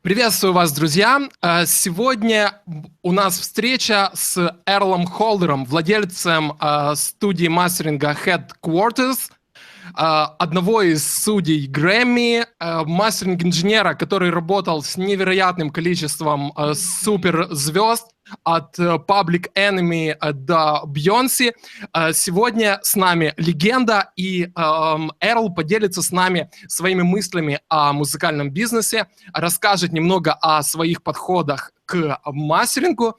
Приветствую вас, друзья! Сегодня у нас встреча с Эрлом Холдером, владельцем студии мастеринга Hdqtrz, одного из судей Грэмми, мастеринг-инженера, который работал с невероятным количеством суперзвезд, от Public Enemy до Бейонсе. Сегодня с нами легенда, и Эрлл поделится с нами своими мыслями о музыкальном бизнесе, расскажет немного о своих подходах к мастерингу,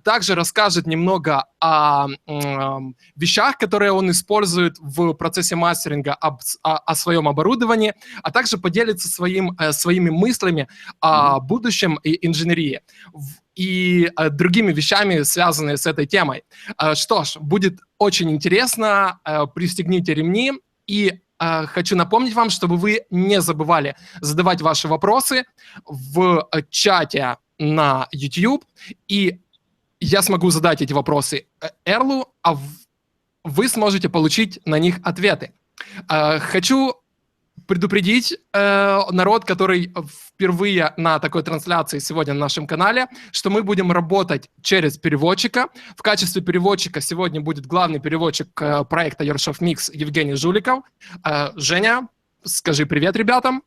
также расскажет немного о вещах, которые он использует в процессе мастеринга, о своем оборудовании, а также поделится своими мыслями о будущем инженерии и другими вещами, связанными с этой темой. Что ж, будет очень интересно, пристегните ремни, и хочу напомнить вам, чтобы вы не забывали задавать ваши вопросы в чате на YouTube, и я смогу задать эти вопросы Эрлу, а вы сможете получить на них ответы. Хочу предупредить народ, который впервые на такой трансляции сегодня на нашем канале, что мы будем работать через переводчика. В качестве переводчика сегодня будет главный переводчик проекта Yorshoff Mix Евгений Жуликов. Женя, скажи привет ребятам.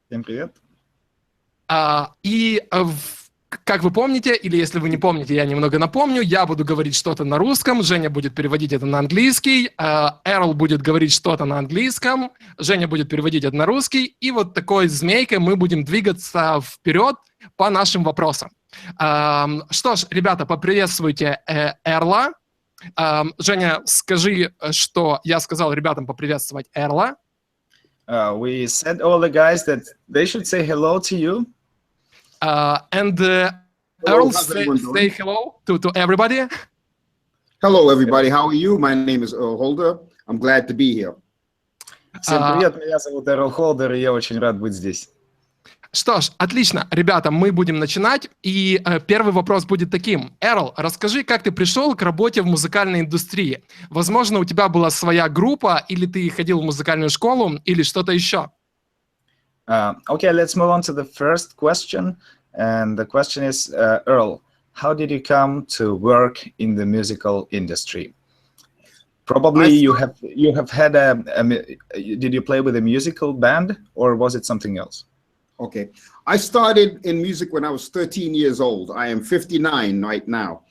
Всем привет. Как вы помните, или если вы не помните, я немного напомню, я буду говорить что-то на русском, Женя будет переводить это на английский, Эрлл будет говорить что-то на английском, Женя будет переводить это на русский, и вот такой змейкой мы будем двигаться вперед по нашим вопросам. Что ж, ребята, поприветствуйте Эрла. Женя, скажи, что я сказал ребятам поприветствовать Эрла. We said all the guys that they should say hello to you. Earl, say hello to everybody. Hello, everybody. How are you? My name is Earle Holder. I'm glad to be here. Всем привет, меня зовут Эрлом Холдер, и я очень рад быть здесь. Что ж, отлично. Ребята, мы будем начинать. И первый вопрос будет таким. Эрлл, расскажи, как ты пришел к работе в музыкальной индустрии? Возможно, у тебя была своя группа, или ты ходил в музыкальную школу, или что-то еще? Okay, let's move on to the first question. And the question is, Earle, how did you come to work in the musical industry? Probably you have had did you play with a musical band, or was it something else? Okay. I started in music when I was 13 years old. I am 59 right now.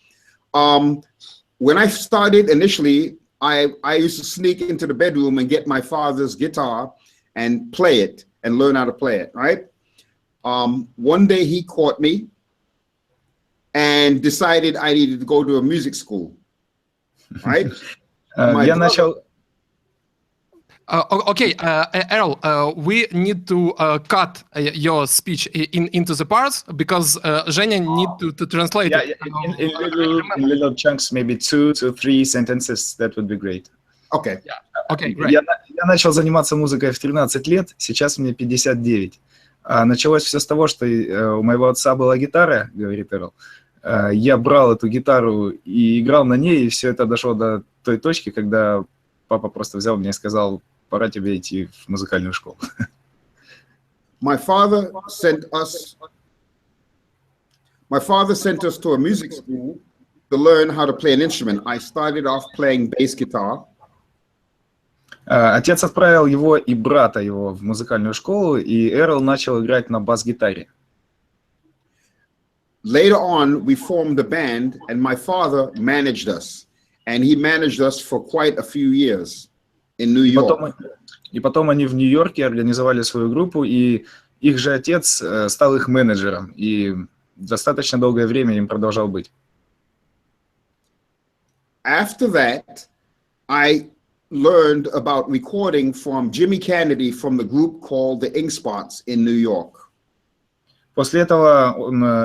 When I started initially, I used to sneak into the bedroom and get my father's guitar and play it and learn how to play it, right? One day he caught me and decided I needed to go to a music school, right? Я начал... Okay, Earle, we need to cut your speech into the parts because Женя need to translate it. In little chunks, maybe 2 to 3 sentences, that would be great. Okay. Yeah. Okay, great. Я начал заниматься музыкой в 13 лет, сейчас мне 59. Началось все с того, что у моего отца была гитара, говорит Эрлл. Я брал эту гитару и играл на ней, и все это дошло до той точки, когда папа просто взял меня и сказал, пора тебе идти в музыкальную школу. My father sent us to a music school to learn how to play an instrument. I started off playing bass guitar. Отец отправил его и брата его в музыкальную школу, и Эрлл начал играть на бас-гитаре. Later on, we formed a band, and my father managed us, and he managed us for quite a few years in New York. И потом они в Нью-Йорке организовали свою группу, и их же отец стал их менеджером, и достаточно долгое время им продолжал быть. After that, I learned about recording from Jimmy Kennedy from the group called the Ink Spots in New York. После этого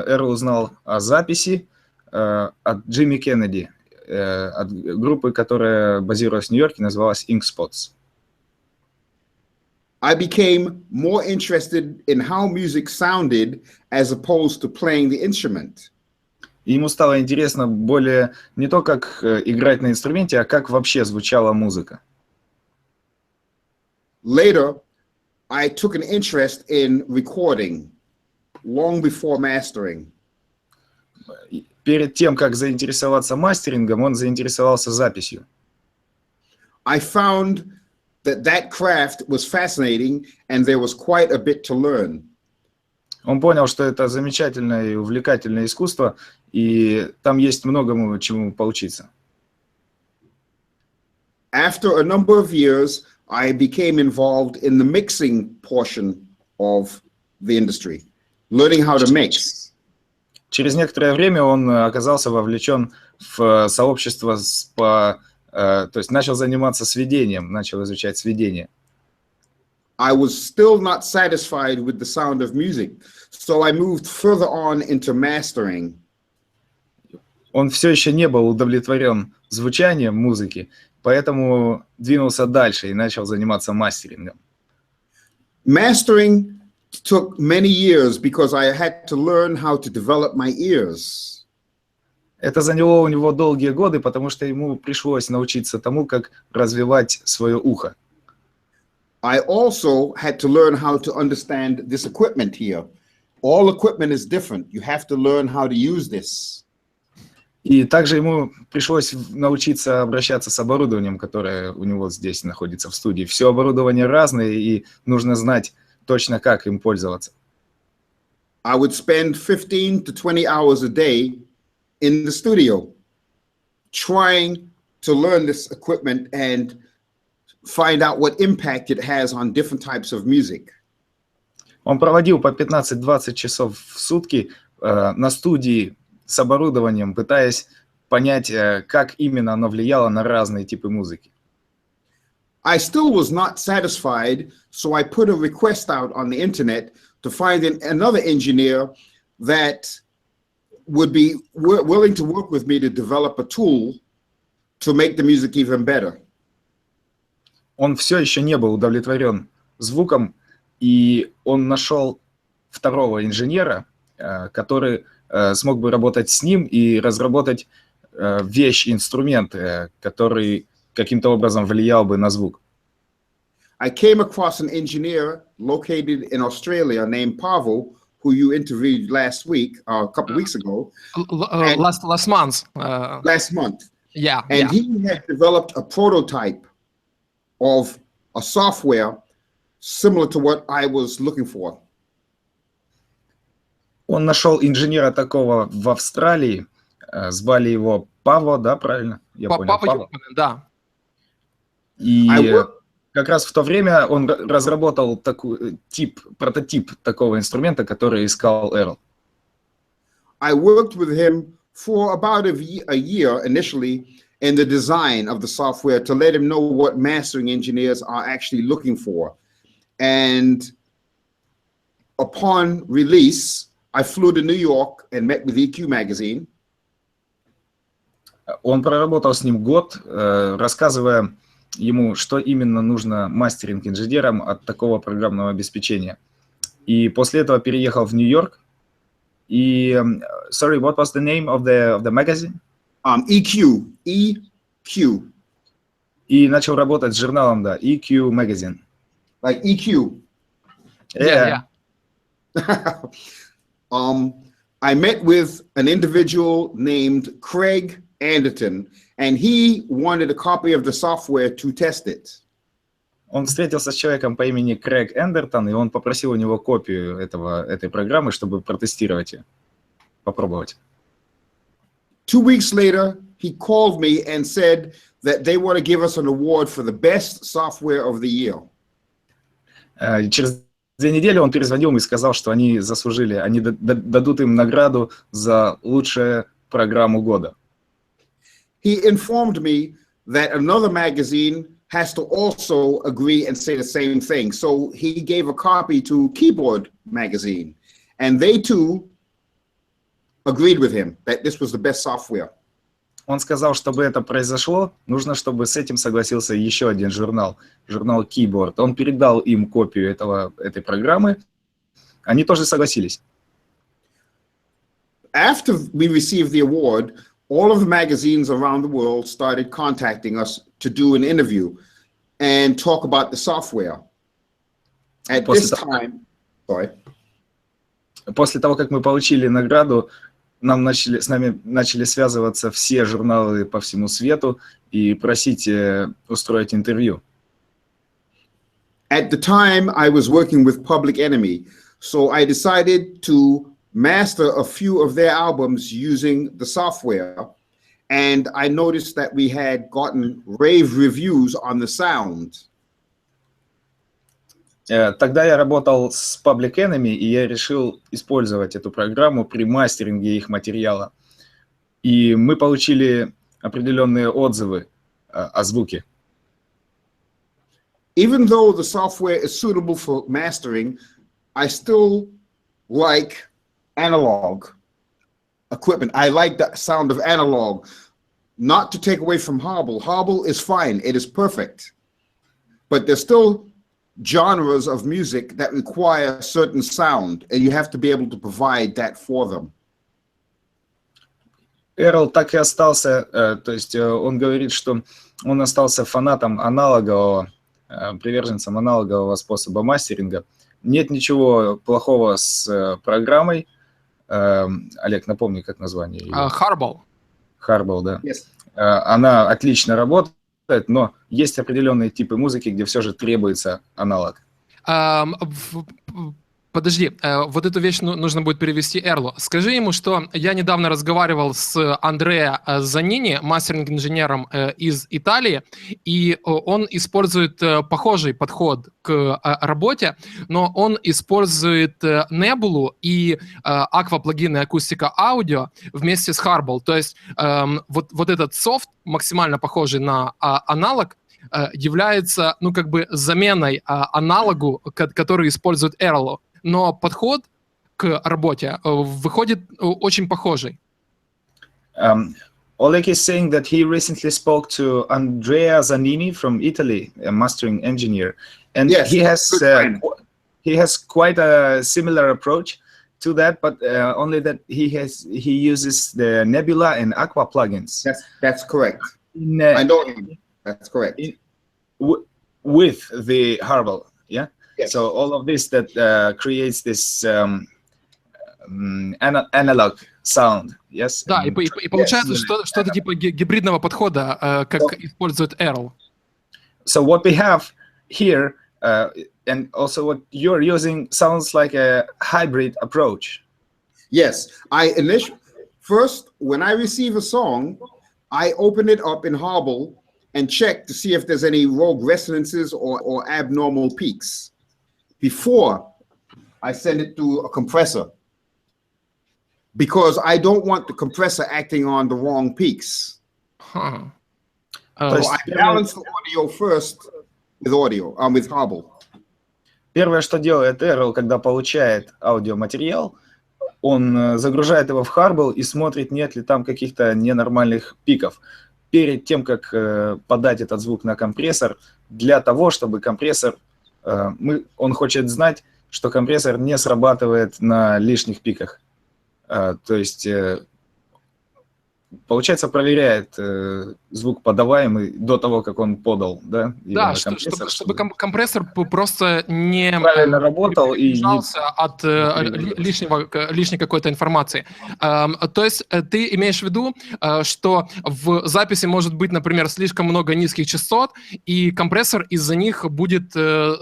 Эрлл узнал о записи от Джимми Кеннеди, от группы, которая базировалась в Нью-Йорке, называлась Ink Spots. I became more interested in how music sounded as opposed to playing the instrument. И ему стало интересно более не то, как играть на инструменте, а как вообще звучала музыка. Later, I took an interest in recording. long before mastering. Перед тем, как заинтересоваться мастерингом, он заинтересовался записью. I found that craft was fascinating and there was quite a bit to learn. Он понял, что это замечательное и увлекательное искусство, и там есть многому чему поучиться. After a number of years, I became involved in the mixing portion of the industry, learning how to mix. Через некоторое время он оказался вовлечен в сообщество, то есть начал заниматься сведением, начал изучать сведение. I was still not satisfied with the sound of music, so I moved further on into mastering. Он все еще не был удовлетворен звучанием музыки, поэтому двинулся дальше и начал заниматься мастерингом. Mastering took many years because I had to learn how to develop my ears. Это заняло у него долгие годы, потому что ему пришлось научиться тому, как развивать свое ухо. I also had to learn how to understand this equipment here. All equipment is different. You have to learn how to use this. И также ему пришлось научиться обращаться с оборудованием, которое у него здесь находится в студии. Все оборудование разное, и нужно знать точно, как им пользоваться. I would spend 15 to 20 hours a day in the studio trying to learn this equipment and find out what impact it has on different types of music. Он проводил по 15-20 часов в сутки на студии с оборудованием, пытаясь понять, как именно оно влияло на разные типы музыки. I still was not satisfied, so I put a request out on the internet to find another engineer that would be willing to work with me to develop a tool to make the music even better. Он все еще не был удовлетворен звуком, и он нашел второго инженера, который смог бы работать с ним и разработать инструмент, который каким-то образом влиял бы на звук. I came across an engineer located in Australia named Pavel, who you interviewed last week, a couple weeks ago. Last month. Last month. Yeah. And he had developed a prototype of a software similar to what I was looking for. Он нашел инженера такого в Австралии, звали его Паво, да, правильно? Я понял, Паво. Да. И как раз в то время он разработал прототип такого инструмента, который искал Earle. I worked with him for about a year initially in the design of the software to let him know what mastering engineers are actually looking for. And upon release, I flew to New York and met with EQ magazine. Он проработал с ним год, рассказывая ему, что именно нужно мастеринг-инженерам от такого программного обеспечения. И после этого переехал в Нью-Йорк. И, sorry, what was the name of the magazine? EQ. EQ. И начал работать с журналом, да, EQ magazine. Like EQ. Yeah. I met with an individual named Craig Anderton, and he wanted a copy of the software to test it. Он встретился с человеком по имени Крэг Эндертон, и он попросил у него копию этой программы, чтобы протестировать ее, попробовать. 2 weeks later, he called me and said that they want to give us an award for the best software of the year. Через 2 недели он перезвонил и сказал, что они заслужили, они дадут им награду за лучшую программу года. He informed me that another magazine has to also agree and say the same thing. So he gave a copy to Keyboard magazine, and they too agreed with him that this was the best software. Он сказал, чтобы это произошло, нужно, чтобы с этим согласился еще один журнал Keyboard. Он передал им копию этой программы, они тоже согласились. After we received the award, all of the magazines around the world started contacting us to do an interview and talk about the software. At this time, sorry. после того, как мы получили награду, с нами начали связываться все журналы по всему свету и просить устроить интервью. At the time, I was working with Public Enemy, so I decided to master a few of their albums using the software, and I noticed that we had gotten rave reviews on the sound. Тогда я работал с Public Enemy, и я решил использовать эту программу при мастеринге их материала. И мы получили определенные отзывы о звуке. Even though the software is suitable for mastering, I still like analog equipment. I like the sound of analog. Not to take away from Hobble. Hobble is fine. It is perfect. But there's still genres of music that require certain sound, and you have to be able to provide that for them. Earle так и остался, то есть он говорит, что он остался фанатом аналогового, приверженцем аналогового способа мастеринга. Нет ничего плохого с программой. Олег, напомни, как название ее? Harball. Harball, да. Yes. Она отлично работает, но есть определенные типы музыки, где все же требуется аналог. Подожди, вот эту вещь нужно будет перевести Эрлу. Скажи ему, что я недавно разговаривал с Андреа Занини, мастеринг-инженером из Италии, и он использует похожий подход к работе, но он использует Nebula и аква-плагины акустика аудио вместе с Harball. То есть вот этот софт, максимально похожий на аналог, является, ну, как бы заменой аналогу, который использует Earle. Но подход к работе выходит очень похожий. Oleg is saying that he recently spoke to Andrea Zanini from Italy, a mastering engineer, and yes, he has quite a similar approach to that, but only that he uses the Nebula and Aqua plugins. That's correct. I know him. That's correct. With the Harball, yeah. Yes. So all of this that creates this analog sound, yes. Да, и получается что-то типа гибридного подхода, как использует Earle. So what we have here, and also what you're using, sounds like a hybrid approach. Yes, first when I receive a song, I open it up in Harball and check to see if there's any rogue resonances or abnormal peaks before I send it to a compressor, because I don't want the compressor acting on the wrong peaks. Huh. So I balance the audio first with Harball. Первое, что делает Earle, когда получает аудиоматериал, он загружает его в Harball и смотрит, нет ли там каких-то ненормальных пиков. Перед тем, как подать этот звук на компрессор, для того, чтобы компрессор, он хочет знать, что компрессор не срабатывает на лишних пиках. То есть, получается, проверяет звук подаваемый до того, как он подал, да? Да, чтобы компрессор просто не правильно работал и не от лишней какой-то информации. То есть ты имеешь в виду, что в записи может быть, например, слишком много низких частот, и компрессор из-за них будет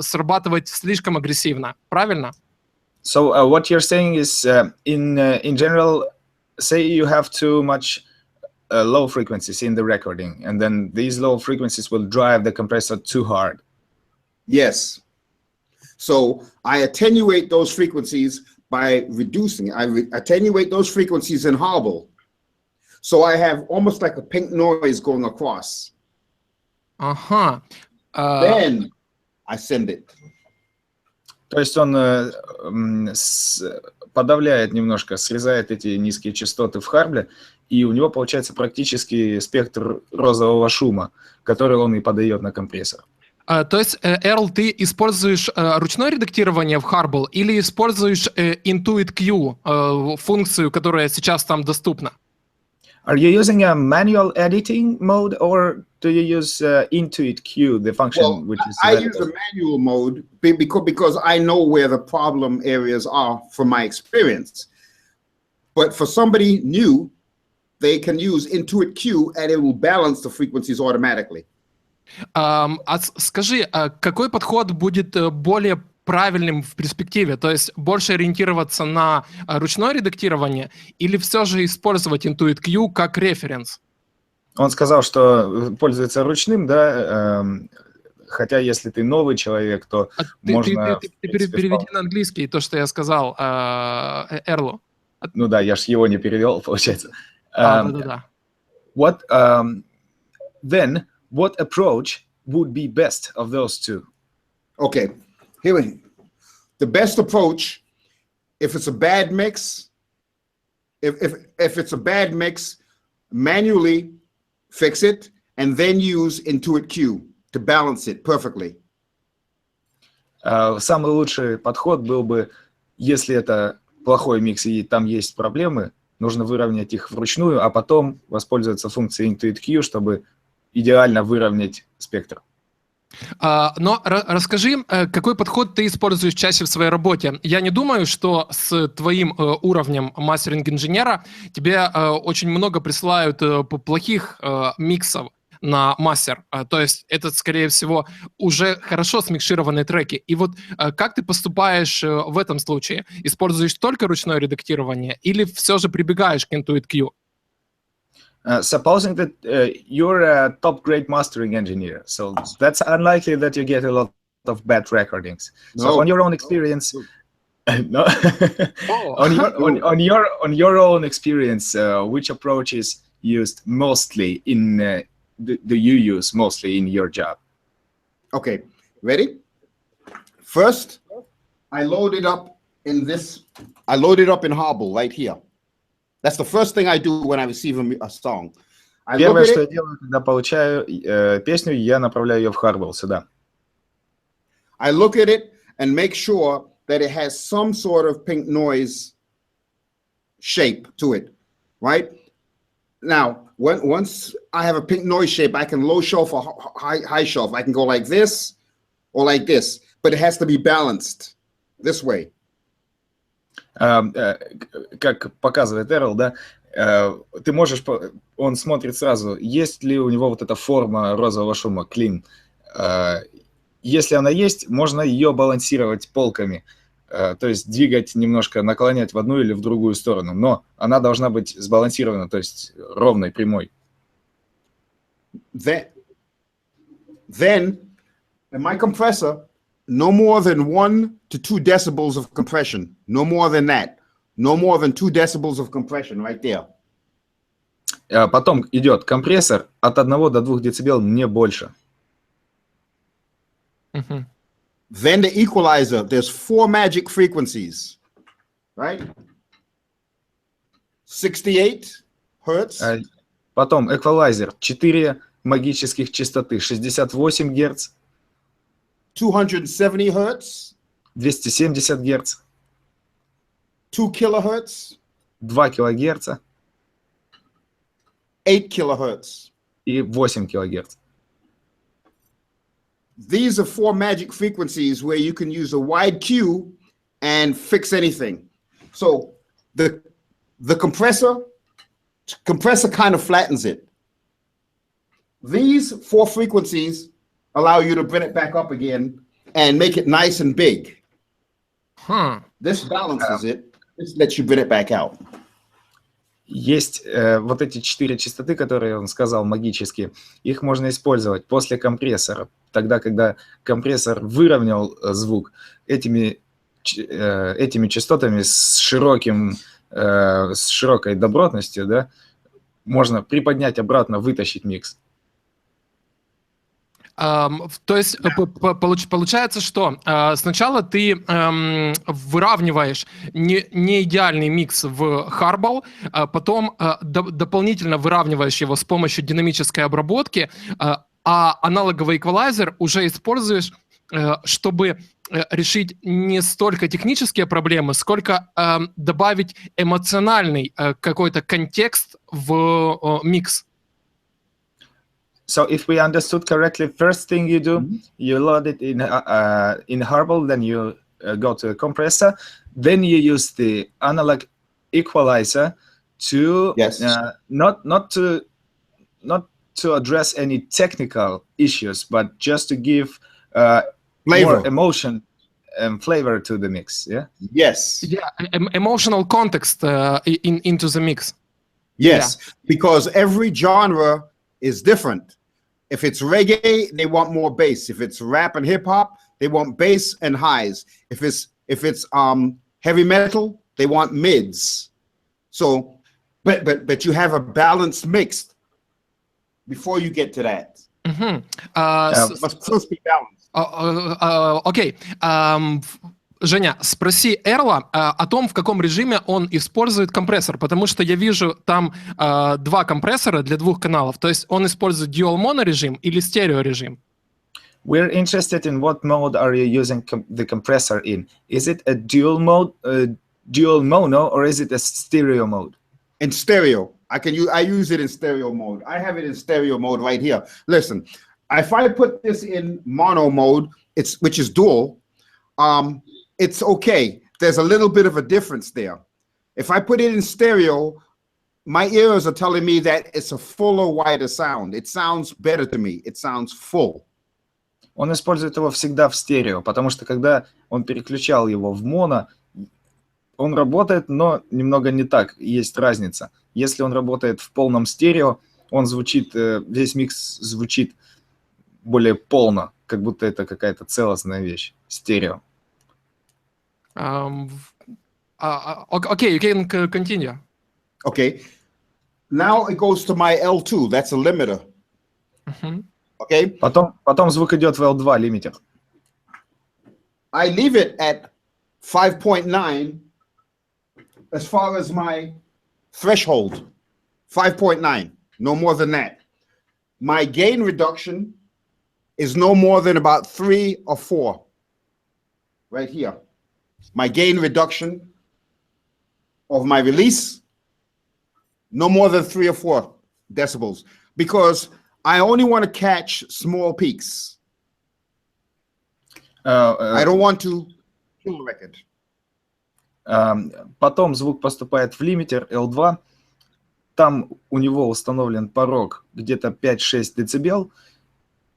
срабатывать слишком агрессивно, правильно? So what you're saying is, in general, say you have too much low frequencies in the recording, and then these low frequencies will drive the compressor too hard. Yes. So I attenuate those frequencies by reducing. I attenuate those frequencies in Harball. So I have almost like a pink noise going across. Ага. Then I send it. То есть он подавляет немножко, срезает эти низкие частоты в Харбле, и у него получается практически спектр розового шума, который он и подает на компрессор. То есть, Earle, ты используешь ручное редактирование в Harball или используешь Intuit Q, функцию, которая сейчас там доступна? Are you using a manual editing mode, or do you use Q, the function Well, which is I use a manual mode because I know where the problem areas are from my experience. But for somebody new, they can use Q, and it will balance the frequencies automatically. Скажи, какой подход будет более правильным в перспективе? То есть больше ориентироваться на ручное редактирование или все же использовать Q как референс? Он сказал, что пользуется ручным, да, хотя если ты новый человек, то можно... Ты переведи на английский то, что я сказал Эрлу. Ну да, я ж его не перевел, получается. Да. Then, what approach would be best of those two? Okay, here the best approach, if it's a bad mix, if it's a bad mix, manually fix it and then use Q to balance it perfectly. Самый лучший подход был бы, если это плохой микс и там есть проблемы, нужно выровнять их вручную, а потом воспользоваться функцией Q, чтобы идеально выровнять спектр. Но расскажи, какой подход ты используешь чаще в своей работе? Я не думаю, что с твоим уровнем мастеринг-инженера тебе очень много присылают плохих миксов на мастер. То есть это, скорее всего, уже хорошо смикшированные треки. И вот как ты поступаешь в этом случае? Используешь только ручное редактирование или все же прибегаешь к Q? Supposing that you're a top-grade mastering engineer, so that's unlikely that you get a lot of bad recordings. So on your own experience, no, on your own experience, which approach is used mostly in do you use mostly in your job? Okay, ready? First, I load it up in this. I load it up in Hobble right here. That's the first thing I do when I receive a song. Первое, что я делаю, когда получаю песню, я направляю ее в Harbel сюда. I look at it and make sure that it has some sort of pink noise shape to it, right? Now, once I have a pink noise shape, I can low shelf or high shelf. I can go like this or like this, but it has to be balanced this way. Как показывает Earle, да, ты можешь, он смотрит сразу, есть ли у него вот эта форма розового шума, clean. Если она есть, можно ее балансировать полками, то есть двигать немножко, наклонять в одну или в другую сторону, но она должна быть сбалансирована, то есть ровной, прямой. Then in my compressor, no more than 1 to 2 decibels of compression. No more than that. No more than 2 decibels of compression right there. Потом идет компрессор от 1 до 2 дБ, не больше. Then the equalizer, there's 4 magic frequencies, right? 68 Hertz. Потом эквалайзер, 4 магических частоты, 68 Гц. 270 Hertz. 270 Гц. 2 kilohertz. 2 кГц. 8 kilohertz. И 8 кГц. These are 4 magic frequencies where you can use a wide Q and fix anything. So the compressor kind of flattens it. These 4 frequencies allow you to bring it back up again and make it nice and big. This balances it. This lets you bring it back out. Есть вот эти 4 частоты, которые он сказал, магические. Их можно использовать после компрессора. Тогда, когда компрессор выровнял звук, этими частотами с широкой добротностью, да, можно приподнять обратно, вытащить микс. То есть получается, что сначала ты выравниваешь не идеальный микс в Harbel, потом дополнительно выравниваешь его с помощью динамической обработки, а аналоговый эквалайзер уже используешь, чтобы решить не столько технические проблемы, сколько добавить эмоциональный какой-то контекст в микс. So if we understood correctly, first thing you do, you load it in Harbol, then you go to a compressor, then you use the analog equalizer to not to address any technical issues, but just to give more emotion and flavor to the mix. Yeah. Yes. Yeah, emotional context into the mix. Yes, because every genre is different. If it's reggae, they want more bass. If it's rap and hip hop, they want bass and highs. If it's heavy metal, they want mids. So, but you have a balanced mix before you get to that. Must first be balanced. Окей. Женя, спроси Эрла о том, в каком режиме он использует компрессор, потому что я вижу там два компрессора для двух каналов. То есть он использует dual mono режим или стерео режим? We're interested in what mode are you using the compressor in? Is it a dual mode, dual mono, or is it a stereo mode? In stereo. I use it in stereo mode. I have it in stereo mode right here. Listen, if I put this in mono mode, which is dual, it's okay. There's a little bit of a difference there. If I put it in stereo, my ears are telling me that it's a fuller, wider sound. It sounds better to me. It sounds full. Он использует его всегда в стерео, потому что когда он переключал его в моно, он работает, но немного не так, есть разница. Если он работает в полном стерео, он звучит, весь микс звучит более полно, как будто это какая-то целостная вещь, стерео. Okay, you can continue. Okay. Now it goes to my L2. That's a limiter. Okay. Потом звук идет в L2 лимитер. I leave it at 5.9 as far as my threshold. 5.9. No more than that. My gain reduction is no more than about 3 or 4. Right here. My gain reduction of my release, no more than 3 or 4 decibels, because I only want to catch small peaks. I don't want to kill the record. Потом звук поступает в лимитер L2. Там у него установлен порог где-то 5-6 дБ,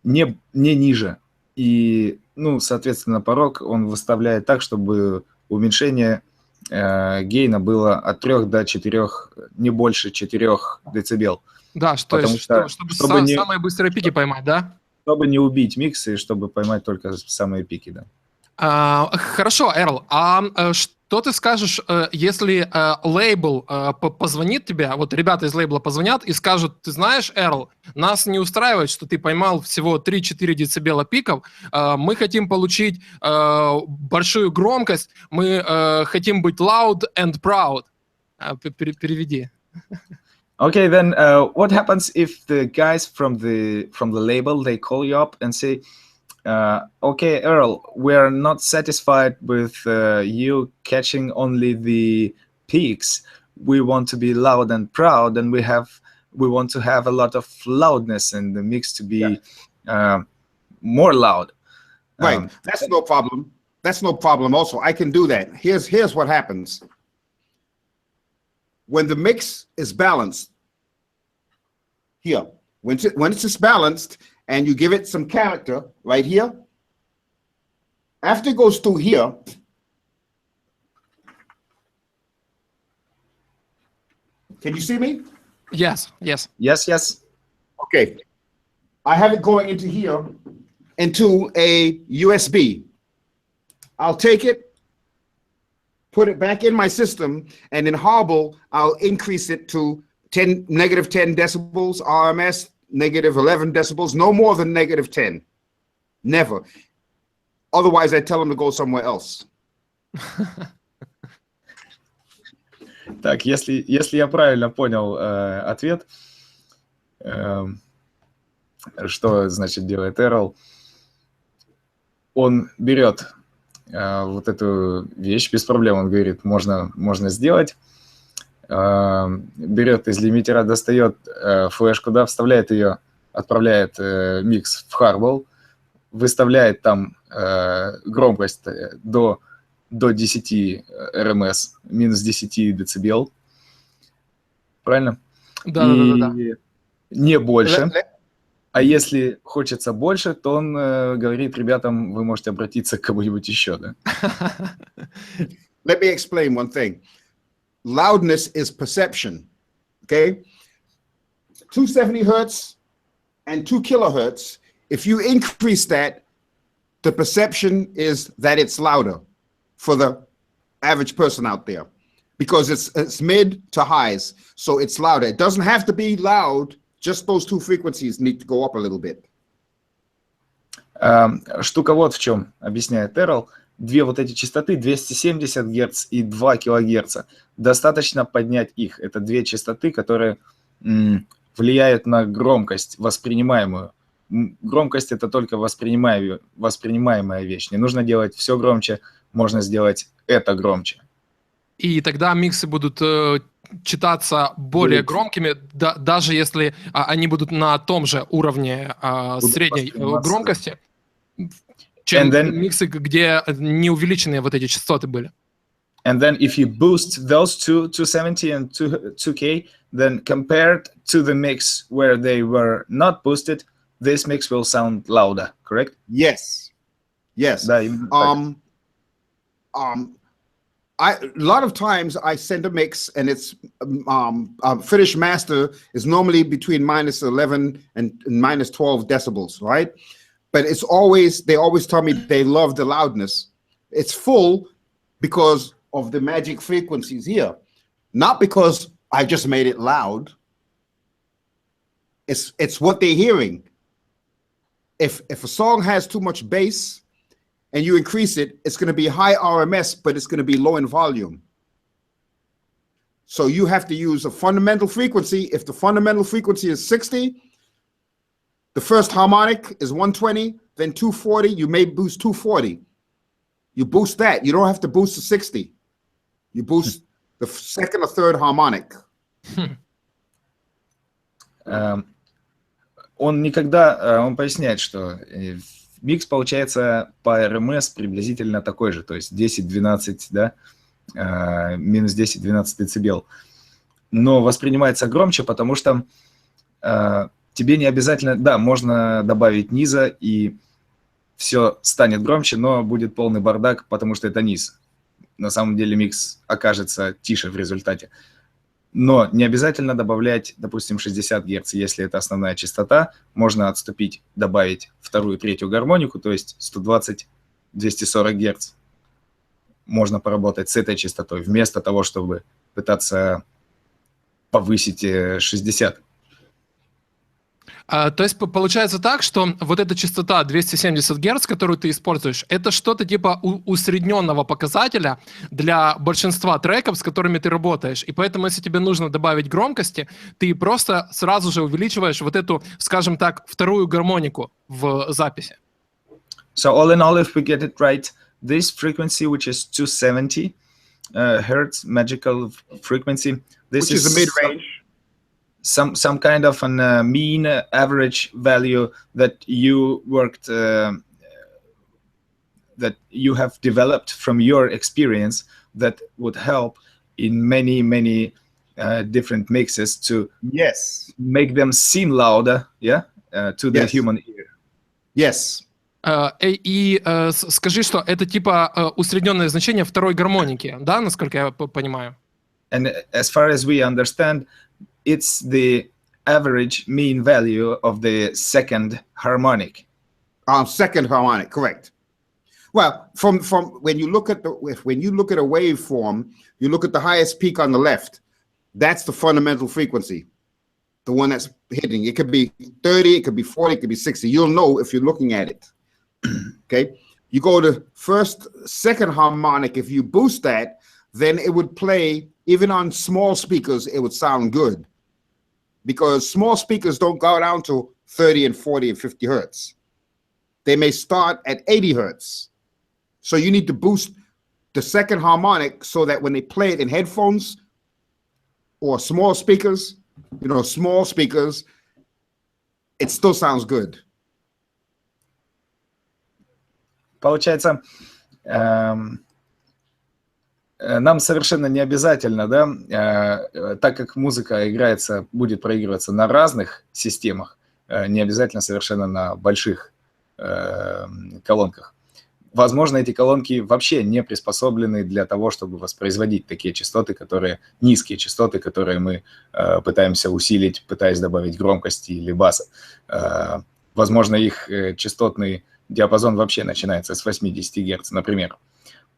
не ниже. И, соответственно, порог он выставляет так, чтобы уменьшение гейна было от 3 до 4, не больше 4 дБ. Да, чтобы самые быстрые пики поймать, да? Чтобы не убить микс и чтобы поймать только самые пики, да. Хорошо, Эрл, что ты скажешь, если лейбл позвонит тебе, вот ребята из лейбла позвонят и скажут, ты знаешь, Эрл, нас не устраивает, что ты поймал всего 3-4 децибела пиков, мы хотим получить большую громкость, мы хотим быть loud and proud. Переведи. Okay, then what happens if the guys from the label, they call you up and say, okay, Earle, we're not satisfied with you catching only the peaks. We want to be loud and proud, and we want to have a lot of loudness in the mix to be more loud. Right, that's no problem. That's no problem. Also, I can do that. Here's what happens. When the mix is balanced, here, when it's just balanced, and you give it some character right here. After it goes through here, can you see me? Yes. Yes. Okay. I have it going into here, into a USB. I'll take it, put it back in my system, and in Harbol, I'll increase it to negative 10 decibels RMS, negative 11 decibels, no more than negative 10. Never. Otherwise, I tell them to go somewhere else. Так, если я правильно понял ответ, что, значит, делает Earle, он берет вот эту вещь без проблем, он говорит, можно сделать. Берет из лимитера, достает флешку, да, вставляет ее, отправляет микс в Hardball, выставляет там громкость до 10 РМС, минус 10 дБ. Правильно? Да. И не больше. А если хочется больше, то он говорит ребятам, вы можете обратиться к кому-нибудь еще, да? Let me explain one thing. Loudness is perception, okay? 270 hertz and 2 kilohertz, if you increase that, the perception is that it's louder for the average person out there because it's mid to highs, so it's louder. It doesn't have to be loud, just those two frequencies need to go up a little bit. Штука вот в чем, объясняет Earle. Две вот эти частоты, 270 Гц и 2 кГц, достаточно поднять их. Это две частоты, которые влияют на громкость воспринимаемую. Громкость – это только воспринимаемая вещь. Не нужно делать все громче, можно сделать это громче. И тогда миксы будут читаться более громкими, даже если они будут на том же уровне средней громкости, чем миксы, где не увеличенные вот эти частоты были. And then if you boost those 270 and 2K, then compared to the mix where they were not boosted, this mix will sound louder, correct? Yes. Да, a lot of times I send a mix and it's finished master is normally between minus 11 and minus 12 decibels, right? But it's always, they always tell me they love the loudness. It's full because of the magic frequencies here, not because I just made it loud. It's what they're hearing. If a song has too much bass and you increase it, it's going to be high RMS, but it's going to be low in volume. So you have to use a fundamental frequency. If the fundamental frequency is 60, the first harmonic is 120, then 240, you may boost 240. You boost that. You don't have to boost the 60. You boost the second or third harmonic. Он поясняет, что микс получается по РМС приблизительно такой же, то есть 10-12, да, минус 10-12 дБ. Но воспринимается громче, потому что тебе не обязательно, да, можно добавить низа, и все станет громче, но будет полный бардак, потому что это низ. На самом деле микс окажется тише в результате. Но не обязательно добавлять, допустим, 60 Гц, если это основная частота. Можно отступить, добавить вторую, третью гармонику, то есть 120-240 Гц. Можно поработать с этой частотой, вместо того, чтобы пытаться повысить 60. То есть получается так, что вот эта частота 270 Гц, которую ты используешь, это что-то типа усредненного показателя для большинства треков, с которыми ты работаешь. И поэтому, если тебе нужно добавить громкости, ты просто сразу же увеличиваешь вот эту, скажем так, вторую гармонику в записи. So all in all, if we get it right, this frequency, which is 270 hertz, magical frequency, this which is a mid-range. Some kind of a mean average value that you worked, that you have developed from your experience that would help in many different mixes to make them seem louder, to the human ear. Yes. И скажи, что это типа усредненное значение второй гармоники, да, насколько я понимаю? And as far as we understand, it's the average mean value of the second harmonic. Second harmonic, correct. Well, from when you look at a waveform, you look at the highest peak on the left. That's the fundamental frequency, the one that's hitting. It could be 30, it could be 40, it could be 60. You'll know if you're looking at it. Okay. You go to second harmonic. If you boost that, then it would play. Even on small speakers, it would sound good because small speakers don't go down to 30 and 40 and 50 hertz. They may start at 80 hertz. So you need to boost the second harmonic so that when they play it in headphones or small speakers, small speakers, it still sounds good. Получается, нам совершенно не обязательно, да, так как музыка играется, будет проигрываться на разных системах, не обязательно совершенно на больших колонках. Возможно, эти колонки вообще не приспособлены для того, чтобы воспроизводить такие частоты, низкие частоты, которые мы пытаемся усилить, пытаясь добавить громкости или баса. Возможно, их частотный диапазон вообще начинается с 80 Гц, например.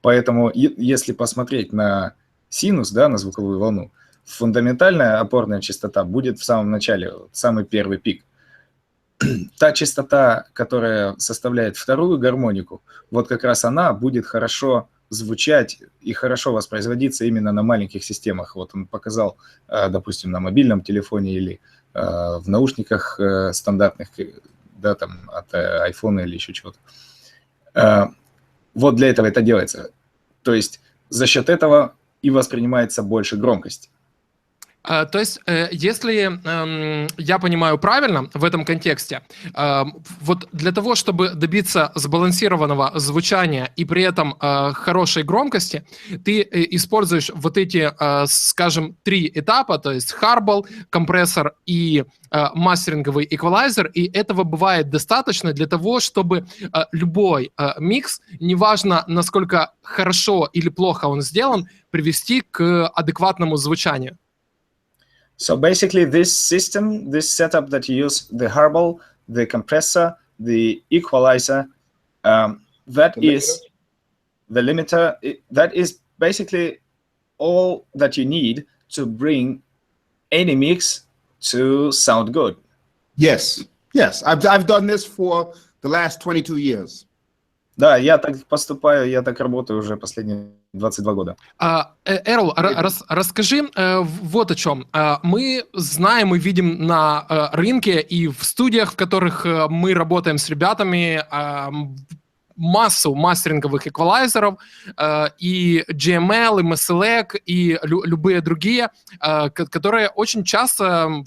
Поэтому, если посмотреть на синус, да, на звуковую волну, фундаментальная опорная частота будет в самом начале, самый первый пик. Та частота, которая составляет вторую гармонику, вот как раз она будет хорошо звучать и хорошо воспроизводиться именно на маленьких системах. Вот он показал, допустим, на мобильном телефоне или в наушниках стандартных, да, там от iPhone или еще чего-то. Вот для этого это делается. То есть за счет этого и воспринимается больше громкость. То есть, если я понимаю правильно в этом контексте, вот для того, чтобы добиться сбалансированного звучания и при этом хорошей громкости, ты используешь вот эти, скажем, 3 этапа, то есть харбл, компрессор и мастеринговый эквалайзер, и этого бывает достаточно для того, чтобы любой микс, неважно, насколько хорошо или плохо он сделан, привести к адекватному звучанию. So basically this system, this setup that you use, the harble, the compressor, the equalizer, that is the limiter, that is basically all that you need to bring any mix to sound good. Yes, yes. I've done this for the last 22 years. Да, я так поступаю, я так работаю уже последние 22 года. Эрл, расскажи вот о чем. Мы знаем и видим на рынке и в студиях, в которых мы работаем с ребятами, массу мастеринговых эквалайзеров, и GML, и MSLEC, и любые другие, которые очень часто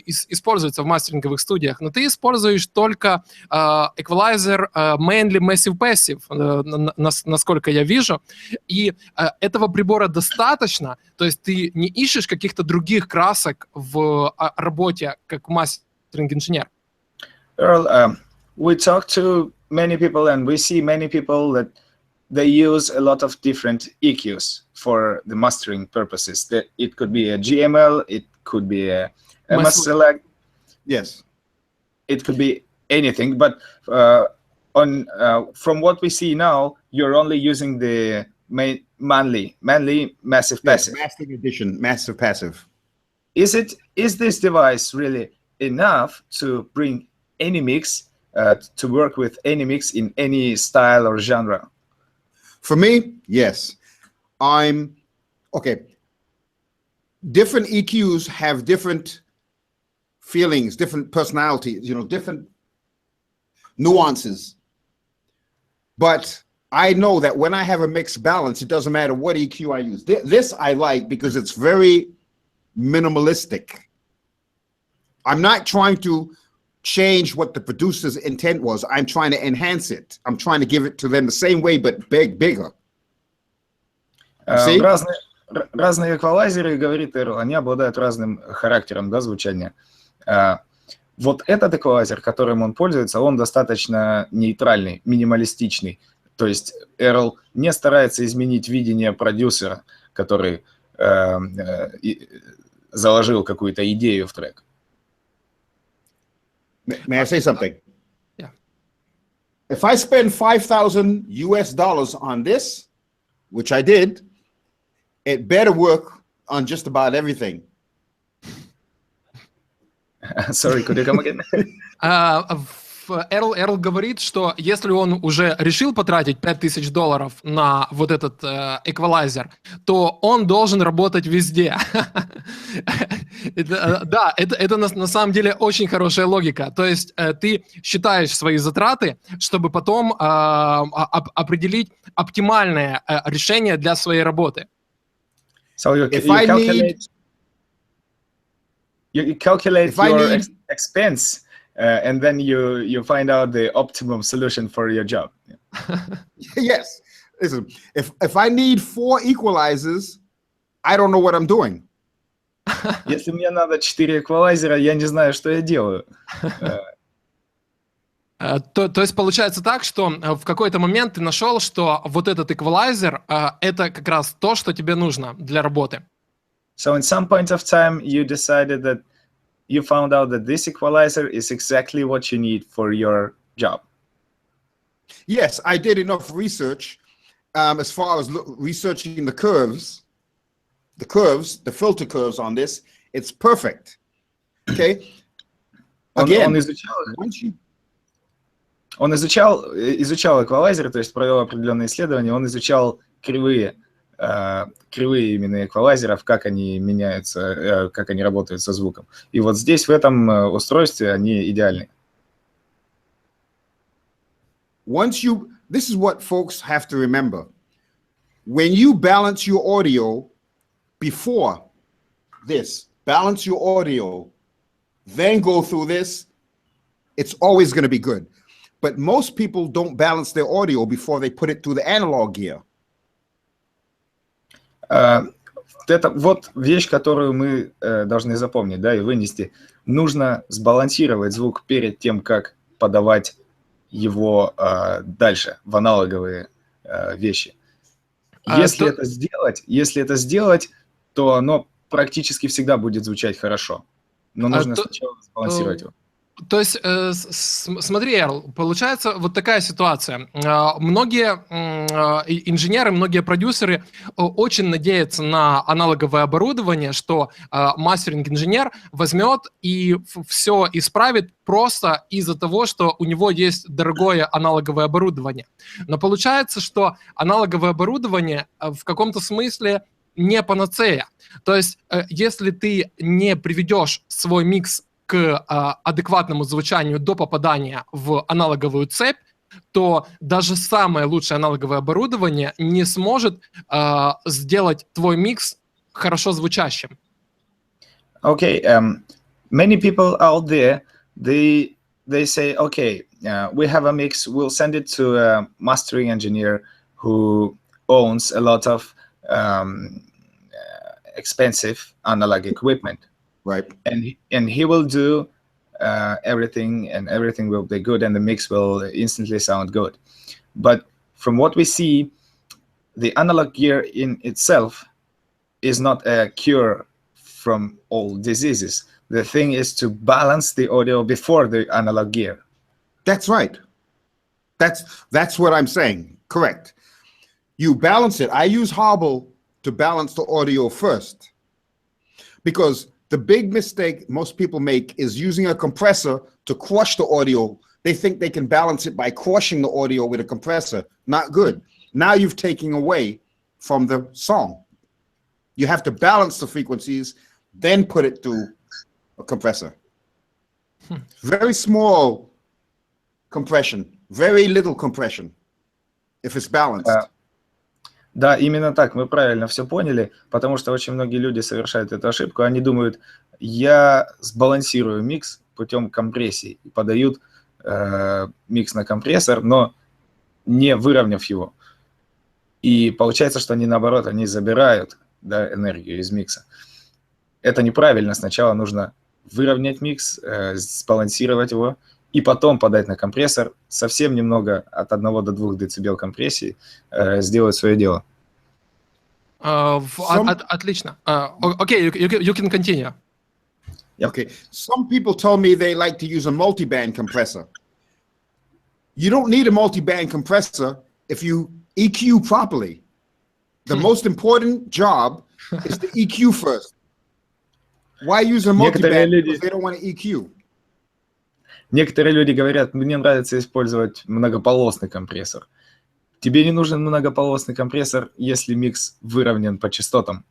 используются в мастеринговых студиях. Но ты используешь только эквалайзер mainly massive passive, насколько я вижу, и этого прибора достаточно, то есть ты не ищешь каких-то других красок в работе как мастеринг-инженер. Earle, we talk to many people and we see many people that they use a lot of different EQs for the mastering purposes. It could be a GML, it could be a MS Select. Yes. It could be anything, but from what we see now, you're only using the mainly massive passive. Mastering edition, massive passive. Is this device really enough to bring any mix, to work with any mix in any style or genre? For me, yes. Okay. Different EQs have different feelings, different personalities, different nuances. But I know that when I have a mixed balance, it doesn't matter what EQ I use. This I like because it's very minimalistic. I'm not trying to change what the producer's intent was. I'm trying to enhance it. I'm trying to give it to them the same way, but bigger. Разные эквалайзеры, говорит Earle, они обладают разным характером, да, звучания. Вот этот эквалайзер, которым он пользуется, он достаточно нейтральный, минималистичный. То есть Earle не старается изменить видение продюсера, который заложил какую-то идею в трек. May I say something? Yeah. If I spend $5,000 US on this, which I did, it better work on just about everything. Sorry, could you come again? Эрл говорит, что если он уже решил потратить $5000 на вот этот эквалайзер, то он должен работать везде. Да, это на самом деле очень хорошая логика. То есть ты считаешь свои затраты, чтобы потом определить оптимальное решение для своей работы. So you calculate your expense, and then you find out the optimum solution for your job. Yes. Listen, if I need 4 equalizers, I don't know what I'm doing. Если мне надо 4 эквалайзера, я не знаю, что я делаю. То есть получается так, что в какой-то момент ты нашел, что вот этот эквалайзер это как раз то, что тебе нужно для работы. So in some point of time, you decided that you found out that this equalizer is exactly what you need for your job. Yes, I did enough research as far as researching the curves, the filter curves on this. It's perfect. Okay. Again, он изучал эквалайзеры, то есть провел определенные исследования, он изучал кривые именно эквалайзеров, как они меняются, как они работают со звуком. И вот здесь, в этом устройстве, они идеальны. This is what folks have to remember. When you balance your audio before this, balance your audio, then go through this, it's always going to be good. But most people don't balance their audio before they put it through the analog gear. Это вот вещь, которую мы должны запомнить, да, и вынести. Нужно сбалансировать звук перед тем, как подавать его дальше в аналоговые вещи. Если это сделать, то оно практически всегда будет звучать хорошо. Но нужно сначала сбалансировать его. То есть, смотри, Эрл, получается вот такая ситуация. Многие инженеры, многие продюсеры очень надеются на аналоговое оборудование, что мастеринг-инженер возьмет и все исправит просто из-за того, что у него есть дорогое аналоговое оборудование. Но получается, что аналоговое оборудование в каком-то смысле не панацея. То есть, если ты не приведешь свой микс к адекватному звучанию до попадания в аналоговую цепь, то даже самое лучшее аналоговое оборудование не сможет сделать твой микс хорошо звучащим. Okay, many people out there, they say, okay, we have a mix, we'll send it to a mastering engineer who owns a lot of expensive analog equipment. Right. And he will do everything, and everything will be good, and the mix will instantly sound good. But from what we see, the analog gear in itself is not a cure from all diseases. The thing is to balance the audio before the analog gear. That's right. That's what I'm saying. Correct. You balance it. I use Hobble to balance the audio first, because the big mistake most people make is using a compressor to crush the audio. They think they can balance it by crushing the audio with a compressor. Not good. Now you've taken away from the song. You have to balance the frequencies, then put it through a compressor. Very small compression, very little compression, if it's balanced. Да, именно так, мы правильно все поняли, потому что очень многие люди совершают эту ошибку. Они думают, я сбалансирую микс путем компрессии, и подают микс на компрессор, но не выровняв его. И получается, что они наоборот, они забирают, да, энергию из микса. Это неправильно, сначала нужно выровнять микс, сбалансировать его, и потом подать на компрессор, совсем немного, от 1 до 2 дБ компрессии, сделать свое дело. Отлично. Okay, you can continue. Okay. Some people told me they like to use a multi-band compressor. You don't need a multi-band compressor if you EQ properly. The most important job is to EQ first. Why use a multi-band? Because they don't want to EQ. Некоторые люди говорят, мне нравится использовать многополосный компрессор. Тебе не нужен многополосный компрессор, если микс выровнен по частотам.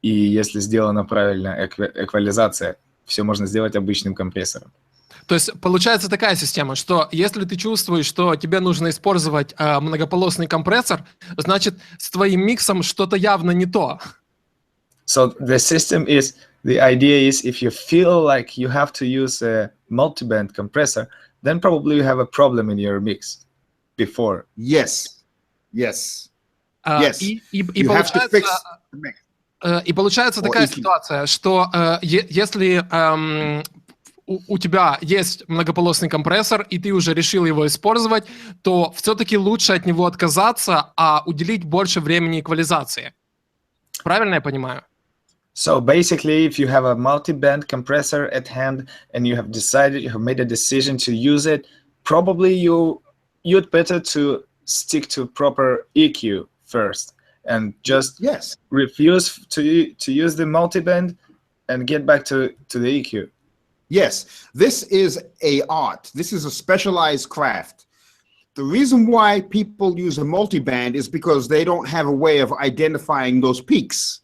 И если сделана правильная эквализация, все можно сделать обычным компрессором. То есть получается такая система, что если ты чувствуешь, что тебе нужно использовать многополосный компрессор, значит с твоим миксом что-то явно не то. So the system is, the idea is if you feel like you have to use a multiband compressor, then probably you have a problem in your mix before. Yes. Yes. Yes. И You have to fix the mix. И получается такая ситуация, что если у тебя есть многополосный компрессор, и ты уже решил его использовать, то все-таки лучше от него отказаться, а уделить больше времени эквализации. Правильно я понимаю? So basically, if you have a multi-band compressor at hand and you have decided, you have made a decision to use it, probably you'd better to stick to proper EQ first and just refuse to use the multi-band and get back to the EQ. Yes, this is a art. This is a specialized craft. The reason why people use a multi-band is because they don't have a way of identifying those peaks.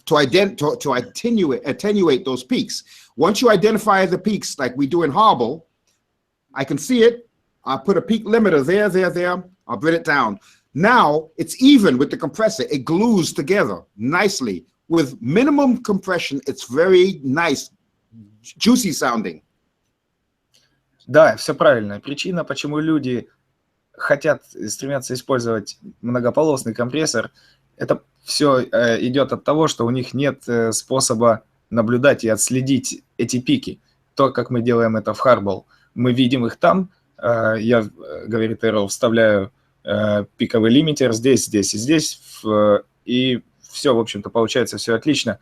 To attenuate those peaks. Once you identify the peaks, like we do in Hobble, I can see it. I put a peak limiter there. I'll bring it down. Now it's even with the compressor. It glues together nicely. With minimum compression, it's very nice, juicy sounding. Да, все правильно. Причина, почему люди стремятся использовать многополосный компрессор, это все идет от того, что у них нет способа наблюдать и отследить эти пики. То, как мы делаем это в Hardball. Мы видим их там. Я, говорит Earle, вставляю пиковый лимитер здесь и здесь. И все, в общем-то, получается все отлично.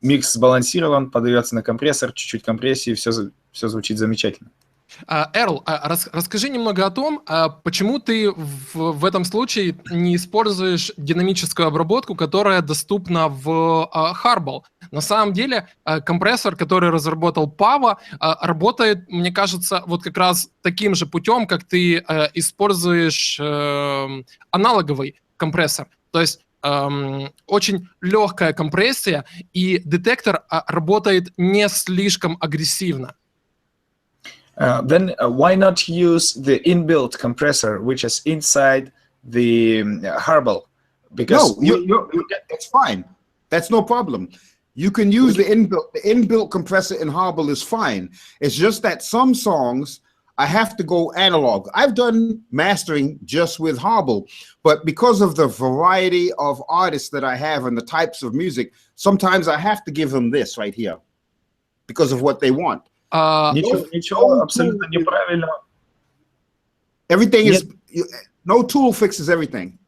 Микс сбалансирован, подается на компрессор, чуть-чуть компрессии, все звучит замечательно. Earle, расскажи немного о том, почему ты в этом случае не используешь динамическую обработку, которая доступна в Hardball. На самом деле компрессор, который разработал Пава, работает, мне кажется, вот как раз таким же путем, как ты используешь аналоговый компрессор. То есть очень легкая компрессия, и детектор работает не слишком агрессивно. Then why not use the inbuilt compressor, which is inside the Hardball? Because it's fine. That's no problem. You can use the inbuilt compressor in Hardball is fine. It's just that some songs I have to go analog. I've done mastering just with Hardball, but because of the variety of artists that I have and the types of music, sometimes I have to give them this right here because of what they want. Ничего абсолютно неправильного. Everything is no tool fixes everything.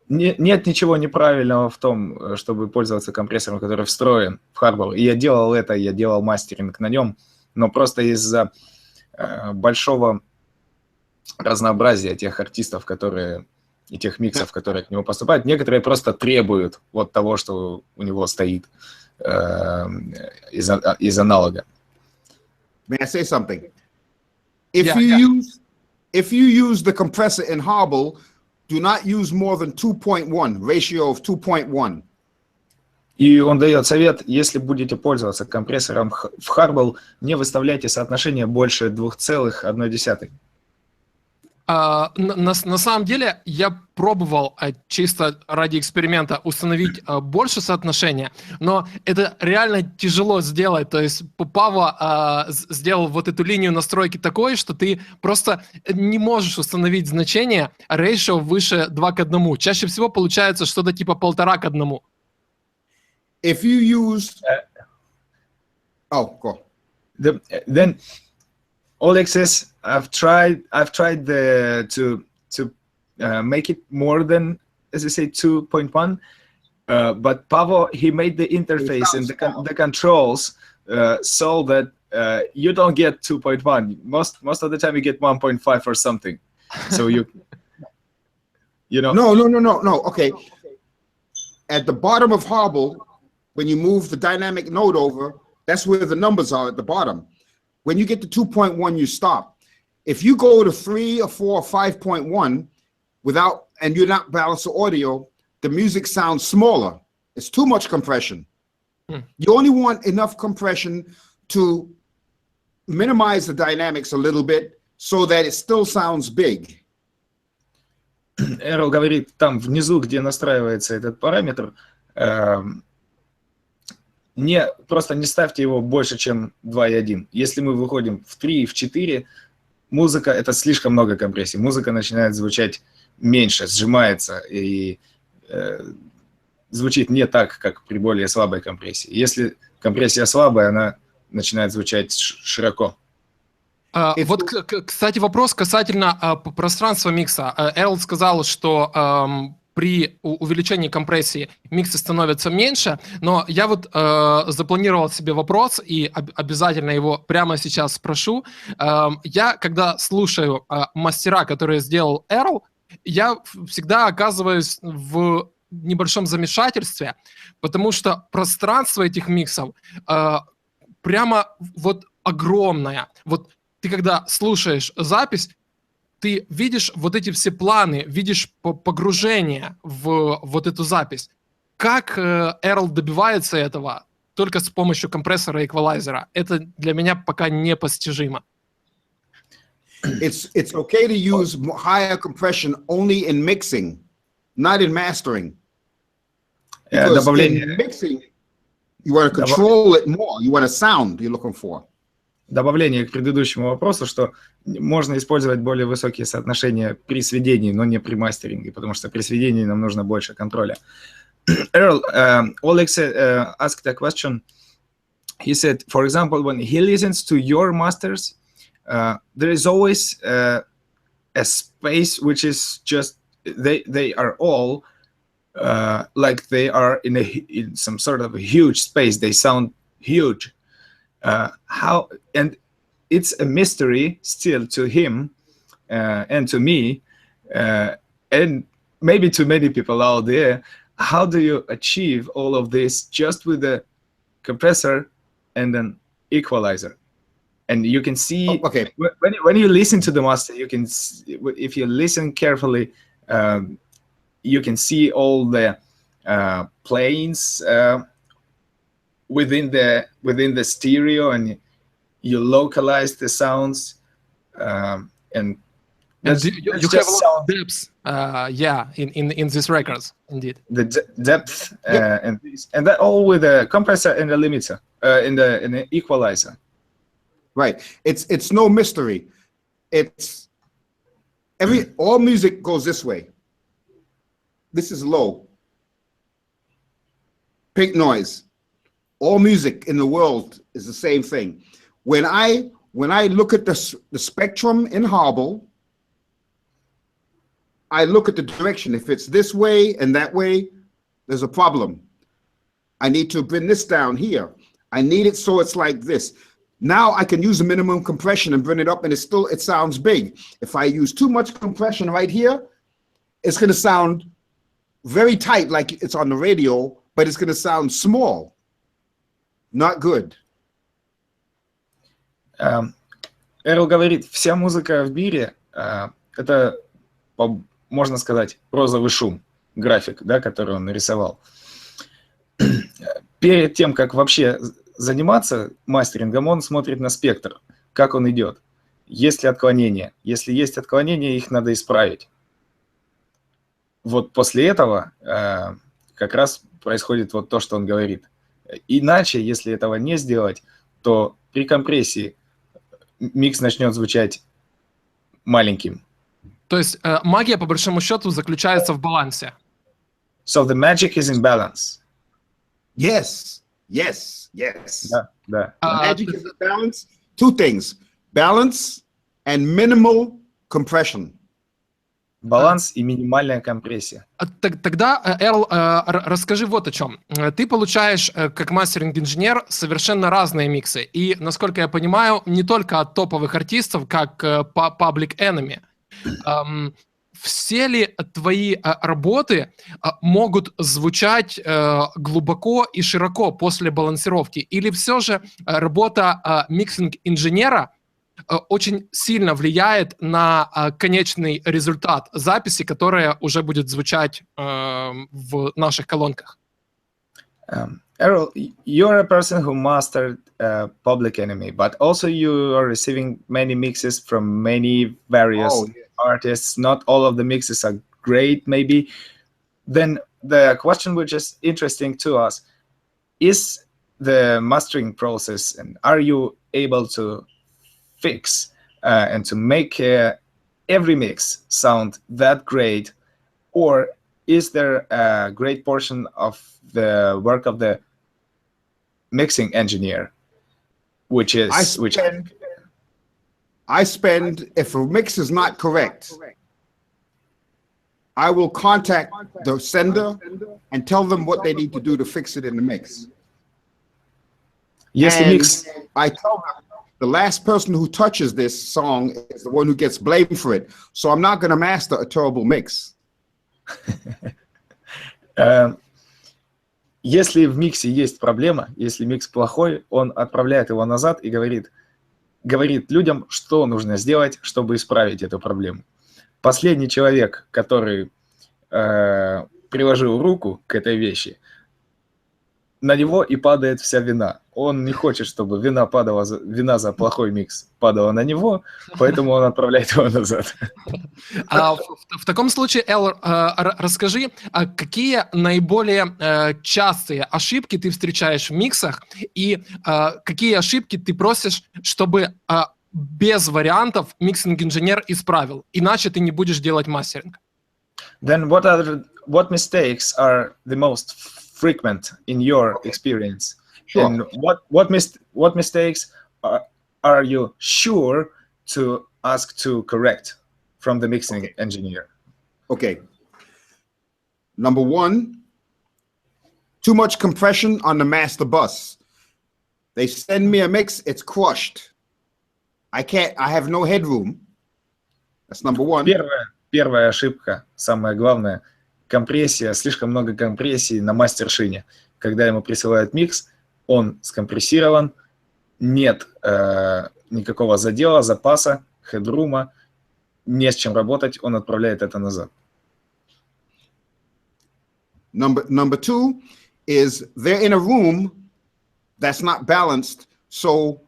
Нет ничего неправильного в том, чтобы пользоваться компрессором, который встроен в Hardball. И я делал мастеринг на нем, но просто из-за большого разнообразия тех артистов, и тех миксов, которые к нему поступают, некоторые просто требуют вот того, что у него стоит из аналога. May I say something? If you use the compressor in Hardball, do not use more than 2.1, ratio of 2.1. И он дает совет, если будете пользоваться компрессором в Hardball, не выставляйте соотношение больше 2,1. На самом деле я пробовал чисто ради эксперимента установить больше соотношения, но это реально тяжело сделать. То есть Пава сделал вот эту линию настройки такой, что ты просто не можешь установить значение ratio выше 2:1. Чаще всего получается что-то типа 1,5:1. If you use... go. Then Oleg says, I've tried to make it more than, as I say, 2.1, but Pavo, he made the interface and the controls so that you don't get 2.1. Most of the time you get 1.5 or something. So you know. No. Okay. At the bottom of Hardball, when you move the dynamic node over, that's where the numbers are at the bottom. when you get to 2.1, you stop. If you go to 3 or 4 or 5.1 without, and you're not balanced the audio, the music sounds smaller. It's too much compression. You only want enough compression to minimize the dynamics a little bit so that it still sounds big. Эрл говорит, там внизу, где настраивается этот параметр, просто не ставьте его больше, чем 2,1. Если мы выходим в 3 и в 4, музыка, это слишком много компрессии. Музыка начинает звучать меньше, сжимается и звучит не так, как при более слабой компрессии. Если компрессия слабая, она начинает звучать широко. Вот, кстати, вопрос касательно пространства микса. Эрлл сказал, что при увеличении компрессии миксы становятся меньше, но я вот запланировал себе вопрос и обязательно его прямо сейчас спрошу. Я, когда слушаю мастера, которые сделал Эрлл, я всегда оказываюсь в небольшом замешательстве, потому что пространство этих миксов прямо вот огромное. Вот ты когда слушаешь запись, ты видишь вот эти все планы, видишь погружение в вот эту запись. Как Эрлл добивается этого только с помощью компрессора и эквалайзера? Это для меня пока непостижимо. It's okay to use higher compression only in mixing, not in mastering. Because in mixing, you want to control it more. You want a sound you're looking for. Добавление к предыдущему вопросу, что можно использовать более высокие соотношения при сведении, но не при мастеринге, потому что при сведении нам нужно больше контроля. Earl, Alex asked a question. He said, for example, when he listens to your masters, there is always a space which is just, they are all like they are in some sort of a huge space. They sound huge. How, and it's a mystery still to him and to me and maybe to many people out there. How do you achieve all of this just with a compressor and an equalizer? And you can see, okay, when you listen to the master, you can, if you listen carefully, you can see all the planes within the stereo, and you localize the sounds, and you have a lot of depths, yeah, in these records, indeed. The depth and that all with a compressor and a limiter, in the equalizer. Right. It's no mystery. It's all music goes this way. This is low. Pink noise. All music in the world is the same thing. When I look at the spectrum in Hubble, I look at the direction. If it's this way and that way, there's a problem. I need to bring this down here. I need it so it's like this. Now I can use a minimum compression and bring it up, and it sounds big. If I use too much compression right here, it's going to sound very tight, like it's on the radio, but it's going to sound small. Not good. Эрл говорит, вся музыка в мире это, можно сказать, розовый шум, график, да, который он нарисовал. Перед тем, как вообще заниматься мастерингом, он смотрит на спектр, как он идет. Есть ли отклонения? Если есть отклонения, их надо исправить. Вот после этого как раз происходит вот то, что он говорит. Иначе, если этого не сделать, то при компрессии микс начнет звучать маленьким. То есть магия, по большому счету, заключается в балансе. So the magic is in balance. Yes, yes, yes. Да. Magic is in balance. Two things: balance and minimal compression. Баланс и минимальная компрессия. Тогда, Эрл, расскажи вот о чем. Ты получаешь, как мастеринг-инженер, совершенно разные миксы. И, насколько я понимаю, не только от топовых артистов, как Public Enemy. все ли твои работы могут звучать глубоко и широко после балансировки? Или все же работа миксинг-инженера очень сильно влияет на конечный результат записи, которая уже будет звучать в наших колонках? Earle, you're a person who mastered Public Enemy, but also you are receiving many mixes from many various artists. Not all of the mixes are great, maybe. Then the question which is interesting to us is the mastering process, and are you able to fix and to make every mix sound that great, or is there a great portion of the work of the mixing engineer, which is I spend, if a mix is not correct, I will contact the sender and tell them what they need to do to fix it in the mix. Yes, the mix. I tell them the last person who touches this song is the one who gets blamed for it. So I'm not going to master a terrible mix. Если в миксе есть проблема, если микс плохой, он отправляет его назад и говорит людям, что нужно сделать, чтобы исправить эту проблему. Последний человек, который приложил руку к этой вещи, на него и падает вся вина. Он не хочет, чтобы вина за плохой микс падала на него, поэтому он отправляет его назад. В таком случае, Эрлом, расскажи, какие наиболее частые ошибки ты встречаешь в миксах и какие ошибки ты просишь, чтобы без вариантов миксинг-инженер исправил, иначе ты не будешь делать мастеринг? Then what mistakes are the most frequent in your experience? Sure. And what mistakes are you sure to ask to correct from the mixing engineer? Okay. Number one, too much compression on the master bus. They send me a mix, it's crushed. I have no headroom. That's number one. Первая ошибка, самое главное, компрессия, слишком много компрессии на мастер-шине. Когда ему присылают микс, он скомпрессирован, нет никакого задела, запаса, хедрума, не с чем работать, он отправляет это назад. Number two is they're in a room that's not balanced, so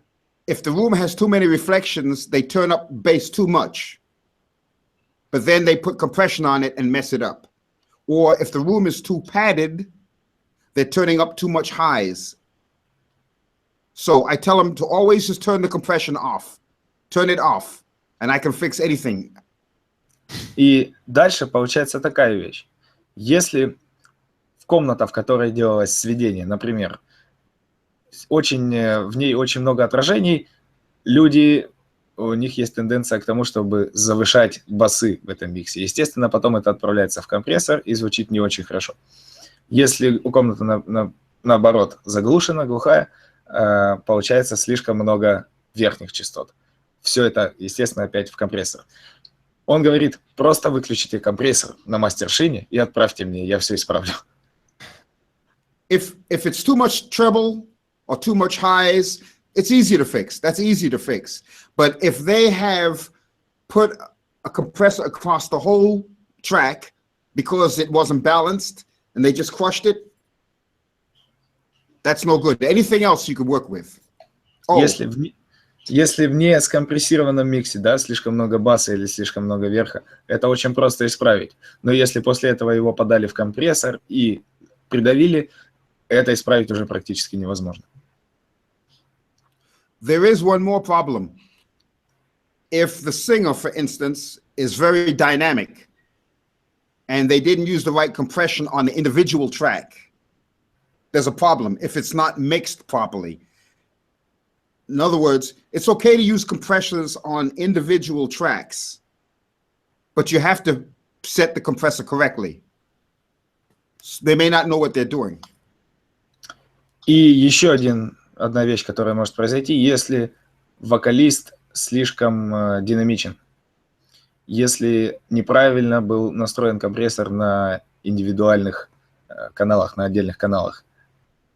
if the room has too many reflections, they turn up bass too much, but then they put compression on it and mess it up. Or if the room is too padded, they're turning up too much highs. So I tell them to always just turn the compression off. Turn it off, and I can fix anything. И дальше получается такая вещь. Если комната, в которой делалось сведение, например, в ней очень много отражений, у них есть тенденция к тому, чтобы завышать басы в этом миксе. Естественно, потом это отправляется в компрессор и звучит не очень хорошо. Если у комнаты, наоборот, заглушена, глухая, получается слишком много верхних частот. Все это, естественно, опять в компрессор. Он говорит, просто выключите компрессор на мастер-шине и отправьте мне, я все исправлю. If it's too much treble or too much highs, it's easy to fix. That's easy to fix. But if they have put a compressor across the whole track because it wasn't balanced and they just crushed it, that's no good. Anything else you could work with. Oh. Если в не скомпрессированном миксе, да, слишком много баса или слишком много верха, это очень просто исправить. Но если после этого его подали в компрессор и придавили, это исправить уже практически невозможно. There is one more problem. If the singer, for instance, is very dynamic and they didn't use the right compression on the individual track, there's a problem if it's not mixed properly. In other words, it's okay to use compressors on individual tracks, but you have to set the compressor correctly. They may not know what they're doing. И еще одна вещь, которая может произойти, если вокалист слишком динамичен. если неправильно был настроен компрессор на индивидуальных каналах, на отдельных каналах.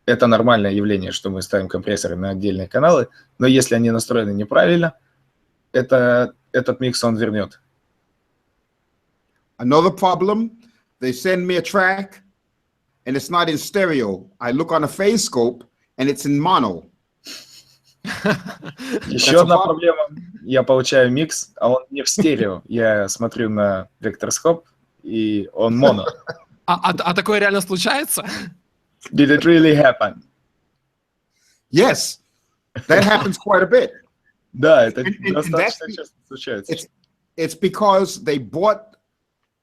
Это нормальное явление, что мы ставим компрессоры на отдельные каналы, но если они настроены неправильно, этот микс он вернет. Another problem, they send me a track and it's not in stereo. I look on a phase scope and it's in mono. Еще одна проблема. Я получаю микс, а он не в стерео. Я смотрю на векторскоп, и он моно. А такое реально случается? Did it really happen? Yes, that happens quite a bit. Да, это достаточно часто случается. It's because they bought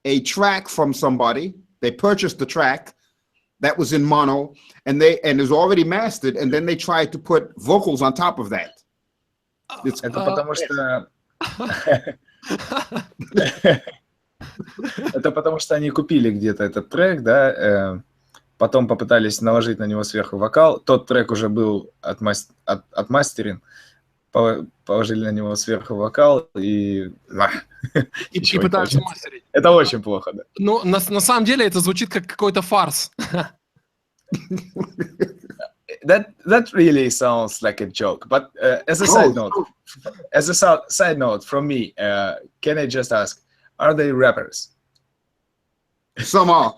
a track from somebody. They purchased the track that was in mono, and is already mastered, and then they tried to put vocals on top of that. Это потому что... Это потому что они купили где-то этот трек, да, потом попытались наложить на него сверху вокал. Тот трек уже был отмастерен, положили на него сверху вокал и пытаются мастерить. Это очень плохо, да. Ну, на самом деле это звучит как какой-то фарс. That really sounds like a joke. But as a side note from me, can I just ask, are they rappers? Some are.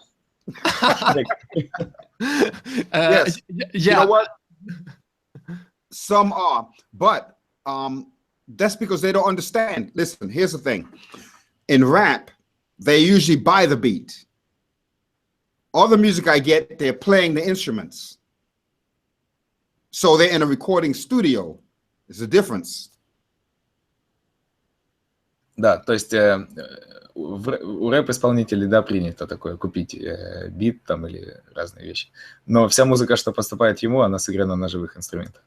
Yes. Yeah. You know what? Some are, but that's because they don't understand. Listen, here's the thing. In rap, they usually buy the beat. All the music I get, they're playing the instruments. So they're in a recording studio. There's a difference. Да, то есть у рэп-исполнителей, да, принято такое, купить бит там или разные вещи. Но вся музыка, что поступает ему, она сыграна на живых инструментах.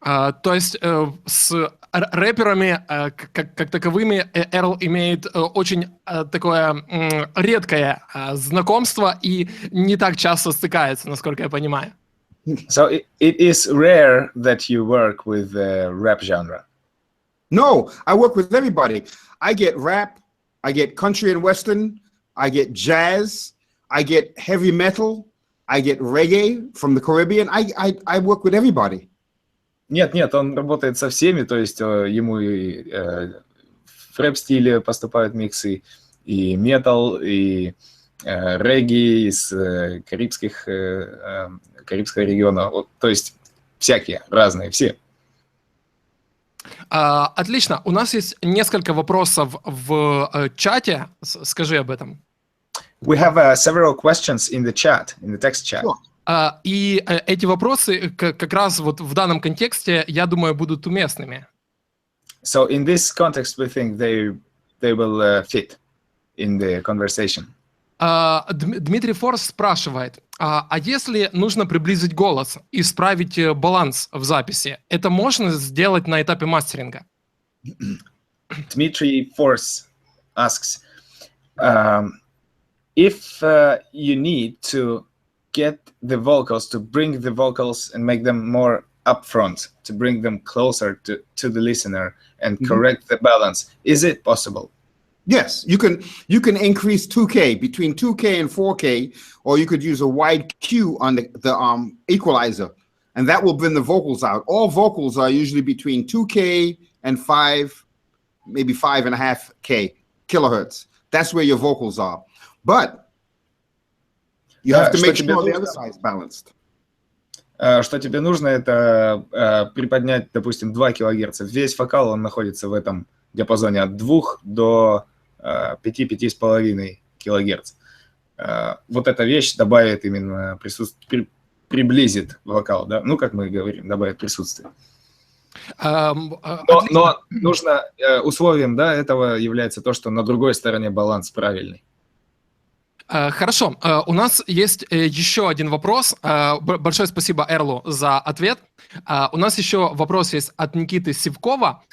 То есть с рэперами как таковыми Earle имеет очень такое редкое знакомство и не так часто стыкается, насколько я понимаю. So it is rare that you work with the rap genre. No, I work with everybody. I get rap, I get country and western, I get jazz, I get heavy metal, I get reggae from the Caribbean. I work with everybody. Нет, он работает со всеми, то есть ему и в рэп-стиле поступают миксы, и метал, и регги из Карибского региона, то есть всякие, разные, все. Отлично. У нас есть несколько вопросов в чате. Скажи об этом. We have several questions in the chat, in the text chat. И эти вопросы как раз вот в данном контексте, я думаю, будут уместными. So in this context, we think they will fit in the conversation. Дмитрий Форс спрашивает, а если нужно приблизить голос и исправить баланс в записи, это можно сделать на этапе мастеринга? Dmitry Force asks, if you need to get the vocals, to bring the vocals and make them more upfront, to bring them closer to the listener and correct the balance, is it possible? Yes, you can increase 2K, between 2K and 4K, or you could use a wide Q on the equalizer, and that will bring the vocals out. All vocals are usually between 2K and 5, maybe 5.5K kilohertz. That's where your vocals are. But you have to make sure the other side is balanced. Что тебе нужно, это приподнять, допустим, 2 кГц. Весь вокал, он находится в этом диапазоне от 2 до 5-5,5 кГц. Вот эта вещь добавит именно приблизит вокал, да? Ну, как мы говорим, добавит присутствие. Но нужно условием, да, этого является то, что на другой стороне баланс правильный. Хорошо, у нас есть еще один вопрос. Большое спасибо Эрлу за ответ. У нас еще вопрос есть от Никиты Сивкова.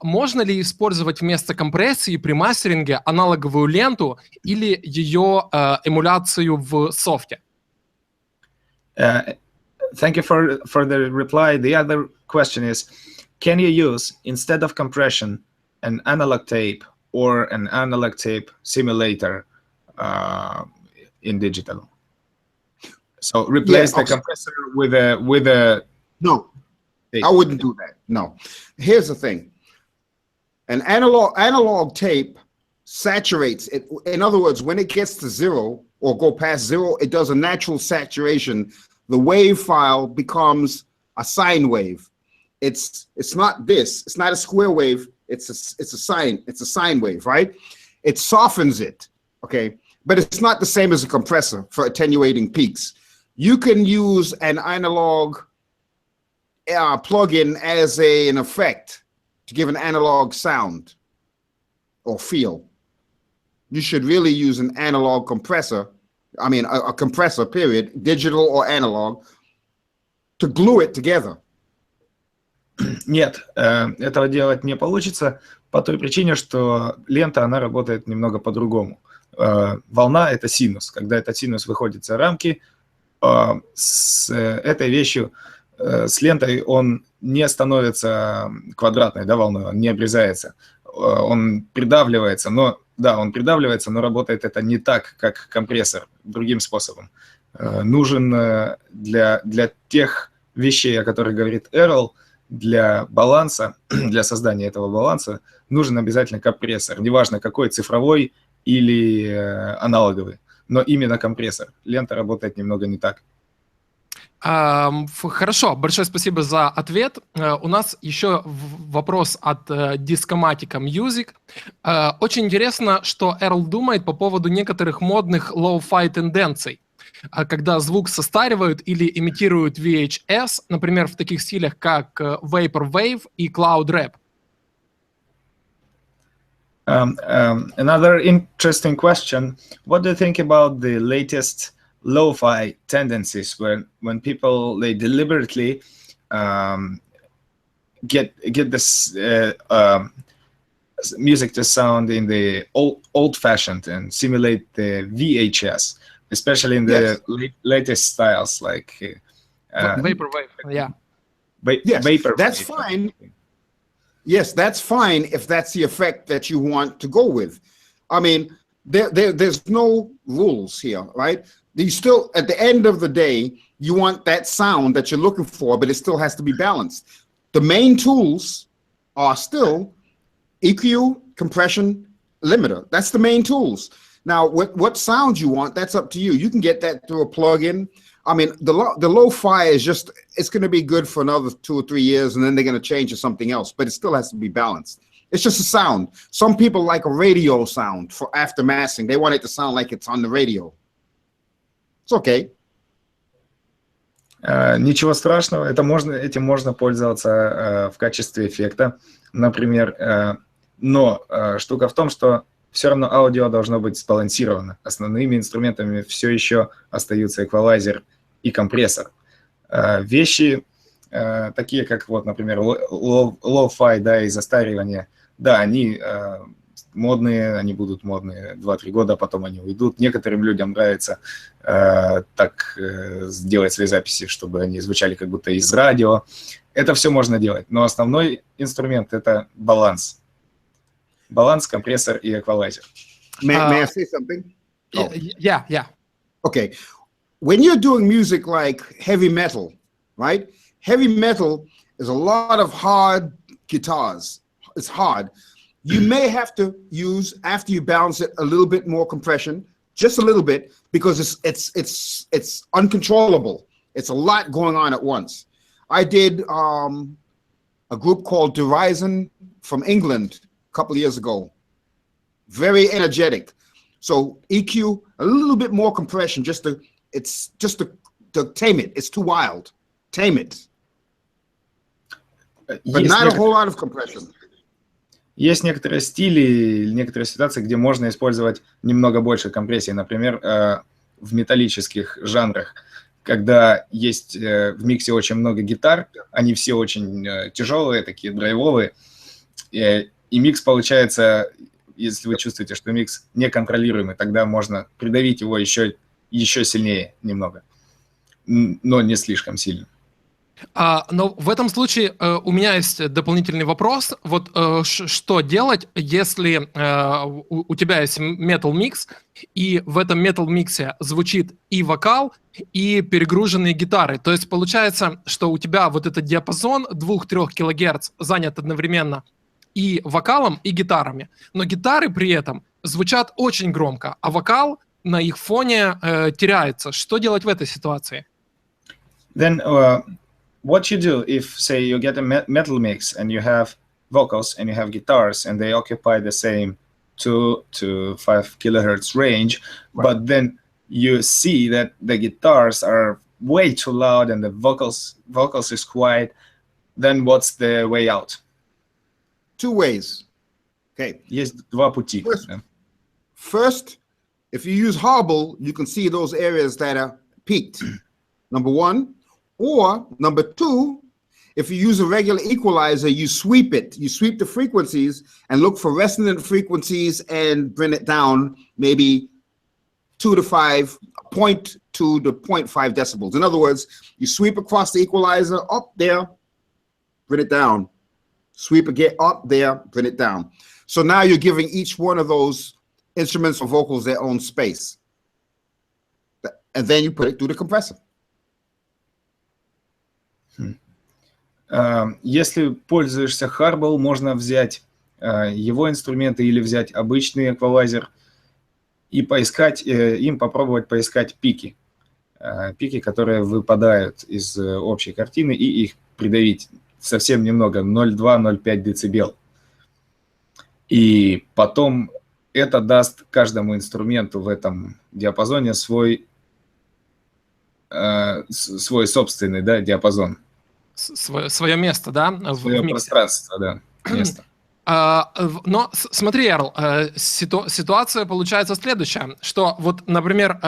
Можно ли использовать вместо компрессии при мастеринге аналоговую ленту или ее эмуляцию в софте? Thank you for the reply. The other question is, can you use, instead of compression, an analog tape or an analog tape simulator in digital. So replace the compressor with a no tape. I wouldn't do that. No. Here's the thing. An analog tape saturates it. In other words, when it gets to zero or go past zero, it does a natural saturation. The wave file becomes a sine wave. It's not this. It's not a square wave. It's a sine. It's a sine wave, right? It softens it, okay? But it's not the same as a compressor for attenuating peaks. You can use an analog plug-in as an effect to give an analog sound or feel. You should really use an analog compressor, I mean a compressor, period, digital or analog, to glue it together. Нет, этого делать не получится по той причине, что лента, она работает немного по-другому. Волна — это синус. Когда этот синус выходит за рамки, с этой вещью, с лентой он не становится квадратной, да, волной, он не обрезается. Он придавливается, но, да, он придавливается, но работает это не так, как компрессор, другим способом. Нужен для тех вещей, о которых говорит Earle, для баланса, для создания этого баланса, нужен обязательно компрессор. Неважно, какой, цифровой или аналоговый, но именно компрессор. Лента работает немного не так. Хорошо, большое спасибо за ответ. У нас еще вопрос от Discomatica Music. Очень интересно, что Earle думает по поводу некоторых модных low-fi тенденций, когда звук состаривают или имитируют VHS, например, в таких стилях, как Vaporwave и Cloud Rap. Another interesting question. What do you think about the latest lo-fi tendencies when people, they deliberately get this music to sound in the old-fashioned and simulate the VHS, especially in the latest styles like Vaporwave, yeah. Yes, Vaporwave. That's fine. Yes, that's fine if that's the effect that you want to go with. I mean, there's no rules here, right? You still, at the end of the day, you want that sound that you're looking for, but it still has to be balanced. The main tools are still EQ, compression, limiter. That's the main tools. Now, what sound you want, that's up to you. You can get that through a plug-in. I mean, the lo-fi is just, it's going to be good for another 2 or 3 years, and then they're going to change to something else, but it still has to be balanced. It's just a sound. Some people like a radio sound for after mastering. They want it to sound like it's on the radio. It's okay. Ничего страшного, этим можно пользоваться в качестве эффекта, например. Но штука в том, что все равно аудио должно быть сбалансировано. Основными инструментами все еще остаются эквалайзер и компрессор. Вещи такие, как, вот, например, low-fi, да, и застаривание, да, они модные, они будут модные 2-3 года, а потом они уйдут. Некоторым людям нравится так сделать свои записи, чтобы они звучали как будто из радио. Это все можно делать, но основной инструмент — это баланс. Баланс, компрессор и эквалайзер. May I say something? Oh. Yeah. Okay. When you're doing music like heavy metal, right? Heavy metal is a lot of hard guitars. It's hard. You may have to use, after you balance it, a little bit more compression, just a little bit, because it's uncontrollable. It's a lot going on at once. I did a group called Horizon from England a couple of years ago. Very energetic. So EQ, a little bit more compression, just to tame it. It's too wild. Tame it. But not a whole lot of compression. Есть некоторые стили, некоторые ситуации, где можно использовать немного больше компрессии. Например, в металлических жанрах, когда есть в миксе очень много гитар, они все очень тяжелые, такие драйвовые, и микс получается, если вы чувствуете, что микс неконтролируемый, тогда можно придавить его еще сильнее немного, но не слишком сильно. Но в этом случае у меня есть дополнительный вопрос. Вот что делать, если у тебя есть metal микс, и в этом metal миксе звучит и вокал, и перегруженные гитары. То есть получается, что у тебя вот этот диапазон 2-3 кГц занят одновременно и вокалом, и гитарами. Но гитары при этом звучат очень громко, а вокал на их фоне теряется. Что делать в этой ситуации? Then what you do if, say, you get a metal mix and you have vocals and you have guitars and they occupy the same 2 to 5 kilohertz range, but then you see that the guitars are way too loud and the vocals is quiet, then what's the way out? 2 ways. Okay. Есть два пути. First, if you use hobble, you can see those areas that are peaked. Number 1. Or number 2, if you use a regular equalizer, you sweep it. You sweep the frequencies and look for resonant frequencies and bring it down maybe 2 to 5, 0.2 to 0.5 decibels. In other words, you sweep across the equalizer, up there, bring it down. Sweep again, up there, bring it down. So now you're giving each one of those instruments or vocals their own space. And then you put it through the compressor. Если пользуешься Harbel, можно взять его инструменты или взять обычный эквалайзер и поискать, им попробовать поискать пики. Пики, которые выпадают из общей картины, и их придавить совсем немного, 0,2-0,5 дБ. И потом это даст каждому инструменту в этом диапазоне свой собственный, да, диапазон. Свое место, да? Свое пространство, да, место. Но смотри, Эрл, ситуация получается следующая, что вот, например,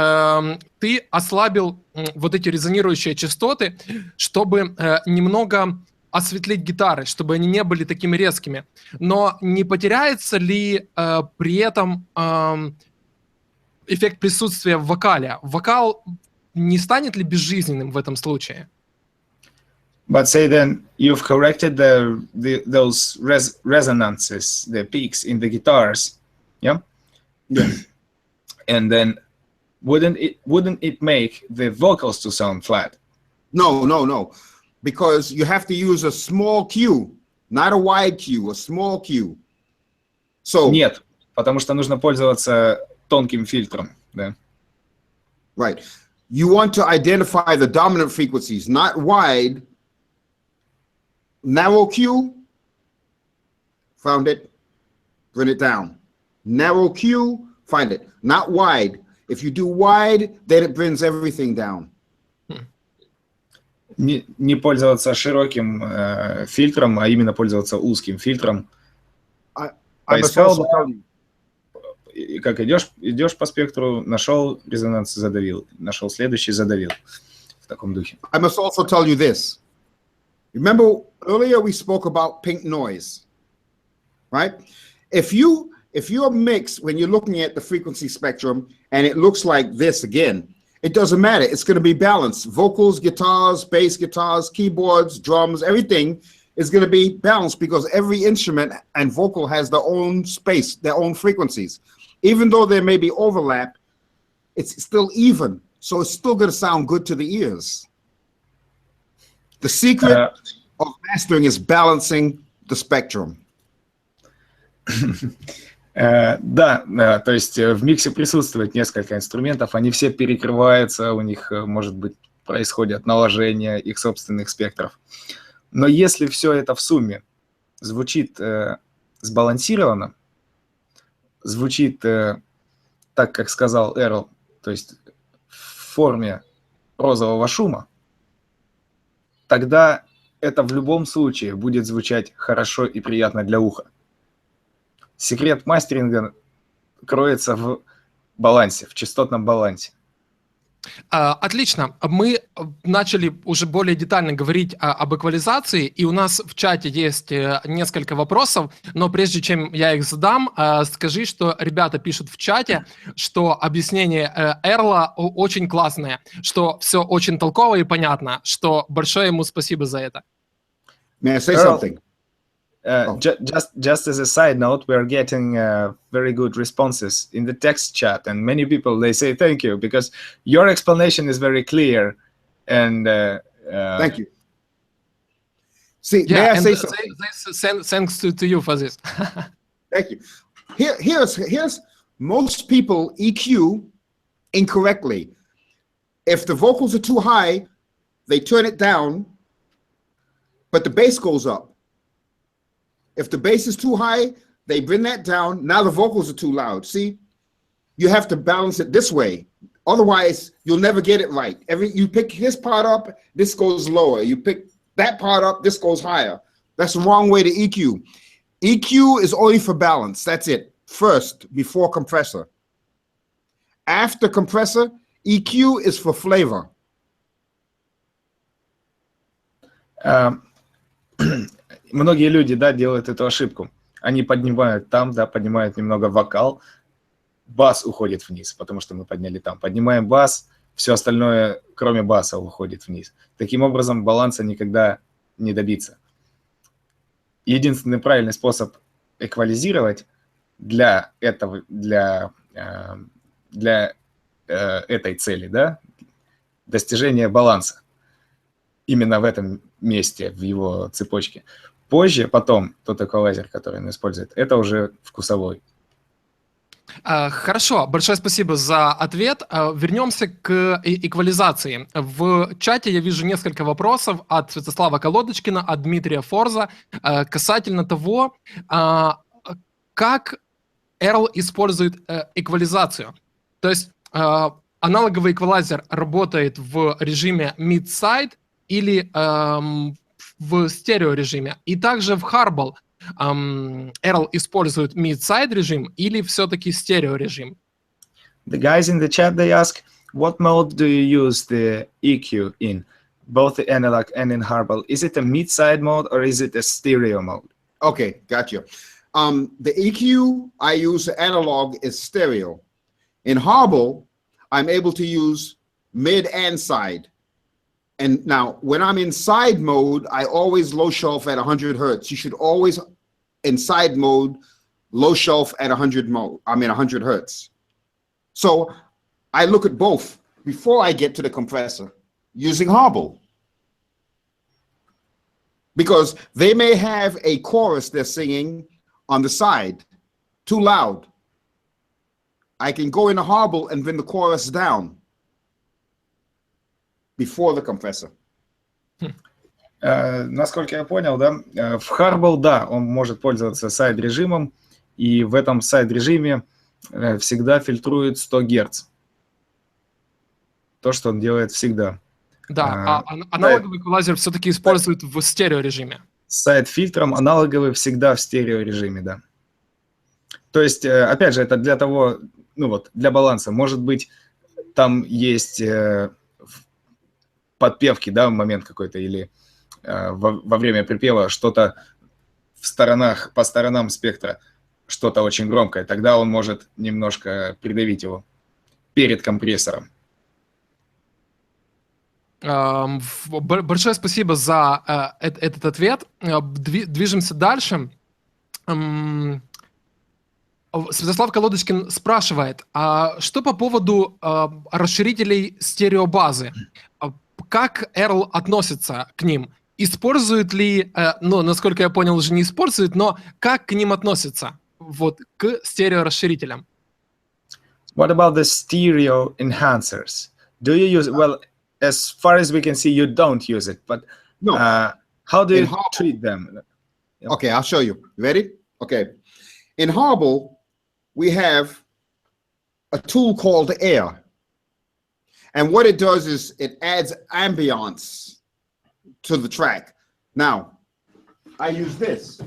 ты ослабил вот эти резонирующие частоты, чтобы немного осветлить гитары, чтобы они не были такими резкими. Но не потеряется ли при этом эффект присутствия в вокале? Вокал не станет ли безжизненным в этом случае? But say then you've corrected those resonances, the peaks in the guitars, yeah? Yeah. And then wouldn't it make the vocals to sound flat? No. Because you have to use a small Q, not a wide Q, a small Q. So Нет, потому что нужно пользоваться тонким фильтром, да. Right. You want to identify the dominant frequencies, not wide. Narrow Q, found it, bring it down. Narrow Q, find it. Not wide. If you do wide, then it brings everything down. Не пользоваться широким фильтром, а именно пользоваться узким фильтром. Поискал, как идешь по спектру, нашел резонанс, задавил, нашел следующий, задавил. В таком духе. I must also tell you this. Remember earlier we spoke about pink noise, right? If you're mixed when you're looking at the frequency spectrum and it looks like this again, it doesn't matter. It's going to be balanced. Vocals, guitars, bass guitars, keyboards, drums, everything is going to be balanced because every instrument and vocal has their own space, their own frequencies. Even though there may be overlap, it's still even. So it's still going to sound good to the ears. The secret of mastering is balancing the spectrum. Да, то есть в миксе присутствует несколько инструментов, они все перекрываются, у них, может быть, происходят наложения их собственных спектров. Но если все это в сумме звучит сбалансированно, звучит так, как сказал Earle, то есть в форме розового шума, тогда это в любом случае будет звучать хорошо и приятно для уха. Секрет мастеринга кроется в балансе, в частотном балансе. Отлично. Мы начали уже более детально говорить об эквализации, и у нас в чате есть несколько вопросов, но прежде чем я их задам, скажи, что ребята пишут в чате, что объяснение Эрла очень классное, что все очень толково и понятно, что большое ему спасибо за это. May I say Earle, something? just as a side note, we are getting very good responses in the text chat, and many people, they say thank you because your explanation is very clear. And Thank you. See, may Yeah, I and say something? thanks to you for this. Thank you. Here's most people EQ incorrectly. If the vocals are too high, they turn it down, but the bass goes up. If the bass is too high, they bring that down. Now the vocals are too loud. See, you have to balance it this way. Otherwise, you'll never get it right. You pick this part up, this goes lower. You pick that part up, this goes higher. That's the wrong way to EQ. EQ is only for balance. That's it. First, before compressor. After compressor, EQ is for flavor. Многие люди, да, делают эту ошибку. Они поднимают там, да, поднимают немного вокал, бас уходит вниз, потому что мы подняли там. Поднимаем бас, все остальное, кроме баса, уходит вниз. Таким образом, баланса никогда не добиться. Единственный правильный способ эквализировать для этой цели, да, достижение баланса. Именно в этом месте, в его цепочке. Позже, потом, тот эквалайзер, который он использует, это уже вкусовой. Хорошо, большое спасибо за ответ. Вернемся к эквализации. В чате я вижу несколько вопросов от Святослава Колодочкина, от Дмитрия Форза касательно того, как Earle использует эквализацию. То есть аналоговый эквалайзер работает в режиме mid-side или в стереорежиме. И также в Hardball Earle использует mid-side режим или все-таки стереорежим? The guys in the chat, they ask, what mode do you use the EQ in? Both the analog and in Hardball. Is it a mid-side mode or is it a stereo mode? Okay, gotcha. The EQ I use analog is stereo. In Hardball, I'm able to use mid and side. And now, when I'm in side mode, I always low shelf at 100 hertz. You should always, in side mode, low shelf at 100 hertz. So I look at both before I get to the compressor using Hardball. Because they may have a chorus they're singing on the side, too loud. I can go into Hardball and bring the chorus down before the compressor. Насколько я понял, да, в Hardball, да, он может пользоваться сайд-режимом, и в этом сайд-режиме всегда фильтрует 100 Гц. То, что он делает всегда. Да, аналоговый эквалайзер все-таки использует в стереорежиме. Сайд-фильтром аналоговый всегда в стереорежиме, да. То есть, опять же, это для того, ну вот, для баланса. Может быть, там есть подпевки, да, момент какой-то, или во время припева что-то в сторонах, по сторонам спектра, что-то очень громкое. Тогда он может немножко придавить его перед компрессором. Большое спасибо за этот ответ. Движемся дальше. Святослав Колодочкин спрашивает, а что по поводу расширителей стереобазы? Как Earle относится к ним? Использует ли, ну, насколько я понял, уже не использует, но как к ним относится, вот, к стереорасширителям? What about the stereo enhancers? Do you use, well, as far as we can see, you don't use it, but no. How do you treat them? Okay, I'll show you. Ready? Okay. In Hardball, we have a tool called Air. And what it does is it adds ambience to the track. Now, I use this.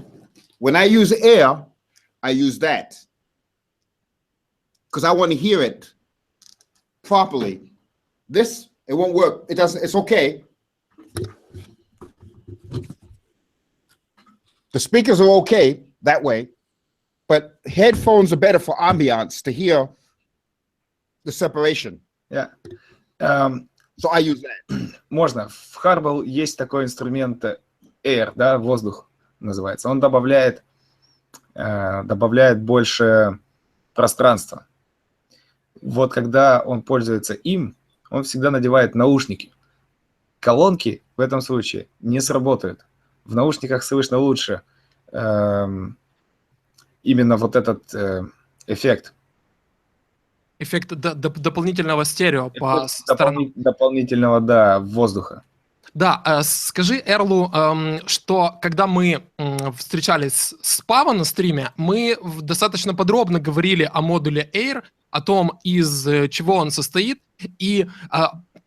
When I use Air, I use that. Because I want to hear it properly. this, it won't work. It doesn't, it's okay. The speakers are okay that way, but headphones are better for ambiance to hear the separation. Yeah. So I use that. Можно. В Hardball есть такой инструмент Air, да, воздух называется. Он добавляет больше пространства. Вот когда он пользуется им, он всегда надевает наушники. Колонки в этом случае не сработают. В наушниках слышно лучше именно вот этот эффект. Эффект дополнительного стерео по сторонам. Дополнительного, да, воздуха. Да, скажи Эрлу, что когда мы встречались с Паво на стриме, мы достаточно подробно говорили о модуле Air, о том, из чего он состоит, и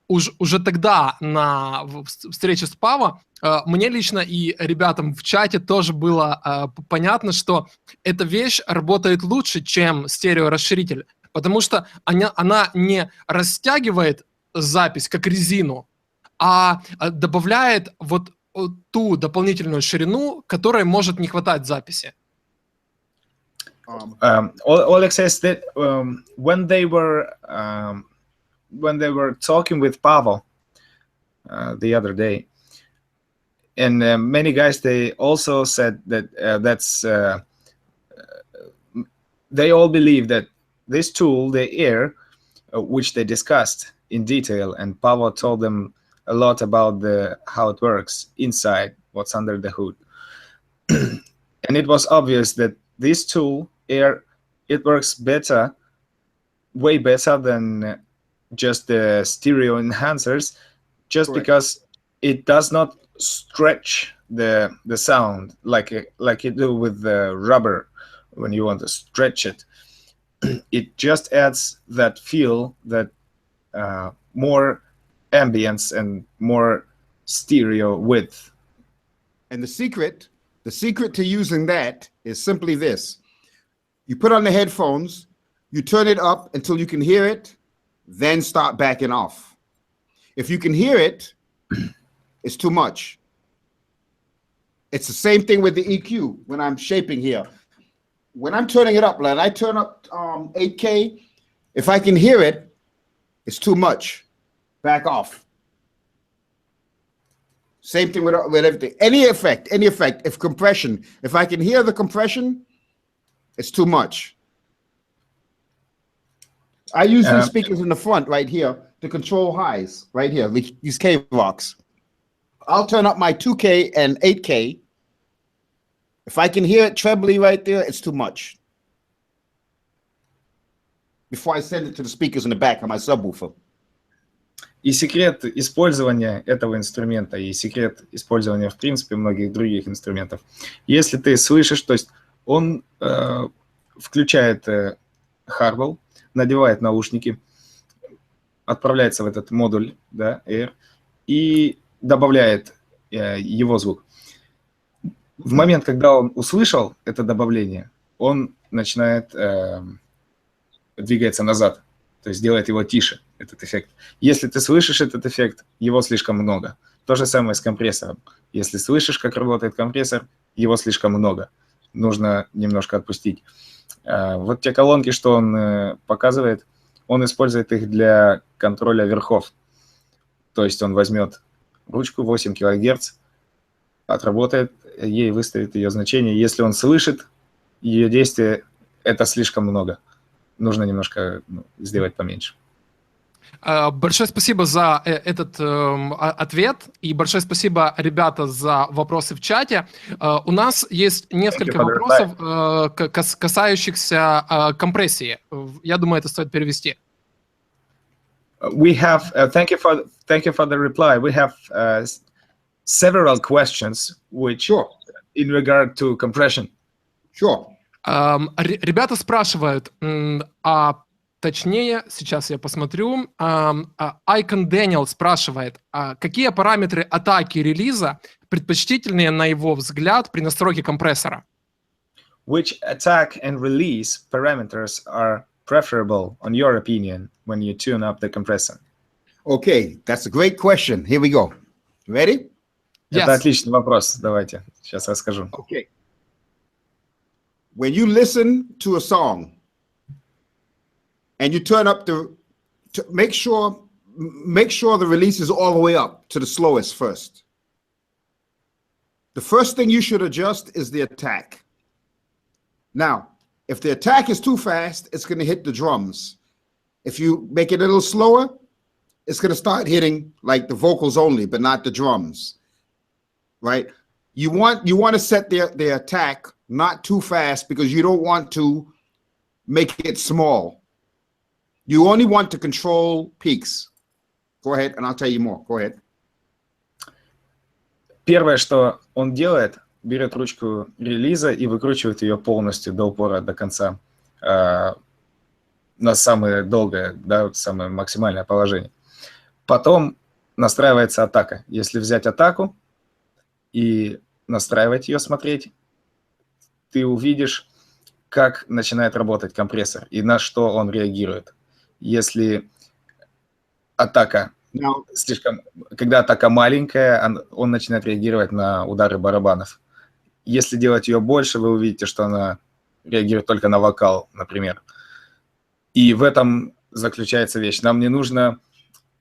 уже тогда на встрече с Паво мне лично и ребятам в чате тоже было понятно, что эта вещь работает лучше, чем стереорасширитель, потому что она не растягивает запись как резину, а добавляет вот ту дополнительную ширину, которой может не хватать записи. Oleg says that when they were talking with Pavel the other day, and many guys, they also said that they all believe that this tool, the Air, which they discussed in detail, and Pavel told them a lot about how it works inside, what's under the hood. And it was obvious that this tool, Air, it works better, way better than just the stereo enhancers, just Correct. Because it does not stretch the sound like you do with the rubber when you want to stretch it. It just adds that feel, that more ambience and more stereo width. And the secret to using that is simply this. You put on the headphones, you turn it up until you can hear it, then start backing off. If you can hear it, it's too much. It's the same thing with the EQ when I'm shaping here. When I'm turning it up, like I turn up 8K, if I can hear it, it's too much. Back off. Same thing with everything. Any effect, if compression, if I can hear the compression, it's too much. I use these speakers in the front right here to control highs, right here, these K-Rocks. I'll turn up my 2K and 8K. If I can hear it trebly right there, it's too much. Before I send it to the speakers in the back of my subwoofer. И секрет использования этого инструмента, и секрет использования, в принципе, многих других инструментов. Если ты слышишь, то есть он включает Hardball, надевает наушники, отправляется в этот модуль, да, Air, и добавляет его звук. В момент, когда он услышал это добавление, он начинает двигаться назад, то есть делает его тише, этот эффект. Если ты слышишь этот эффект, его слишком много. То же самое с компрессором. Если слышишь, как работает компрессор, его слишком много. Нужно немножко отпустить. Вот те колонки, что он показывает, он использует их для контроля верхов. То есть он возьмет ручку 8 кГц, отработает ей, выставит ее значение. Если он слышит ее действие, это слишком много. Нужно немножко сделать поменьше. Большое спасибо за этот ответ, и большое спасибо, ребята, за вопросы в чате. У нас есть несколько вопросов, касающихся компрессии. Я думаю, это стоит перевести. We have, thank you for the reply. We have several questions which in regard to compression. Sure. Ребята спрашивают, точнее, сейчас я посмотрю, Icon Daniel спрашивает, какие параметры атаки релиза предпочтительнее, на его взгляд, при настройке компрессора? Which attack and release parameters are preferable, on your opinion, when you tune up the compressor? Okay, that's a great question. Here we go. Ready? Yes. Это отличный вопрос. Давайте, сейчас расскажу. Okay. When you listen to a song and you turn up to make sure the release is all the way up to the slowest first. The first thing you should adjust is the attack. Now, if the attack is too fast, it's going to hit the drums. If you make it a little slower, it's going to start hitting like the vocals only, but not the drums, right? You want to set the attack not too fast because you don't want to make it small. You only want to control peaks. Go ahead, and I'll tell you more. Go ahead. Первое, что он делает, берет ручку релиза и выкручивает ее полностью до упора, до конца, на самое долгое, да, самое максимальное положение. Потом настраивается атака. Если взять атаку и настраивать ее, смотреть, ты увидишь, как начинает работать компрессор и на что он реагирует. Если атака когда атака маленькая, он начинает реагировать на удары барабанов. Если делать ее больше, вы увидите, что она реагирует только на вокал, например. И в этом заключается вещь. Нам не нужно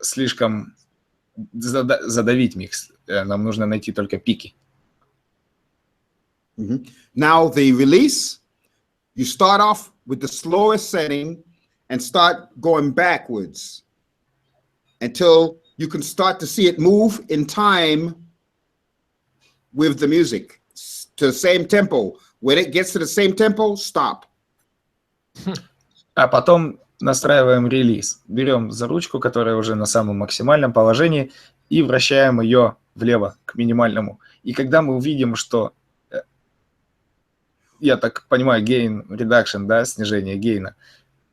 слишком задавить микс. Нам нужно найти только пики. Now the release, you start off with the slowest setting and start going backwards until you can start to see it move in time with the music to the same tempo. When it gets to the same tempo, stop. А потом настраиваем релиз. Берем за ручку, которая уже на самом максимальном положении, и вращаем ее влево к минимальному. И когда мы увидим, что, я так понимаю, gain reduction, да, снижение гейна,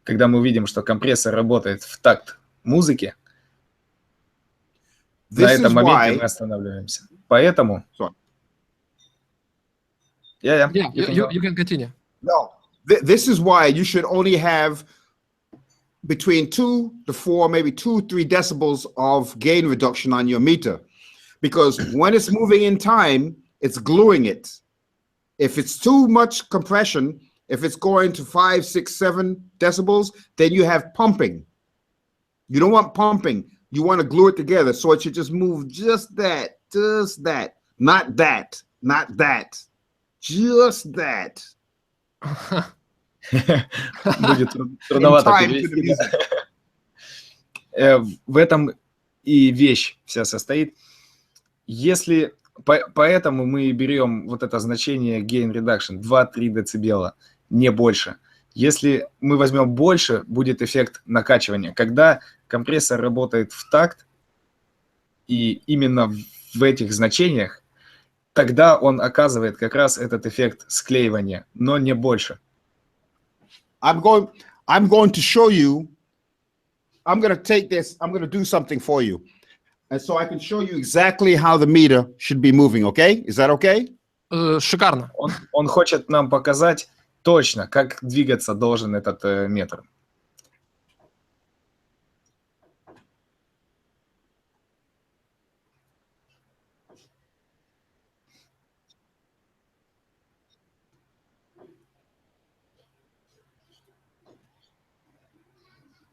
когда мы увидим, что компрессор работает в такт музыки, на этом моменте мы останавливаемся. Поэтому... Yeah, you can continue. No, this is why you should only have between 2 to 4, maybe 2-3 decibels of gain reduction on your meter. Because when it's moving in time, it's gluing it. If it's too much compression, if it's going to 5, 6, 7 decibels, then you have pumping. You don't want pumping. You want to glue it together. So it should just move just that, not that, not that, just that. Будет трудновато перевести. В этом и вещь вся состоит. Если поэтому мы берем вот это значение gain reduction 2-3 дБ, не больше. Если мы возьмем больше, будет эффект накачивания. Когда компрессор работает в такт, и именно в этих значениях, тогда он оказывает как раз этот эффект склеивания, но не больше. I'm going to show you. I'm going to take this. I'm going to do something for you. And so I can show you exactly how the meter should be moving, okay? Is that okay? Шикарно. Он хочет нам показать точно, как двигаться должен этот метр.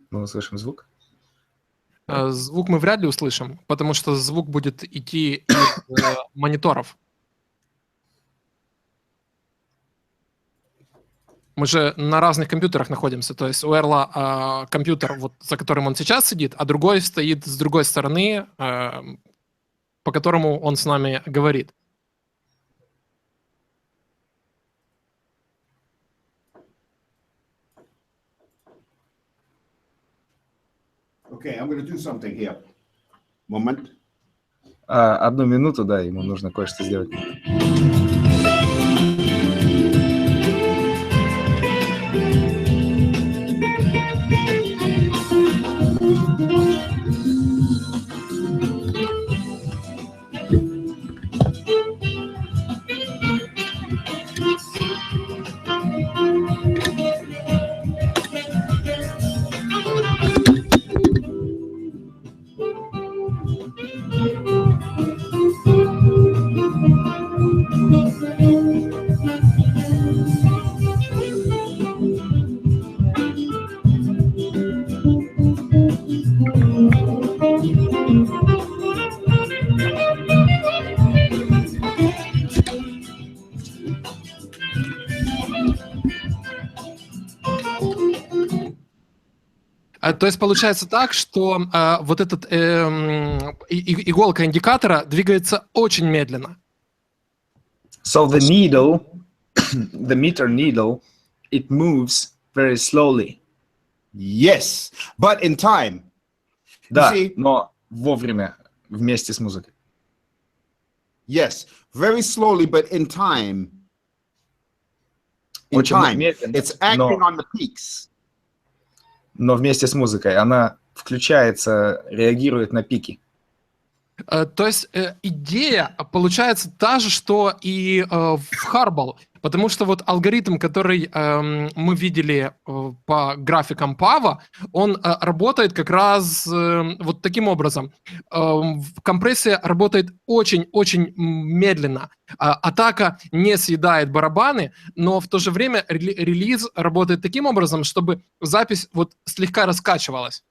Мы услышим звук? Звук мы вряд ли услышим, потому что звук будет идти из мониторов. Мы же на разных компьютерах находимся. То есть у Эрла компьютер, вот, за которым он сейчас сидит, а другой стоит с другой стороны, по которому он с нами говорит. Okay, I'm going to do something here. Moment. Одну минуту, да, ему нужно кое-что сделать. То есть получается так, что вот эта иголка индикатора двигается очень медленно. So the needle, the meter needle, it moves very slowly. Yes, but in time. Да, see- но вовремя, вместе с музыкой. Yes, very slowly, but in time. In Очень time. медленно, It's acting но- on the peaks. Но вместе с музыкой она включается, реагирует на пики. То есть идея получается та же, что и в Hardball, потому что вот алгоритм, который мы видели по графикам Пава, он работает как раз вот таким образом. Компрессия работает очень-очень медленно. Атака не съедает барабаны, но в то же время релиз работает таким образом, чтобы запись вот слегка раскачивалась.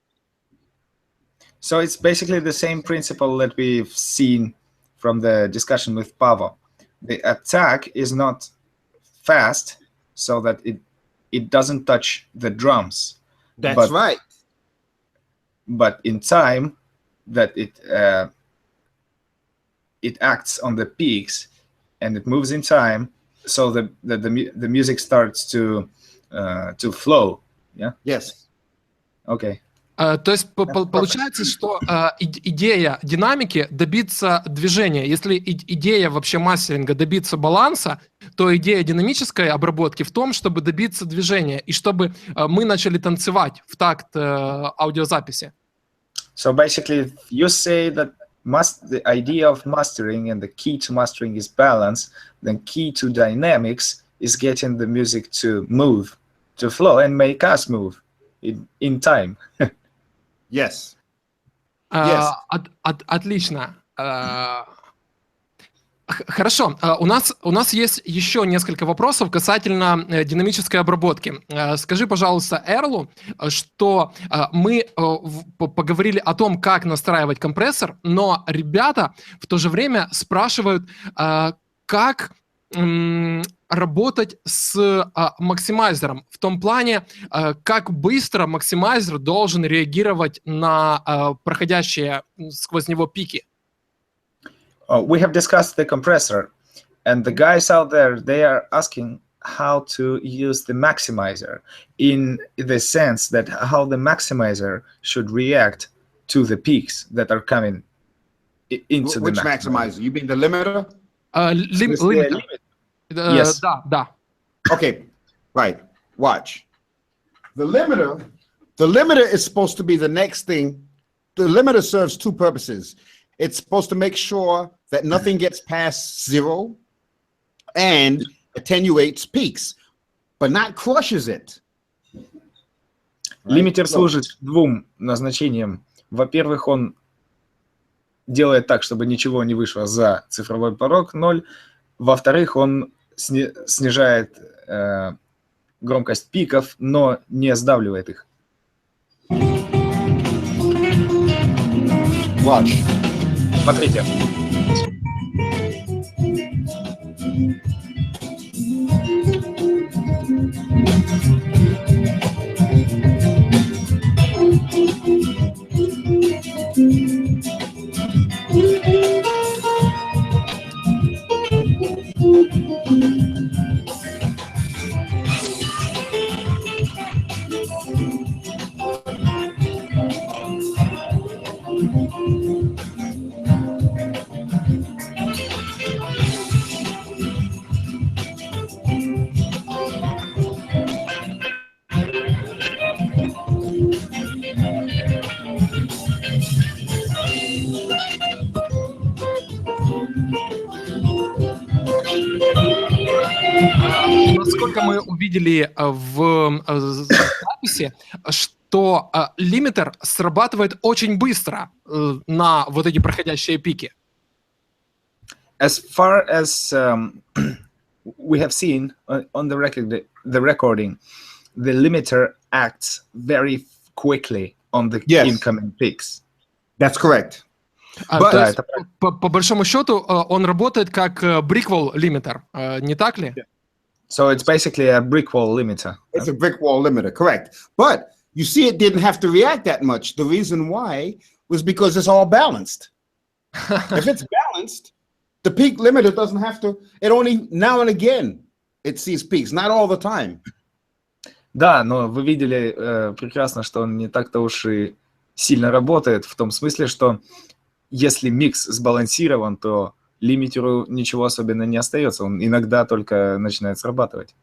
So it's basically the same principle that we've seen from the discussion with Pavel. The attack is not fast, so that it doesn't touch the drums. That's right. But in time, that it acts on the peaks, and it moves in time, so the music starts to flow. Yeah. Yes. Okay. То есть получается, что идея динамики добиться движения. Если идея вообще мастеринга добиться баланса, то идея динамической обработки в том, чтобы добиться движения и чтобы мы начали танцевать в такт аудиозаписи. So basically, you say that the idea of mastering and the key to mastering is balance, then key to dynamics is getting the music to move, to flow, and make us move in time. Yes. Отлично. Хорошо. У нас есть еще несколько вопросов касательно динамической обработки. Скажи, пожалуйста, Эрлу, что мы поговорили о том, как настраивать компрессор, но ребята в то же время спрашивают, как работать с максимайзером в том плане, как быстро максимайзер должен реагировать на проходящие сквозь него пики. We have discussed the compressor, and the guys out there, they are asking how to use the maximizer in the sense that how the maximizer should react to the peaks that are coming into Which the maximizer? You mean the limiter? Limiter. Yes. Да. Okay, right. Watch. The limiter is supposed to be the next thing. The limiter serves two purposes. It's supposed to make sure that nothing gets past zero and attenuates peaks, but not crushes it. Лимитер служит двум назначениям. Во-первых, он делает так, чтобы ничего не вышло за цифровой порог 0. Во-вторых, он снижает громкость пиков, но не сдавливает их. Watch. Смотрите. Насколько мы увидели в записи, что лимитер срабатывает очень быстро на вот эти проходящие пики. As far as we have seen on the recording, the limiter acts very quickly on the incoming peaks. That's correct. То есть, по большому счету, он работает как brick-wall limiter, не так ли? So it's basically a brick wall limiter. It's a brick wall limiter, correct. But You see, it didn't have to react that much. The reason why was because it's all balanced. If it's balanced, the peak limiter doesn't have to, it only now and again it sees peaks, not all the time. Да, но вы видели прекрасно, что он не так-то уж и сильно работает, в том смысле, что если микс сбалансирован, то лимитеру ничего особенно не остается, он иногда только начинает срабатывать.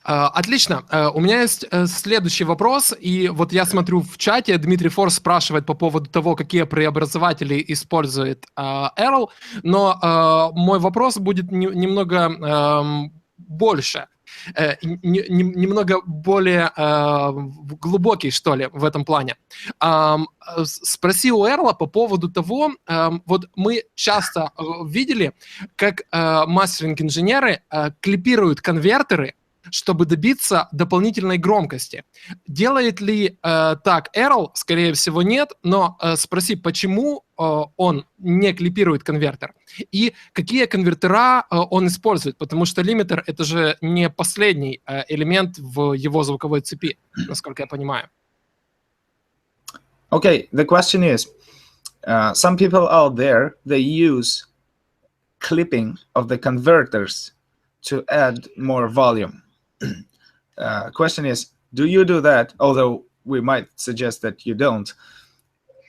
Отлично. У меня есть следующий вопрос, и вот я смотрю в чате, Дмитрий Форс спрашивает по поводу того, какие преобразователи использует Earle, но мой вопрос будет немного больше, немного более глубокий, что ли, в этом плане. Спроси у Эрла по поводу того, вот мы часто видели, как мастеринг-инженеры клипируют конвертеры, чтобы добиться дополнительной громкости. Делает ли так Earle? Скорее всего, нет, но спроси, почему он не клипирует конвертер и какие конвертера он использует, потому что лимитер — это же не последний элемент в его звуковой цепи, насколько я понимаю. Okay, the question is, some people out there, they use clipping of the converters to add more volume. Question is, do you do that? Although we might suggest that you don't.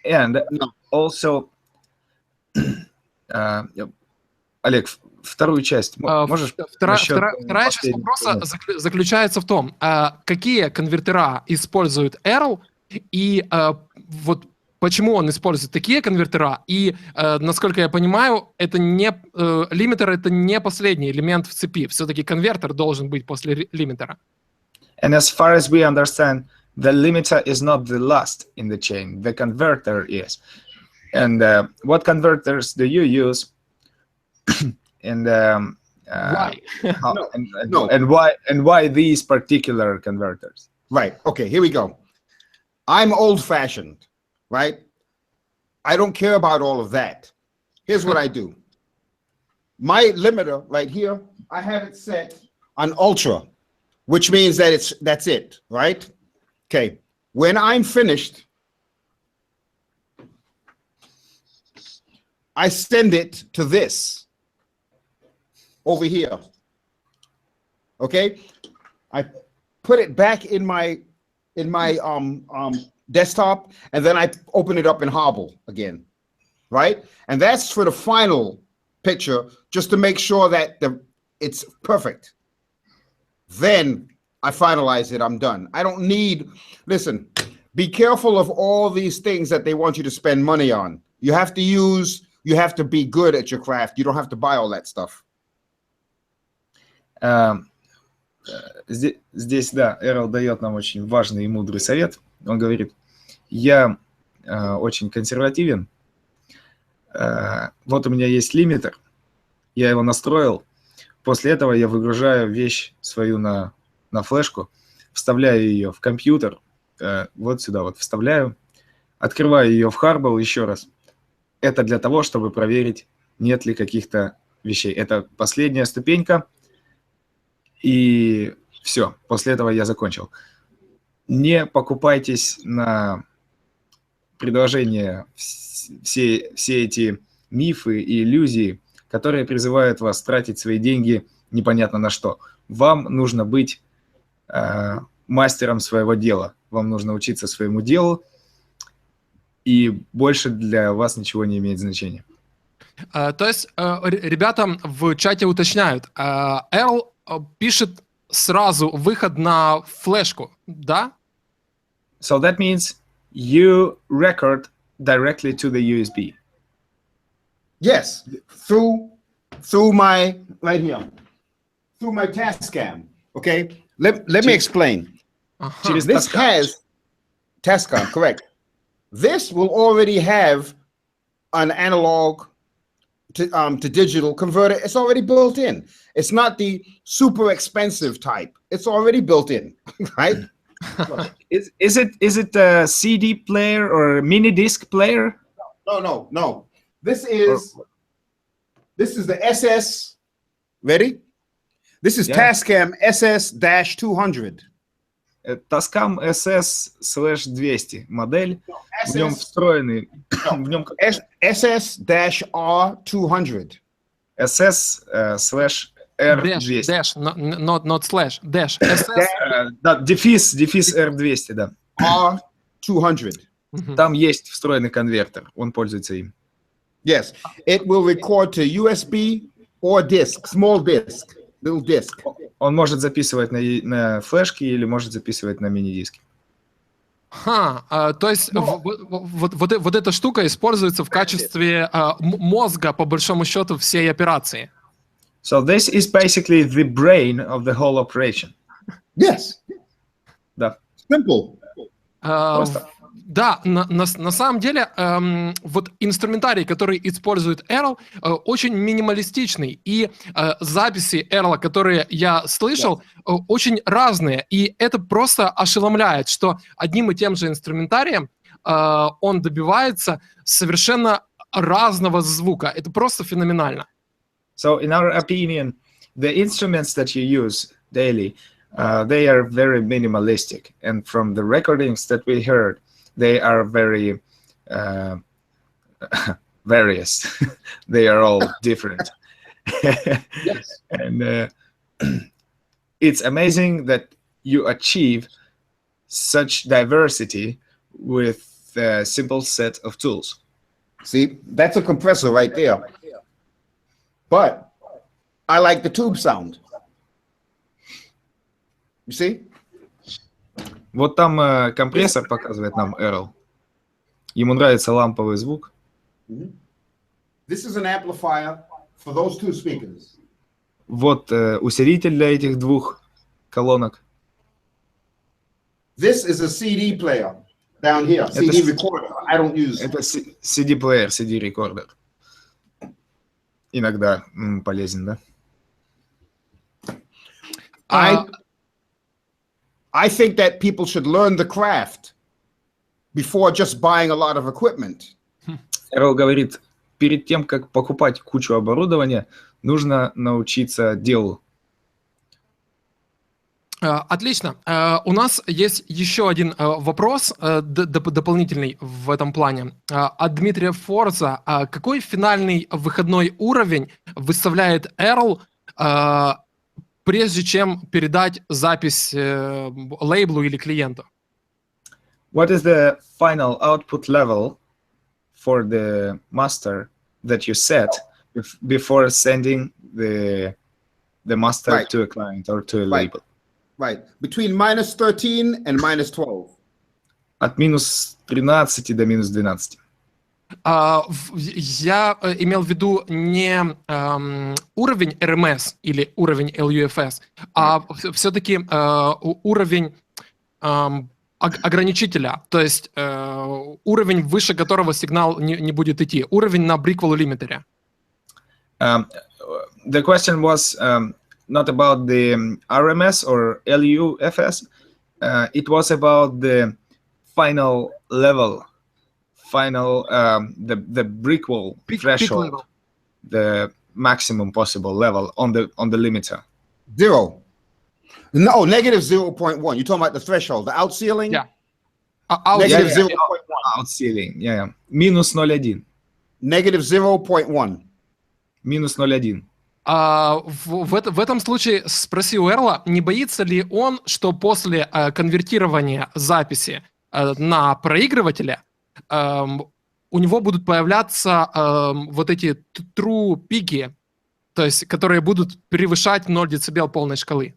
And also, Олег, вторую часть можешь? Вторая часть вопроса заключается в том, какие конвертера использует Earle и вот почему он использует такие конвертера, и, насколько я понимаю, это не лимитер — это не последний элемент в цепи. Все-таки конвертер должен быть после лимитера. And as far as we understand, the limiter is not the last in the chain. The converter is. And what converters do you use? And Why? And why these particular converters? Right. Okay, here we go. I'm old-fashioned. Right? I don't care about all of that. Here's what I do. My limiter right here, I have it set on ultra, which means that that's it, right? Okay. When I'm finished, I send it to this over here. Okay? I put it back in my desktop, and then I open it up in Hobble again, right? And that's for the final picture, just to make sure that it's perfect. Then I finalize it, I'm done. I don't need, listen, be careful of all these things that they want you to spend money on. You have to be good at your craft. You don't have to buy all that stuff. Здесь, да, Earle дает нам очень важный и мудрый совет. Он говорит, я очень консервативен, вот у меня есть лимитер, я его настроил, после этого я выгружаю вещь свою на флешку, вставляю ее в компьютер, вот сюда вот вставляю, открываю ее в Harball еще раз. Это для того, чтобы проверить, нет ли каких-то вещей. Это последняя ступенька, и все, после этого я закончил. Не покупайтесь на предложения, все эти мифы и иллюзии, которые призывают вас тратить свои деньги непонятно на что. Вам нужно быть мастером своего дела. Вам нужно учиться своему делу, и больше для вас ничего не имеет значения. То есть ребята в чате уточняют, Earle пишет сразу выход на флешку, да? So that means you record directly to the USB. Yes, through my, right here, through my Tascam, okay? Let me explain. This has, Tascam, correct. This will already have an analog to digital converter. It's already built in. It's not the super expensive type. It's already built in, right? Is it a CD player or a mini disc player? No. This is the SS. Ready? This is Tascam SS-200. Tascam SS/200 модель, в нем встроенный, в нем SS-R200. SS/R200. Dash, not slash, dash. SS. Да, дефис R200, да. R200. Там есть встроенный конвертер, он пользуется им. Yes, it will record to USB or disk, small disk, little disk. Он может записывать на флешке или может записывать на мини-диске. То есть вот эта штука используется в качестве мозга, по большому счету, всей операции. So this is basically the brain of the whole operation. Yes. Да. Simple. Да, на самом деле, вот инструментарий, который использует Earle, очень минималистичный, и записи Earle, которые я слышал, очень разные, и это просто ошеломляет, что одним и тем же инструментарием он добивается совершенно разного звука. Это просто феноменально. So in our opinion, the instruments that you use daily, they are very minimalistic, and from the recordings that we heard, they are very various. They are all different. Yes. And it's amazing that you achieve such diversity with a simple set of tools. See, that's a compressor right there. But I like the tube sound. You see? Вот там компрессор показывает нам Earle. Ему нравится ламповый звук. This is an amplifier for those two speakers. Вот усилитель для этих двух колонок. This is a CD player down here, CD recorder. I don't use. Это CD-плеер, CD-рекордер. Иногда полезен, да? I think that people should learn the craft before just buying a lot of equipment. Earle говорит, перед тем, как покупать кучу оборудования, нужно научиться делу. Отлично. У нас есть еще один вопрос дополнительный в этом плане. От Дмитрия Форза. Какой финальный выходной уровень выставляет Earle, прежде чем передать запись лейблу или клиенту? What is the final output level for the master that you set before sending the master to a client or to a label? Right. Between -13 and -12. От -13 до -12. Я имел в виду не уровень RMS или уровень LUFS, а все-таки уровень ограничителя, то есть уровень, выше которого сигнал не будет идти, уровень на Brickwall лимитере. The question was not about the RMS or LUFS, it was about the final level, the Brickwall threshold, the maximum possible level on the limiter. 0. No, -0.1. You're talking about the threshold, the out ceiling? Yeah. -0.1. Out ceiling, yeah. -0.1. -0.1. -0.1. В этом случае спроси у Эрла, не боится ли он, что после конвертирования записи на проигрывателе у него будут появляться вот эти true пики, то есть которые будут превышать 0 дБ полной шкалы?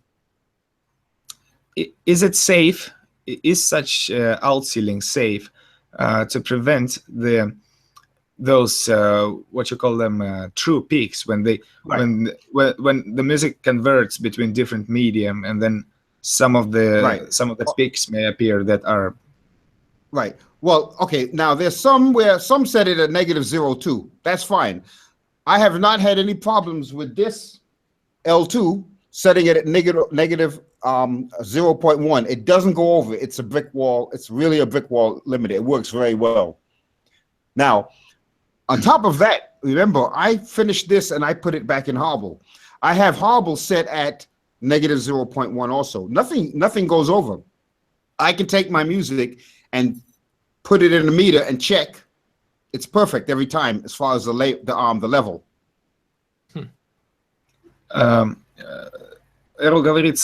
Is it safe? Is such out ceiling safe to prevent those what you call them true peaks when they when the music converts between different medium, and then some of the peaks may appear that are right? Well, okay, now there's some set it at -0.2. That's fine. I have not had any problems with this L2 setting it at -0.1. It doesn't go over. It's a brick wall. It's really a brick wall limiter. It works very well. Now, on top of that, remember, I finished this and I put it back in Hobble. I have Hobble set at -0.1 also. Nothing goes over. I can take my music and put it in the meter and check. It's perfect every time as far as the level. Эрл говорит,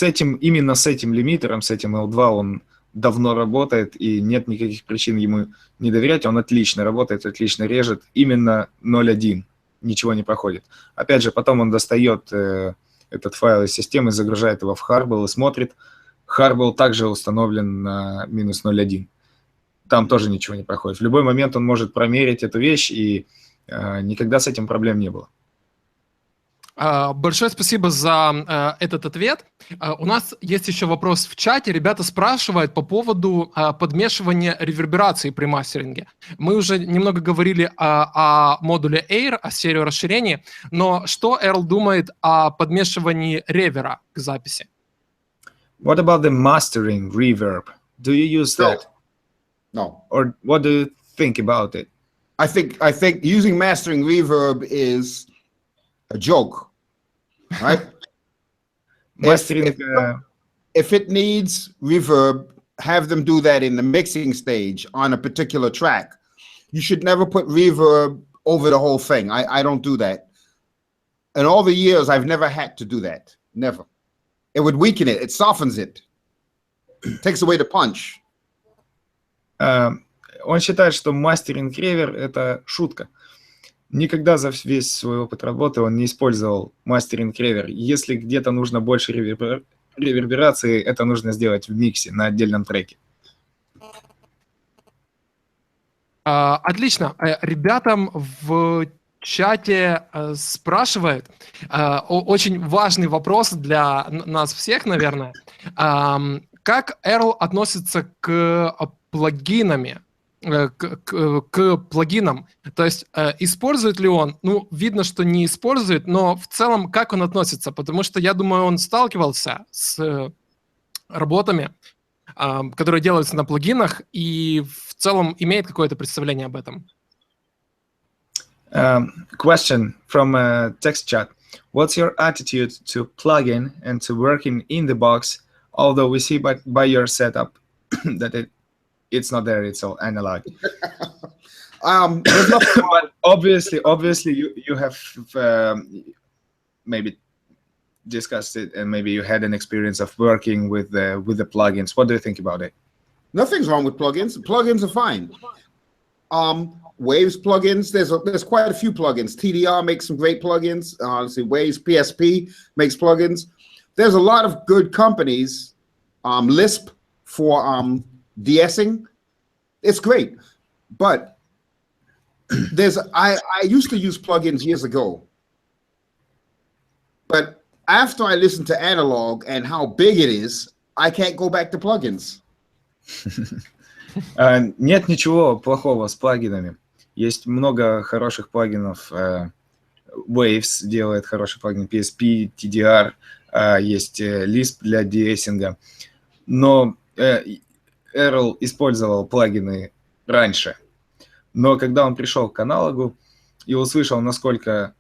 именно с этим лимитером, с этим L2 он давно работает, и нет никаких причин ему не доверять. Он отлично работает, отлично режет. Именно 0.1. Ничего не проходит. Опять же, потом он достает этот файл из системы, загружает его в Hardball и смотрит. Hardball также установлен на минус 0.1. Там тоже ничего не проходит. В любой момент он может промерить эту вещь, и никогда с этим проблем не было. Большое спасибо за этот ответ. У нас есть еще вопрос в чате. Ребята спрашивают по поводу подмешивания реверберации при мастеринге. Мы уже немного говорили о модуле Air, о серии расширений, но что Earle думает о подмешивании ревера к записи? What about the mastering reverb? Do you use that? No. Or what do you think about it? I think using mastering reverb is a joke, right? Mastering, if it needs reverb, have them do that in the mixing stage on a particular track. You should never put reverb over the whole thing. I don't do that. In all the years, I've never had to do that. Never. It would weaken it. It softens it. Takes away the punch. Он считает, что мастеринг-ревер – это шутка. Никогда за весь свой опыт работы он не использовал мастеринг-ревер. Если где-то нужно больше реверберации, это нужно сделать в миксе на отдельном треке. Отлично. Ребятам в чате спрашивают, очень важный вопрос для нас всех, наверное. Как Earle относится к плагинам? К плагинам. То есть использует ли он? Ну, видно, что не использует, но в целом как он относится? Потому что, я думаю, он сталкивался с работами, которые делаются на плагинах, и в целом имеет какое-то представление об этом. Question from text chat. What's your attitude to plugin and to working in the box, although we see by your setup that it's not there, it's all analog. But obviously you have maybe discussed it, and maybe you had an experience of working with the plugins. What do you think about it? Nothing's wrong with plugins. Plugins are fine. Waves plugins, there's quite a few plugins. TDR makes some great plugins. Let's see, Waves PSP makes plugins. There's a lot of good companies. Lisp for de-essing, it's great, but I used to use plugins years ago, but after I listened to analog and how big it is, I can't go back to plugins. Нет ничего плохого с плагинами. Есть много хороших плагинов. Waves делает хороший плагин, PSP, TDR, есть Lisp для de-эссинга. Но Earle использовал плагины раньше. Но когда он пришел к аналогу и услышал, насколько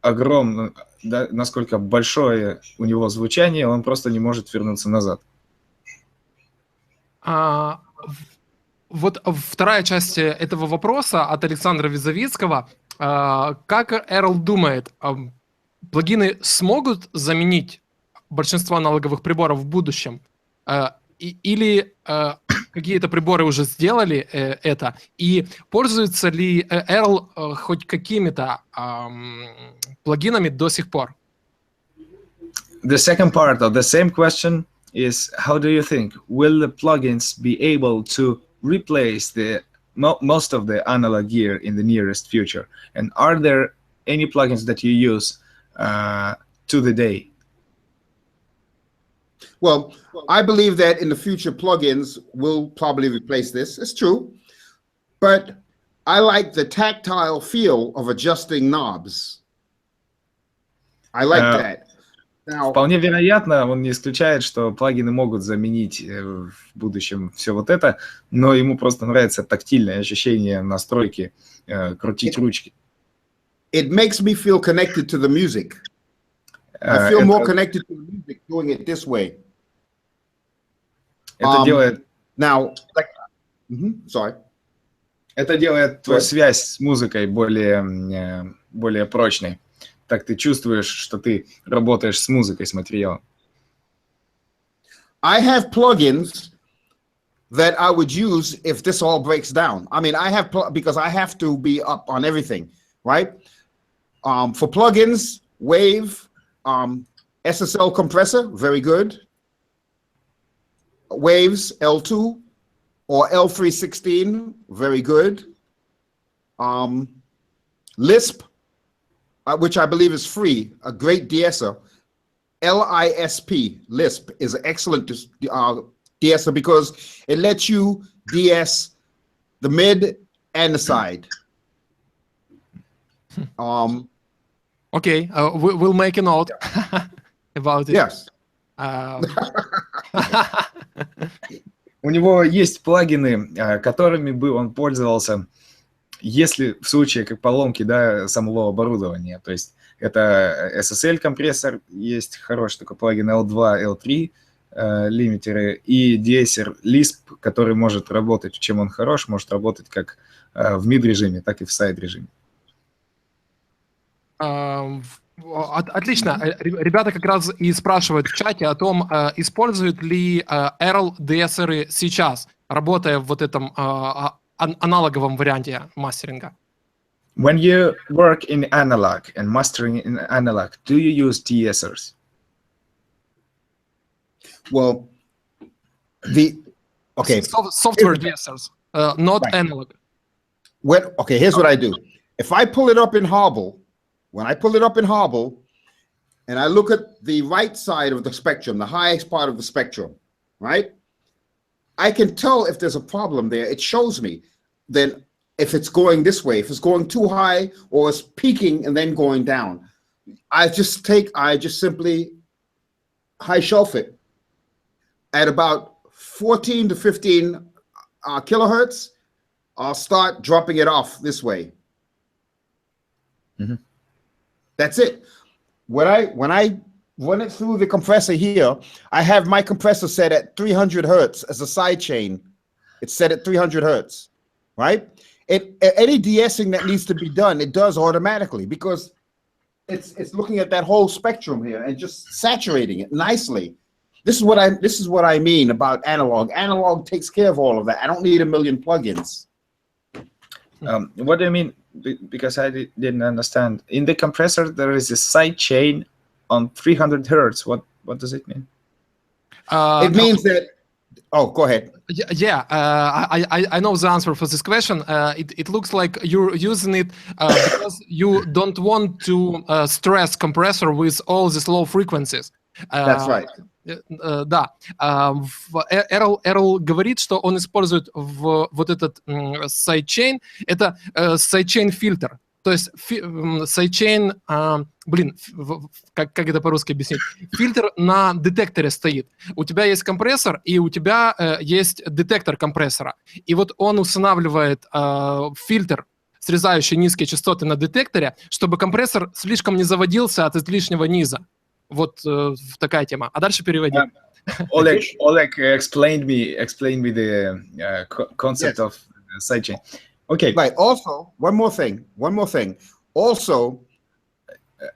огромно, да, насколько большое у него звучание, он просто не может вернуться назад. Вот вторая часть этого вопроса от Александра Визовицкого. Как Earle думает, плагины смогут заменить большинство аналоговых приборов в будущем? Или какие-то приборы уже сделали это? И пользуется ли Earle хоть какими-то плагинами до сих пор? The second part of the same question is, how do you think, will the plugins be able to replace most of the analog gear in the nearest future? And are there any plugins that you use to the day? Well, I believe that in the future, plugins will probably replace this. It's true. But I like the tactile feel of adjusting knobs. I like that. Now, вполне вероятно, он не исключает, что плагины могут заменить в будущем все вот это, но ему просто нравится тактильное ощущение настройки, крутить ручки. It makes me feel connected to the music. I feel more connected to the music doing it this way. Это делает Now, like, sorry. Это делает твою связь с музыкой более прочной. Так ты чувствуешь, что ты работаешь с музыкой, с материалом. I have plugins that I would use if this all breaks down. I mean, I have because I have to be up on everything, right? For plugins, Wave, SSL compressor, very good. Waves L2 or L316, very good. Lisp, which I believe is free, a great de-esser. LISP, Lisp, is an excellent de-esser because it lets you de-ess the mid and the side. Okay, we'll make a note about it. Yes. У него есть плагины, которыми бы он пользовался, если в случае как поломки, да, самого оборудования. То есть это SSL компрессор, есть хороший такой плагин L2, L3 лимитеры и de-esser Lisp, который может работать, чем он хорош, может работать как в mid режиме, так и в side режиме. Отлично. Ребята как раз и спрашивают в чате о том, используют ли Earle de-esserы сейчас, работая в вот этом аналоговом варианте мастеринга. When you work in analog and mastering in analog, do you use de-essers? Well, software de-essers, not analog. Okay, here's what I do. If I pull it up in Hobble, when I pull it up in Hobble, and I look at the right side of the spectrum, the highest part of the spectrum, right? I can tell if there's a problem there. It shows me then if it's going this way, if it's going too high or it's peaking and then going down. I just simply high shelf it at about 14 to 15 kilohertz. I'll start dropping it off this way. Mm-hmm. That's it. When I run it through the compressor here, I have my compressor set at 300 hertz as a side chain. It's set at 300 hertz, right? Any de-essing that needs to be done, it does automatically because it's looking at that whole spectrum here and just saturating it nicely. This is what I mean about analog. Analog takes care of all of that. I don't need a million plugins. What do you mean? Because I didn't understand. In the compressor, there is a side chain on 300 hertz. What does it mean? It means that. Oh, go ahead. Yeah, I know the answer for this question. It looks like you're using it because you don't want to stress compressor with all these low frequencies. That's right. Да. Earle говорит, что он использует вот этот сайдчейн. Это сайдчейн фильтр. То есть сайдчейн, как это по-русски объяснить? Фильтр на детекторе стоит. У тебя есть компрессор, и у тебя есть детектор компрессора. И вот он устанавливает фильтр, срезающий низкие частоты на детекторе, чтобы компрессор слишком не заводился от излишнего низа. Вот такая тема. А дальше переводи. Oleg explained me the concept of sidechain. Okay. Right. Also, one more thing. Also,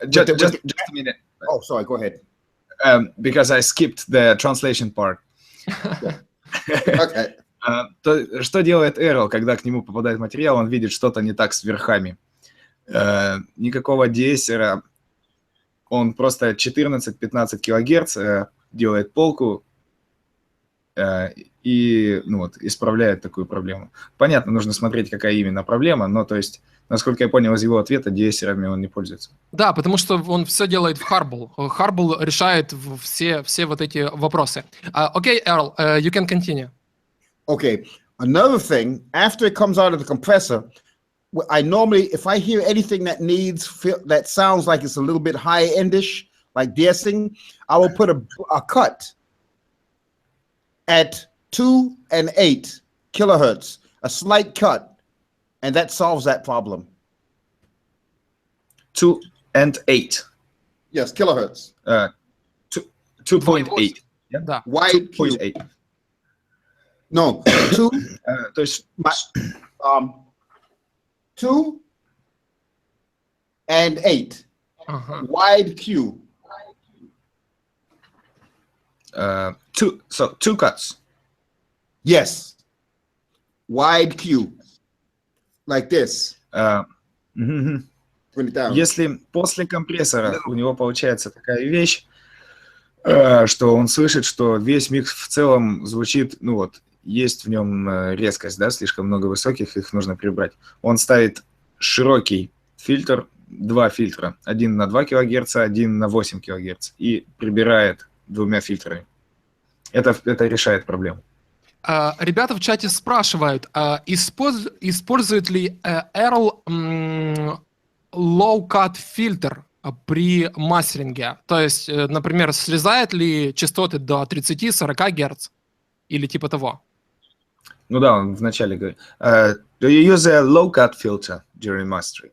just a minute. Oh, sorry. Go ahead. Because I skipped the translation part. Okay. Что делает Earle, когда к нему попадает материал, он видит что-то не так с верхами? Никакого de-essera. Он просто 14-15 килогерц делает полку и исправляет такую проблему. Понятно, нужно смотреть, какая именно проблема, но то есть, насколько я понял из его ответа, de-esserами он не пользуется. Да, потому что он все делает в Harbol. Harbol решает все вот эти вопросы. Okay, Earle, you can continue. Okay, another thing, after it comes out of the compressor, I normally, if I hear anything that sounds like it's a little bit high-endish, like de-essing, I will put a cut at 2 and 8 kilohertz, a slight cut, and that solves that problem. 2 and 8. Yes, kilohertz. 2.8. Да. Wide 2.8. No, 2, То есть 2 and 8. Ага. Wide Q. two cuts. Yes. Wide Q. Like this. Мгм. Put it down. Если после компрессора у него получается такая вещь, что он слышит, что весь микс в целом звучит, ну вот, есть в нем резкость, да, слишком много высоких, их нужно прибрать. Он ставит широкий фильтр, 2 фильтра, один на 2 кГц, один на 8 кГц, и прибирает 2 фильтрами. Это решает проблему. Ребята в чате спрашивают, использует ли Earle low-cut фильтр при мастеринге? То есть, например, срезает ли частоты до 30-40 Гц или типа того? Ну да, он вначале говорит. Do you use a low-cut filter during mastering?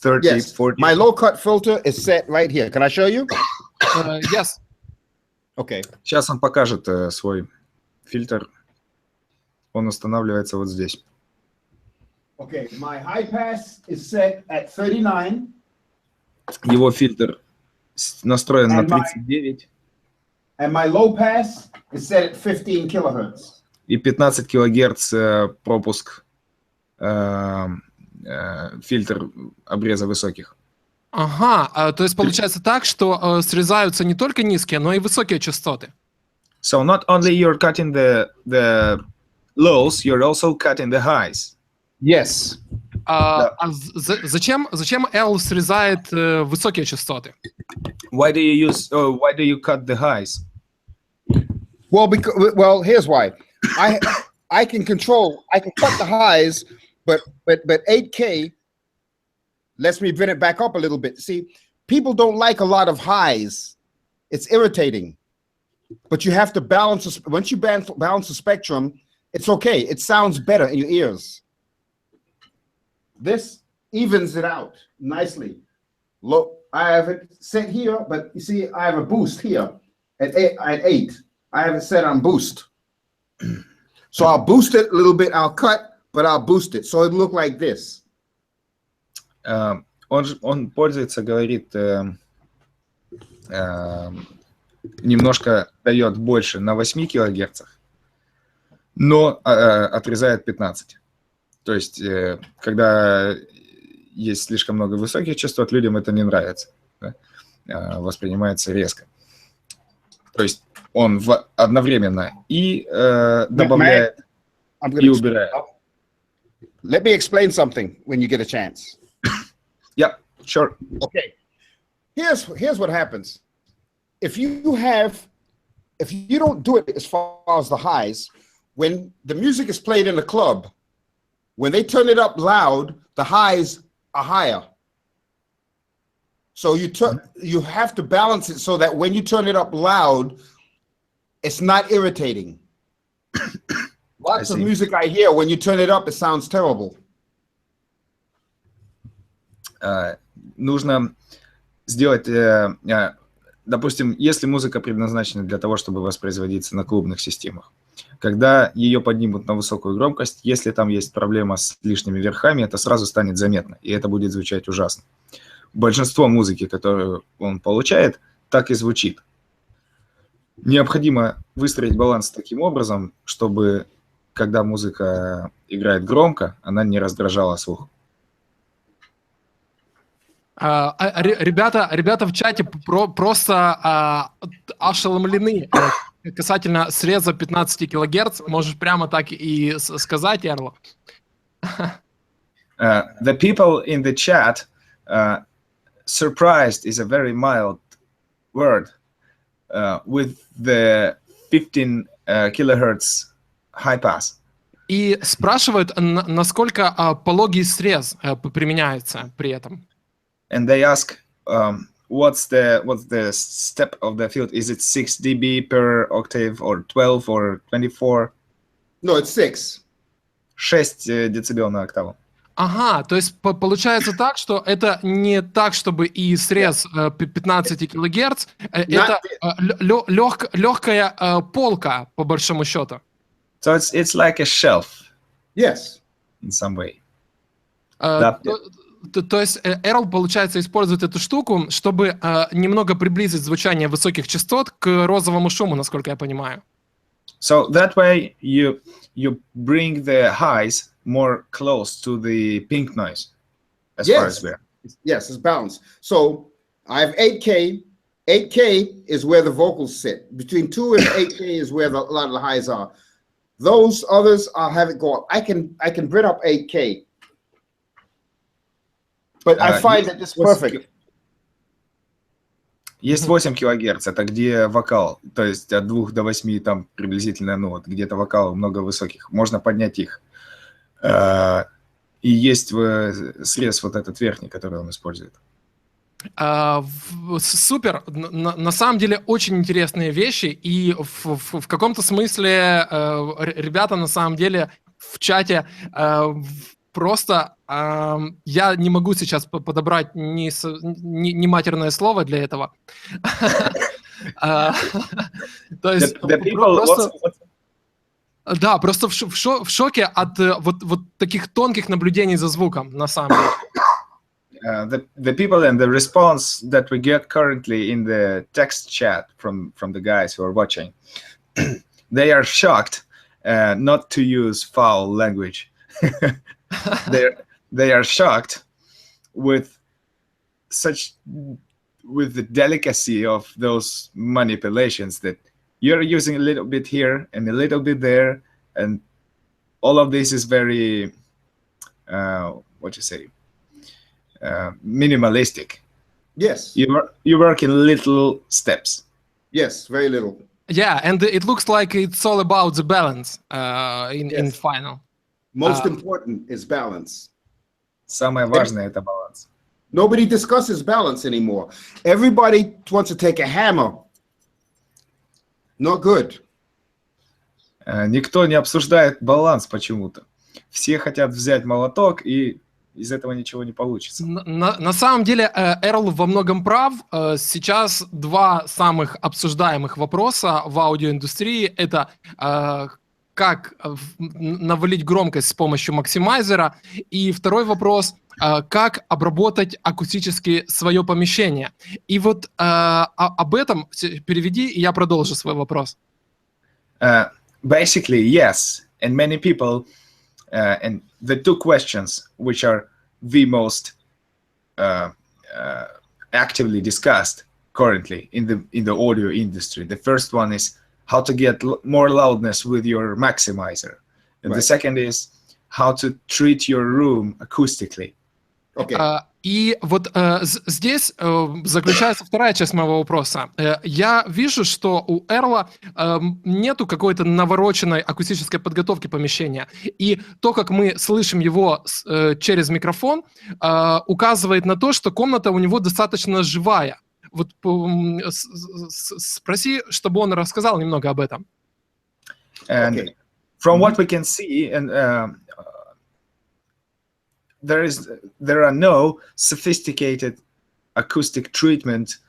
30, Yes. 40? My low cut filter is set right here. Can I show you? Yes. Okay. Сейчас он покажет свой фильтр. Он устанавливается вот здесь. Okay. My high pass is set at 39. Его фильтр настроен на And my- 39 And my low pass is set at 15 kilohertz. и 15 килогерц пропуск фильтр обреза высоких. Ага, то есть получается так, что срезаются не только низкие, но и высокие частоты. So not only you're cutting the lows, you're also cutting the highs. Yes. Зачем Earle срезает высокие частоты? Why do you cut the highs? Well, here's why. I can cut the highs, but 8K lets me bring it back up a little bit. See, people don't like a lot of highs. It's irritating. But you have to balance. Once you balance the spectrum, it's okay. It sounds better in your ears. This evens it out nicely. Look, I have it set here, but you see, I have a boost here at 8. I have it set on boost. So I'll boost it a little bit. I'll cut, but I'll boost it. So it'll look like this. Он пользуется, говорит, немножко дает больше на 8 килогерцах, но отрезает 15. То есть, когда есть слишком много высоких частот, людям это не нравится, да? Воспринимается резко. То есть он одновременно и добавляет, и убирает. Let me explain something when you get a chance. Yeah, sure. Okay. Here's what happens. If you don't do it as far as the highs, when the music is played in a club, when they turn it up loud, the highs are higher. So you have to balance it so that when you turn it up loud, it's not irritating. Lots of music I hear, when you turn it up, it sounds terrible. Нужно сделать, допустим, если музыка предназначена для того, чтобы воспроизводиться на клубных системах, когда ее поднимут на высокую громкость, если там есть проблема с лишними верхами, это сразу станет заметно, и это будет звучать ужасно. Большинство музыки, которую он получает, так и звучит. Необходимо выстроить баланс таким образом, чтобы, когда музыка играет громко, она не раздражала слух. Ребята в чате просто ошеломлены касательно среза 15 кГц. Можешь прямо так и сказать, Эрло? The people in the chat, surprised is a very mild word, with the 15 kilohertz high pass. И спрашивают, насколько пологий срез применяется при этом. And they ask, what's the step of the field? Is it 6 dB per octave, or 12, or 24? No, it's 6. 6 децибел на октаву. Ага, то есть получается так, что это не так, чтобы и срез 15 кГц, это легкая полка, по большому счету. So it's like a shelf. Yes. In some way. То есть Earle, получается, использует эту штуку, чтобы немного приблизить звучание высоких частот к розовому шуму, насколько я понимаю. So that way you bring the highs more close to the pink noise, as far as we're. Yes, it's balanced. So I have 8K. 8K is where the vocals sit. Between 2 and 8K is where a lot of the highs are. Those others, I'll have it go up. I can bring up 8K. But I find that it's perfect. Есть 8 килогерц, это где вокал, то есть от 2 до 8 там приблизительно, ну вот где-то вокал много высоких, можно поднять их. И есть срез вот этот верхний, который он использует. Супер, на самом деле очень интересные вещи, и в каком-то смысле ребята на самом деле в чате просто я не могу сейчас подобрать ни матерное слово для этого. То есть просто... Да, просто в шоке от вот таких тонких наблюдений за звуком, на самом деле. The people and the response that we get currently in the text chat from the guys who are watching, they are shocked not to use foul language. They are shocked with the delicacy of those manipulations that you're using a little bit here and a little bit there, and all of this is very minimalistic. Yes. You work in little steps. Yes, very little. Yeah, and it looks like it's all about the balance in final. Most important is balance. Самое важное это баланс. Nobody discusses balance anymore. Everybody wants to take a hammer. Not good. Никто не обсуждает баланс почему-то. Все хотят взять молоток, и из этого ничего не получится. На самом деле Earle во многом прав. Сейчас два самых обсуждаемых вопроса в аудиоиндустрии — это как навалить громкость с помощью максимайзера, и второй вопрос — как обработать акустически свое помещение. И вот об этом переведи, и я продолжу свой вопрос. Basically, yes, and many people, and the two questions which are the most actively discussed currently in the audio industry. The first one is how to get more loudness with your maximizer, and the second is how to treat your room acoustically. Okay. И вот здесь заключается вторая часть моего вопроса. Я вижу, что у Эрла нету какой-то навороченной акустической подготовки помещения. И то, как мы слышим его через микрофон, указывает на то, что комната у него достаточно живая. Вот спроси, чтобы он рассказал немного об этом. And from what we can see, and there are no sophisticated acoustic treatment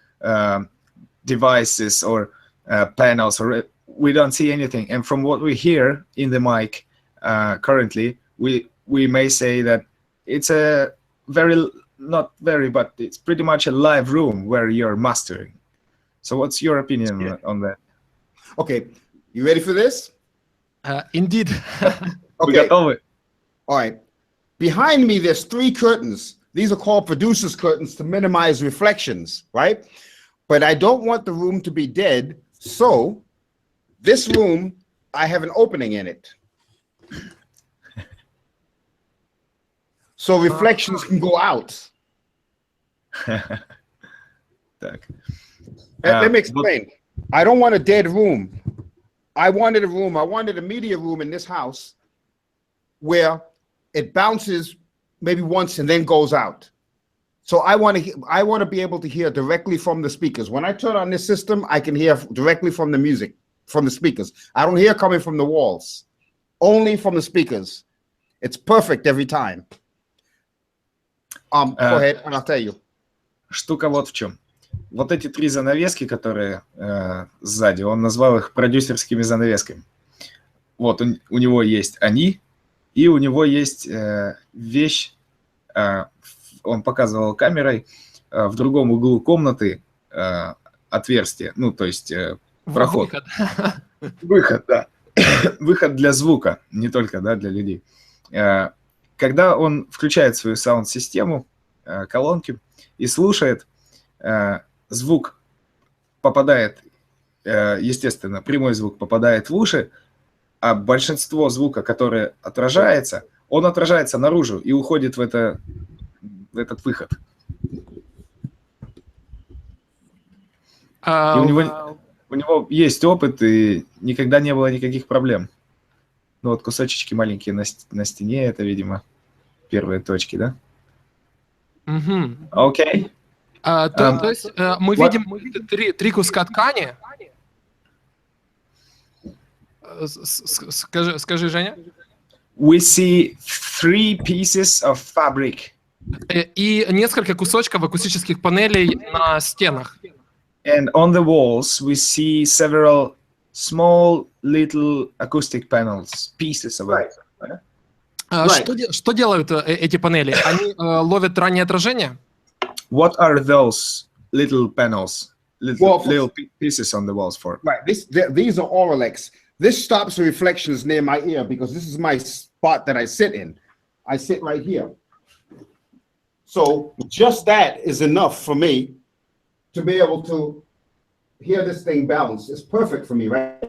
devices or panels, or we don't see anything. And from what we hear in the mic currently, we may say that it's a but it's pretty much a live room where you're mastering. So what's your opinion on that? Okay, you ready for this? Indeed. Okay. All right. Behind me, there's 3 curtains. These are called producer's curtains to minimize reflections, right? But I don't want the room to be dead. So this room, I have an opening in it. So reflections can go out. Let me explain. I don't want a dead room. I wanted a media room in this house where it bounces maybe once and then goes out. So I want to be able to hear directly from the speakers. When I turn on this system, I can hear directly from the music, from the speakers. I don't hear coming from the walls, only from the speakers. It's perfect every time. Go ahead, and I'll tell you. Штука вот в чем. Вот эти 3 занавески, которые сзади, он назвал их продюсерскими занавесками. вот у него есть они, и у него есть вещь, он показывал камерой, в другом углу комнаты отверстие, ну, то есть проход. Выход. Выход, да. Выход для звука, не только, да, для людей. Когда он включает свою саунд-систему, колонки, и слушает, звук попадает, естественно, прямой звук попадает в уши, а большинство звука, которое отражается, он отражается наружу и уходит в этот выход. И у него есть опыт, и никогда не было никаких проблем. Ну вот кусочечки маленькие на стене, это, видимо, первые точки, да? Окей. То есть мы видим три куска ткани. Скажи, Женя. We see 3 pieces of fabric. И несколько кусочков акустических панелей на стенах. And on the walls we see several small little acoustic panels, pieces of it. Что делают эти панели? Они ловят раннее отражение? What are those little panels, little pieces on the walls for? Right. These are Auralex. This stops the reflections near my ear because this is my spot that I sit in. I sit right here. So just that is enough for me to be able to hear this thing bounce. It's perfect for me, right?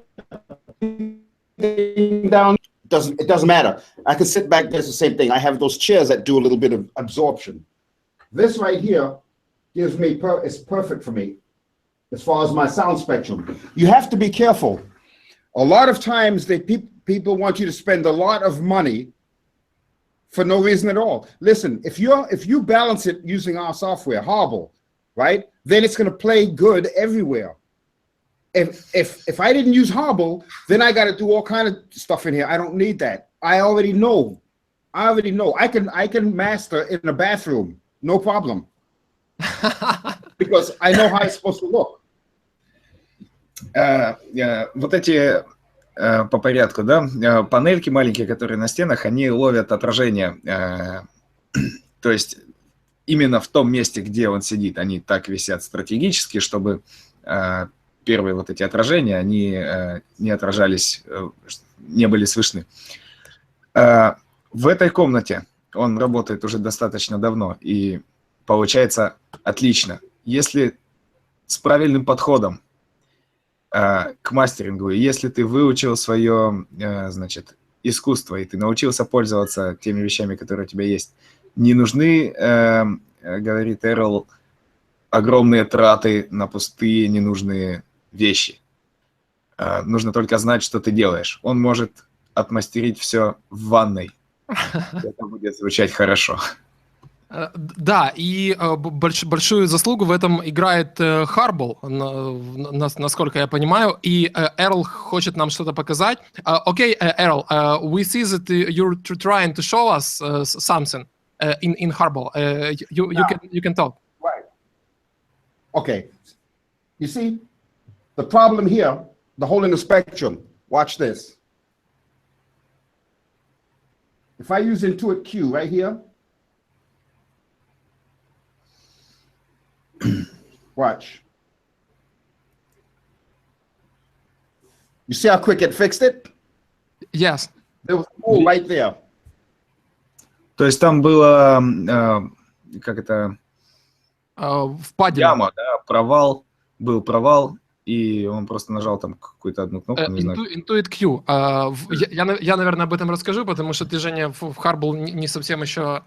Down, it doesn't matter. I can sit back, there's the same thing. I have those chairs that do a little bit of absorption. This right here gives me, it's perfect for me as far as my sound spectrum. You have to be careful. A lot of times people want you to spend a lot of money for no reason at all. Listen, if you balance it using our software, Hobble, right, then it's going to play good everywhere. If I didn't use Hobble, then I got to do all kind of stuff in here. I don't need that. I already know. I can master in a bathroom, no problem, because I know how it's supposed to look. Вот эти по порядку, да, панельки маленькие, которые на стенах, они ловят отражение. То есть именно в том месте, где он сидит, они так висят стратегически, чтобы первые вот эти отражения, они не отражались, не были слышны. В этой комнате он работает уже достаточно давно, и получается отлично. Если с правильным подходом к мастерингу, и если ты выучил свое, значит, искусство, и ты научился пользоваться теми вещами, которые у тебя есть, не нужны, говорит Earle, огромные траты на пустые, ненужные вещи. Нужно только знать, что ты делаешь. Он может отмастерить все в ванной. Это будет звучать хорошо. Да, и большую заслугу в этом играет Харбл, насколько я понимаю, и Earle хочет нам что-то показать. Окей, Earle, we see that you're trying to show us something in Harble. You can talk. Right. Okay. You see, the problem here, the hole in the spectrum, watch this. If I use Hdqtrz right here, watch. You see how quick it fixed it? Yes. There was a hole right there. То есть там было, как это, яма, да, провал, был провал, и он просто нажал там какую-то одну кнопку, не знаю. Hdqtrz. Я, наверное, об этом расскажу, потому что ты, Женя, в Харбл не совсем еще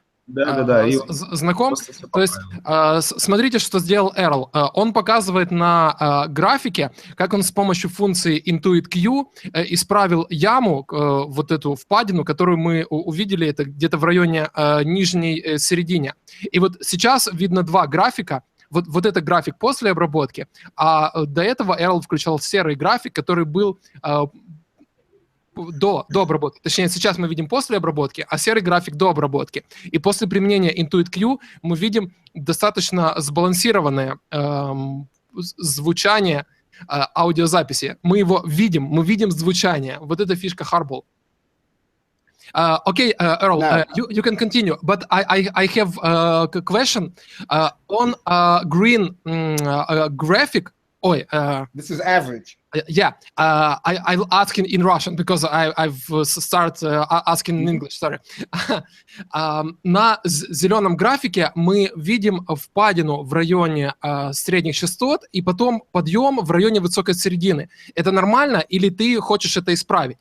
знаком. То есть смотрите, что сделал Earle. Он показывает на графике, как он с помощью функции Hdqtrz исправил яму, вот эту впадину, которую мы увидели, это где-то в районе нижней середины. И вот сейчас видно два графика. Вот это график после обработки, а до этого Earle включал серый график, который был до обработки. Точнее, сейчас мы видим после обработки, а серый график до обработки. И после применения Hdqtrz мы видим достаточно сбалансированное звучание аудиозаписи. Мы его видим, мы видим звучание. Вот эта фишка Hardball. Okay, Earle, Now- you can continue, but I have a question on green graphic. This is average. Yeah, I'll ask in Russian because I've start asking in English. Sorry. На зеленом графике мы видим впадину в районе средних частот и потом подъем в районе высокой середины. Это нормально или ты хочешь это исправить?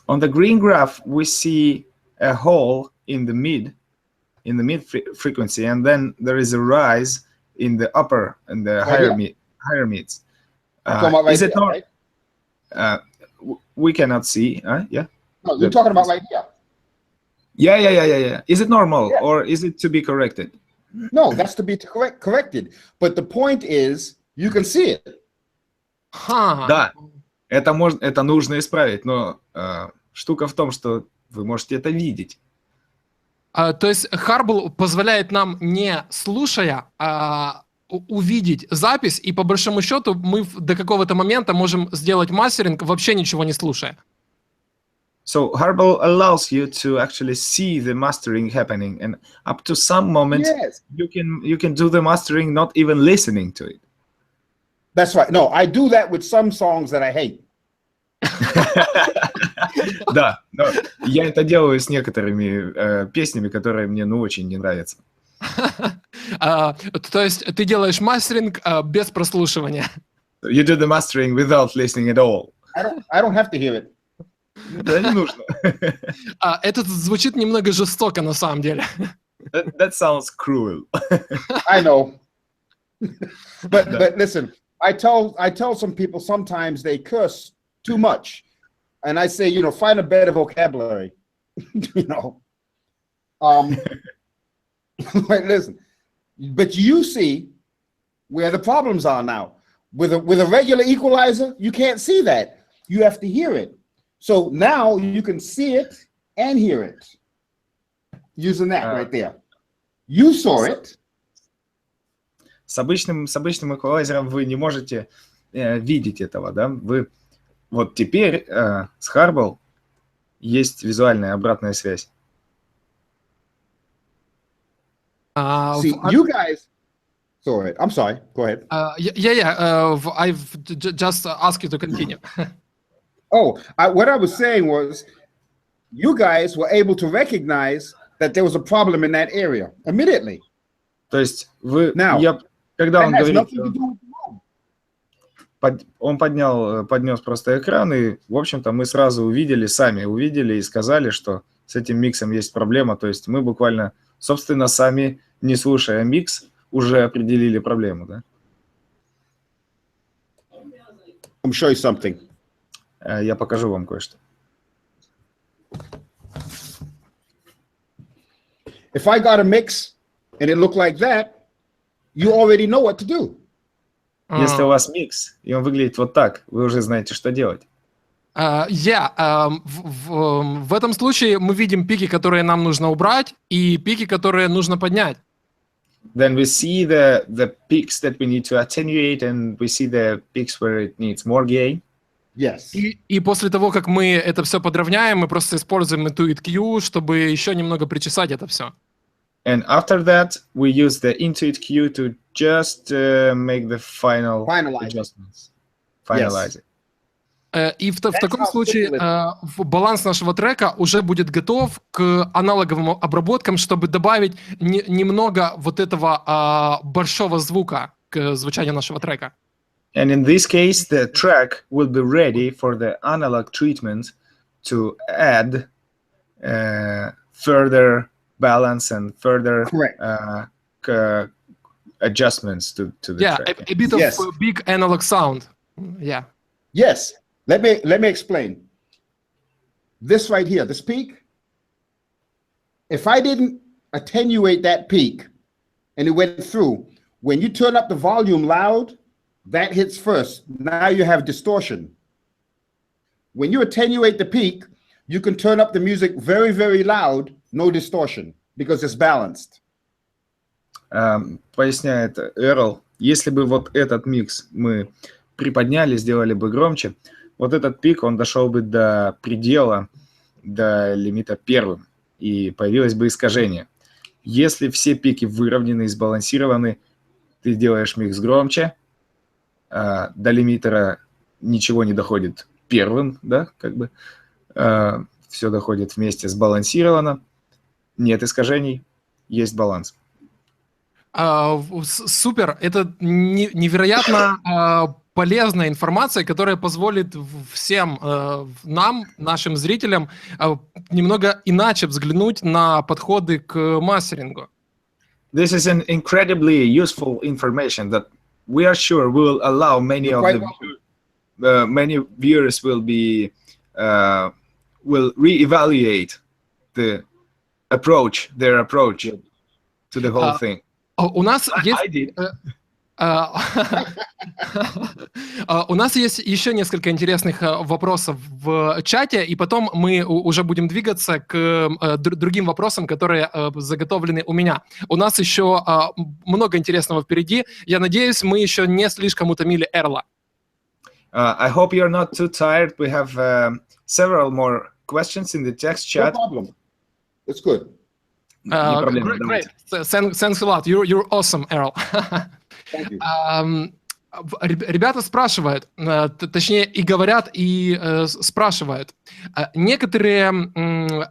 On the green graph, we see a hole in the mid frequency, and then there is a rise in the upper and the higher mids. Talking about right Is it here, not? right? We cannot see. Yeah. No, you're talking about right here. Yeah. Is it normal Yeah. or is it to be corrected? No, that's to be corrected. But the point is, you can see it. Да, это нужно исправить, но штука в том, что вы можете это видеть. То есть Hardball позволяет нам, не слушая, увидеть запись, и по большому счету мы до какого-то момента можем сделать мастеринг, вообще ничего не слушая. So Hardball allows you to actually see the mastering happening, and up to some moment Yes. you can do the mastering not even listening to it. That's right. No, I do that with some songs that I hate. Да, но я это делаю с некоторыми песнями, которые мне очень не нравятся. То есть ты делаешь мастеринг без прослушивания. You do the mastering without listening at all. I don't have to hear it. Да, не нужно. Это звучит немного жестоко на самом деле. That sounds cruel. I know. But listen, I tell some people sometimes they curse too much. And I say, find a better vocabulary. But listen, but you see where the problems are now. With a regular equalizer, you can't see that. You have to hear it. So now you can see it and hear it. Using that right there. You saw it. С обычным эквалайзером вы не можете видеть этого, да? Вот теперь с Hardball есть визуальная обратная связь. See, you guys. Sorry, I'm sorry. Go ahead. I've just asked you to continue. What I was saying was, you guys were able to recognize that there was a problem in that area immediately. То есть вы, Now, когда он that has говорит, nothing to do with the room. он поднес просто экран, и, в общем-то, мы сразу сами увидели и сказали, что с этим миксом есть проблема. То есть мы буквально, собственно, сами, не слушая микс, уже определили проблему, да? I'm show you something. Я покажу вам кое-что. If I got a mix and it looked like that, you already know what to do. Если у вас микс, и он выглядит вот так, вы уже знаете, что делать. В этом случае мы видим пики, которые нам нужно убрать, и пики, которые нужно поднять. Then we see the peaks that we need to attenuate, and we see the peaks where it needs more gain. Yes. И после того, как мы это все подровняем, мы просто используем Hdqtrz, чтобы еще немного причесать это все. And after that, we use the Hdqtrz to just make the final adjustments. Finalize it. И в таком случае баланс нашего трека уже будет готов к аналоговым обработкам, чтобы добавить немного вот этого большого звука к звучанию нашего трека. And in this case, the track will be ready for the analog treatment to add further balance and further adjustments to the track. A bit of big analog sound. Yeah. Yes. Let me explain. This right here, this peak, if I didn't attenuate that peak and it went through, when you turn up the volume loud, that hits first. Now you have distortion. When you attenuate the peak, you can turn up the music very, very loud, no distortion, because it's balanced. Поясняет Earle, если бы вот этот микс мы приподняли, сделали бы громче, вот этот пик, он дошел бы до предела, до лимита первым, и появилось бы искажение. Если все пики выровнены и сбалансированы, ты делаешь микс громче, до лимитера ничего не доходит первым, да, как бы, все доходит вместе, сбалансировано, нет искажений, есть баланс. Супер, это невероятно полезная информация, которая позволит всем нам, нашим зрителям, немного иначе взглянуть на подходы к мастерингу. This is an incredibly useful information that we are sure will allow many of the many viewers will reevaluate their approach to the whole thing. У нас есть... У нас есть еще несколько интересных вопросов в чате, и потом мы уже будем двигаться к другим вопросам, которые заготовлены у меня. У нас еще много интересного впереди. Я надеюсь, мы еще не слишком утомили Эрла. I hope you're not too tired. We have several more questions in the text chat. No problem. It's good. Great. Thanks a lot. You're awesome, Earle. Thank you. Ребята спрашивают, точнее и говорят, и спрашивают. Некоторые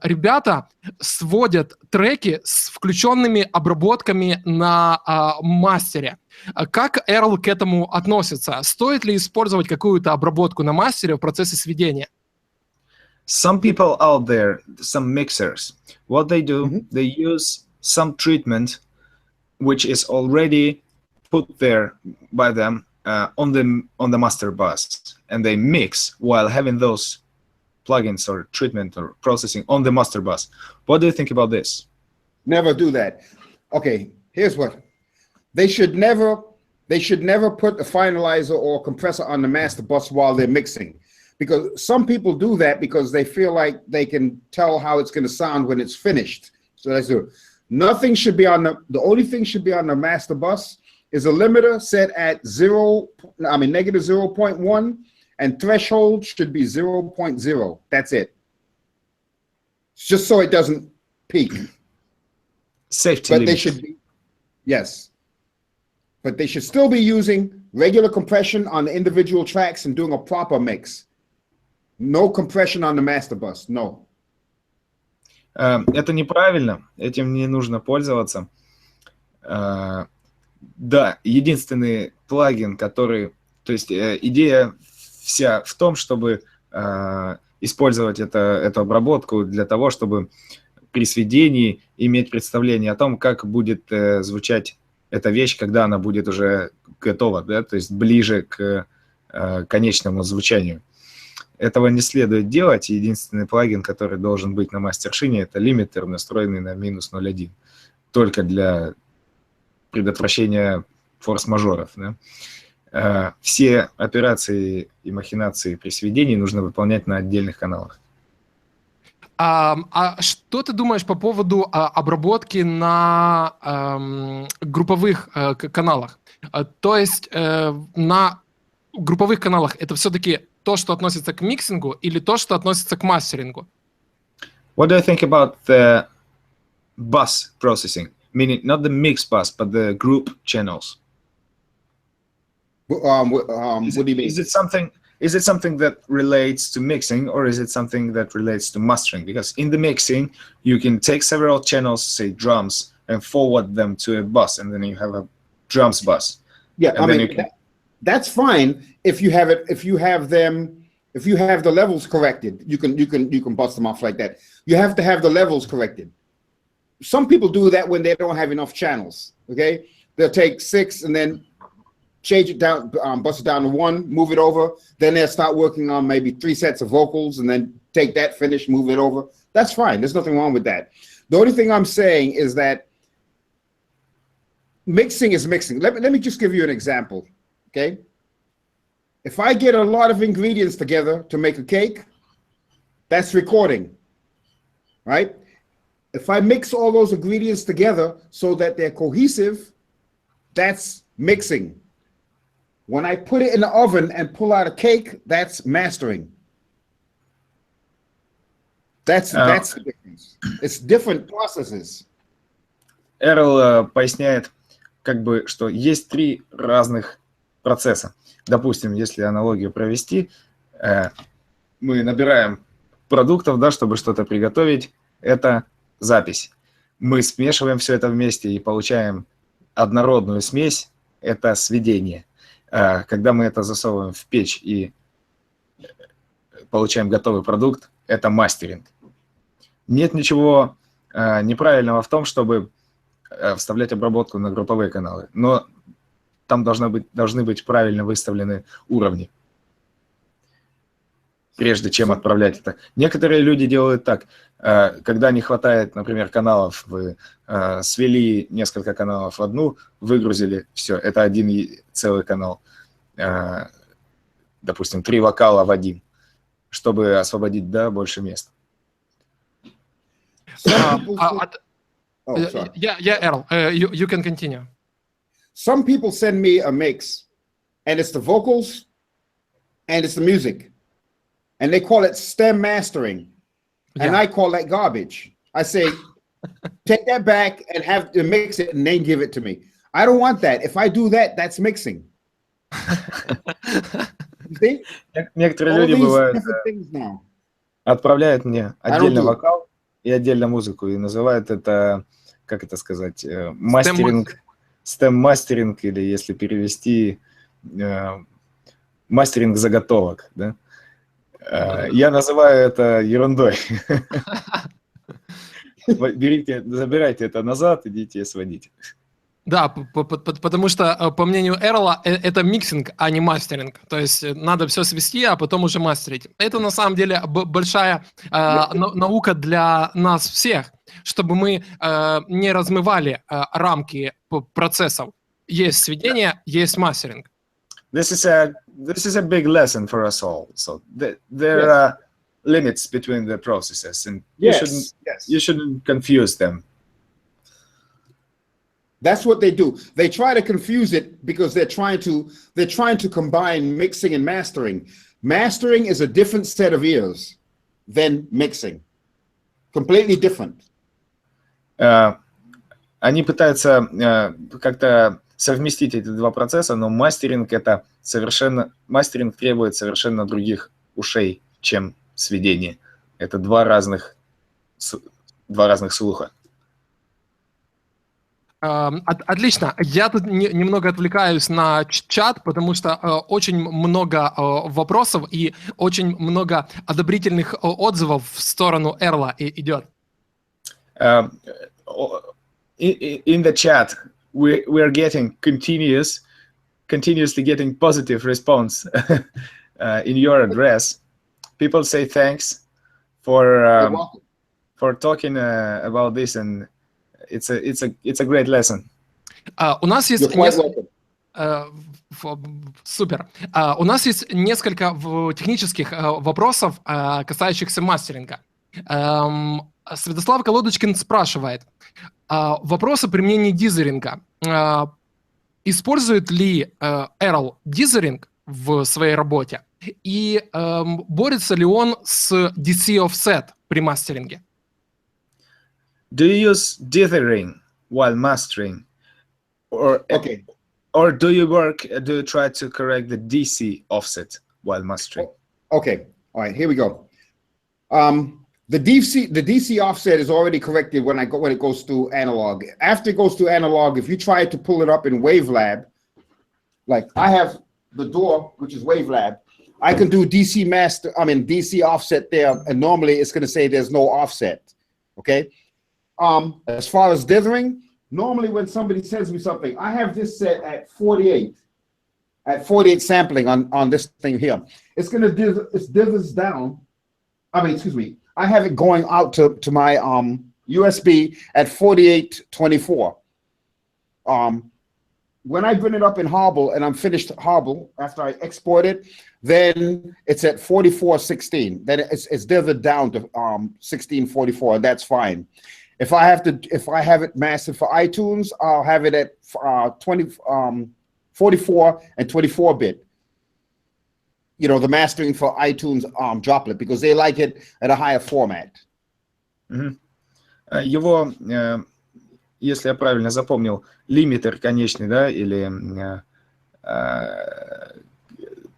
ребята сводят треки с включенными обработками на мастере. Как Earle к этому относится? Стоит ли использовать какую-то обработку на мастере в процессе сведения? Some people out there, some mixers, what they do, they use some treatment which is already put there by them on the master bus, and they mix while having those plugins or treatment or processing on the master bus. What do you think about this? Never do that. Okay, here's what. They should never put a finalizer or compressor on the master bus while they're mixing. Because some people do that because they feel like they can tell how it's going to sound when it's finished. So that's it. Nothing should be on the only thing should be on the master bus is a limiter set at negative 0.1, and threshold should be 0.0. That's it. Just so it doesn't peak. Safety But limit. they should be, yes. But they should still be using regular compression on the individual tracks and doing a proper mix. No compression on the master bus, no. Это неправильно, этим не нужно пользоваться. Да, единственный плагин, который... То есть идея вся в том, чтобы использовать эту обработку для того, чтобы при сведении иметь представление о том, как будет звучать эта вещь, когда она будет уже готова, да, то есть ближе к конечному звучанию. Этого не следует делать. Единственный плагин, который должен быть на мастершине, это лимитер, настроенный на минус 0.1. Только для предотвращения форс-мажоров. Да? Все операции и махинации при сведении нужно выполнять на отдельных каналах. А что ты думаешь по поводу обработки на групповых каналах? То есть на групповых каналах это все-таки то, что относится к миксингу, или то, что относится к мастерингу? What do you think about the bus processing? Meaning not the mix bus, but the group channels. What do you mean? Is it something that relates to mixing, or is it something that relates to mastering? Because in the mixing, you can take several channels, say drums, and forward them to a bus, and then you have a drums bus. Yeah, and I mean that's fine if you have it. If you have the levels corrected, you can bust them off like that. You have to have the levels corrected. Some people do that when they don't have enough channels. Okay, they'll take 6 and then change it down, bust it down to 1, move it over. Then they'll start working on maybe 3 sets of vocals, and then take that, finish, move it over. That's fine. There's nothing wrong with that. The only thing I'm saying is that mixing is mixing. Let me just give you an example. Okay, if I get a lot of ingredients together to make a cake, that's recording, right? If I mix all those ingredients together so that they're cohesive, that's mixing. When I put it in the oven and pull out a cake, that's mastering. That's the difference. It's different processes. Эрл поясняет, как бы, что есть 3 разных процесса. Допустим, если аналогию провести, мы набираем продуктов, да, чтобы что-то приготовить, это запись. Мы смешиваем все это вместе и получаем однородную смесь, это сведение. Когда мы это засовываем в печь и получаем готовый продукт, это мастеринг. Нет ничего неправильного в том, чтобы вставлять обработку на групповые каналы, но там должны быть правильно выставлены уровни, прежде чем отправлять это. Некоторые люди делают так, когда не хватает, например, каналов, вы свели несколько каналов в одну, выгрузили, все, это один целый канал, допустим, 3 вокала в один, чтобы освободить, да, больше места. Earle, you can continue. Some people send me a mix, and it's the vocals, and it's the music, and they call it stem mastering, and I call that garbage. I say, take that back and have to mix it, and then give it to me. I don't want that. If I do that, that's mixing. You see? Некоторые люди бывают, отправляют мне отдельно вокал и отдельно музыку, и называют это, как это сказать, мастеринг, стем-мастеринг, или если перевести, мастеринг заготовок, да? Я называю это ерундой. Берите, забирайте это назад, идите сводите. Да, потому что, по мнению Эрла, это миксинг, а не мастеринг. То есть надо все свести, а потом уже мастерить. Это на самом деле большая наука для нас всех, чтобы мы не размывали рамки процессов. Есть сведение, есть мастеринг. This is a big lesson for us all. So there are limits between the processes, and you shouldn't confuse them. That's what they do. They try to confuse it because they're trying to combine mixing and mastering. Mastering is a different set of ears than mixing. Completely different. Они пытаются как-то совместить эти 2 процесса, но мастеринг требует совершенно других ушей, чем сведение. Это 2 разных слуха. Отлично. Я тут немного отвлекаюсь на чат, потому что очень много вопросов и очень много одобрительных отзывов в сторону Эрла идет. In the chat, we are getting continuously getting positive response in your address. People say thanks for talking about this, and it's a great lesson. У нас есть супер. У нас есть несколько технических вопросов, касающихся мастеринга. Святослав Колодочкин спрашивает: вопросы применения дизеринга. Использует ли Earle дизеринг в своей работе? И борется ли он с DC offset при мастеринге? Do you use dithering while mastering, or do you try to correct the DC offset while mastering? Okay, all right, here we go. The DC offset is already corrected when it goes to analog. After it goes to analog, if you try to pull it up in WaveLab, like I have the DAW, which is WaveLab, I can do DC offset there, and normally it's going to say there's no offset. Okay. As far as dithering, normally when somebody sends me something, I have this set at 48 sampling on this thing here. It's going to dithers down. I have it going out to my USB at 4824. When I bring it up in Hobble and I'm finished Hobble, after I export it, then it's at 4416. Then it's dithered down to 1644, and that's fine. If I have it mastered for iTunes, I'll have it at 44 and 24-bit. You know, the mastering for iTunes Droplet, because they like it at a higher format. Его, если я правильно запомнил, лимитер конечный, да, или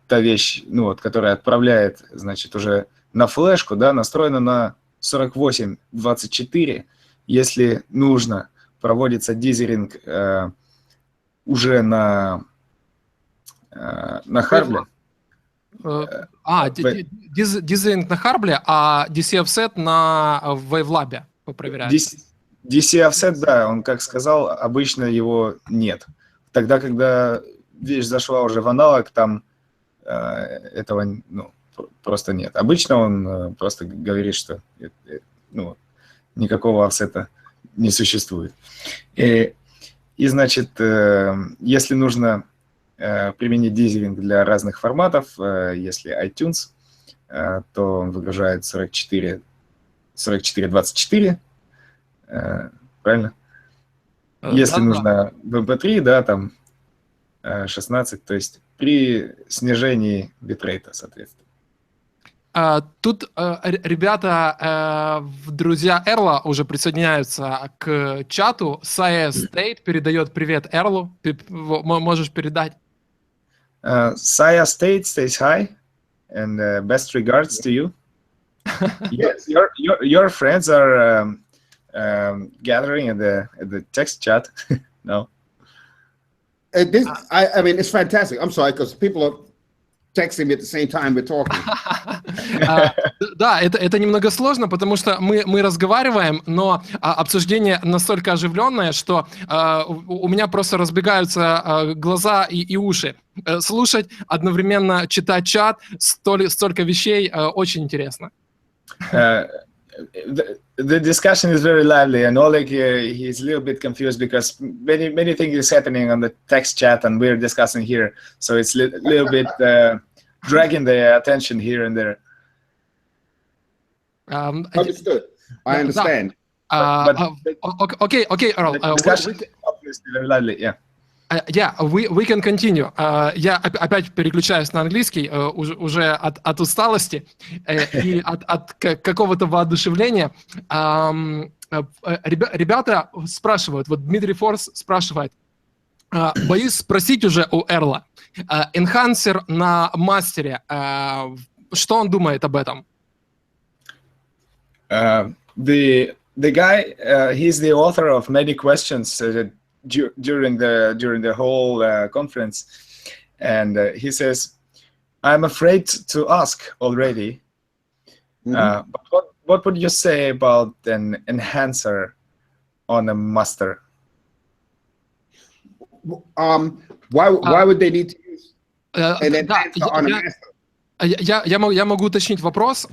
та вещь, ну вот, которая отправляет, значит, уже на флешку, да, настроена на 48-24. Если нужно, проводится дизеринг уже на харбле. Дизеринг на харбле, а DC offset на Wavelab проверяется. DC offset, да, он как сказал, обычно его нет. Тогда, когда вещь зашла уже в аналог, там этого, ну, просто нет. Обычно он просто говорит, что ну, никакого офсета не существует. И значит, если нужно применить дизеринг для разных форматов, если iTunes, то он выгружает 44-24, правильно? Если нужно в MP3, да, там 16, то есть при снижении битрейта, соответственно. Тут ребята, друзья Эрла уже присоединяются к чату. Saya State передает привет Эрлу. Можешь передать? Saya State says hi and best regards to you. Yes, your friends are gathering at the text chat. No. I mean, it's fantastic. I'm sorry, because people are texting me at the same time we're talking. Да, это немного сложно, потому что мы разговариваем, но обсуждение настолько оживленное, что у меня просто разбегаются глаза и уши. Слушать, одновременно читать чат, столько вещей, очень интересно. The discussion is very lively, and Oleg he's a little bit confused because many things is happening on the text chat, and we're discussing here, so it's a little bit dragging the attention here and there. Understood. I understand. Okay, Earle. Discussion obviously very lively, yeah. Yeah, we can continue. Я опять переключаюсь на английский уже от усталости и от какого-то воодушевления. Ребята спрашивают, вот Дмитрий Форс спрашивает, боюсь спросить уже у Эрла, энхансер на мастере, что он думает об этом? The guy, he's the author of many questions during the whole conference, and he says, "I'm afraid to ask already. But what would you say about an enhancer on a master?" Why would they need to use an enhancer on a master? Я могу уточнить вопрос.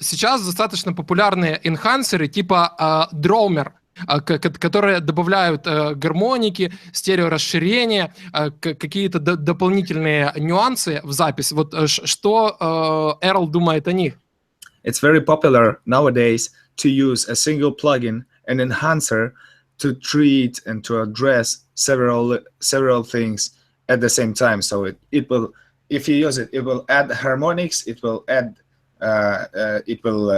Сейчас достаточно популярные энхансеры типа Dromer, которые добавляют гармоники, стереорасширение, какие-то дополнительные нюансы в запись. Вот что Earle думает о них? It's very popular nowadays to use a single plugin, an enhancer, to treat and to address several things at the same time. So it will, if you use it, it will add harmonics, it will add, it will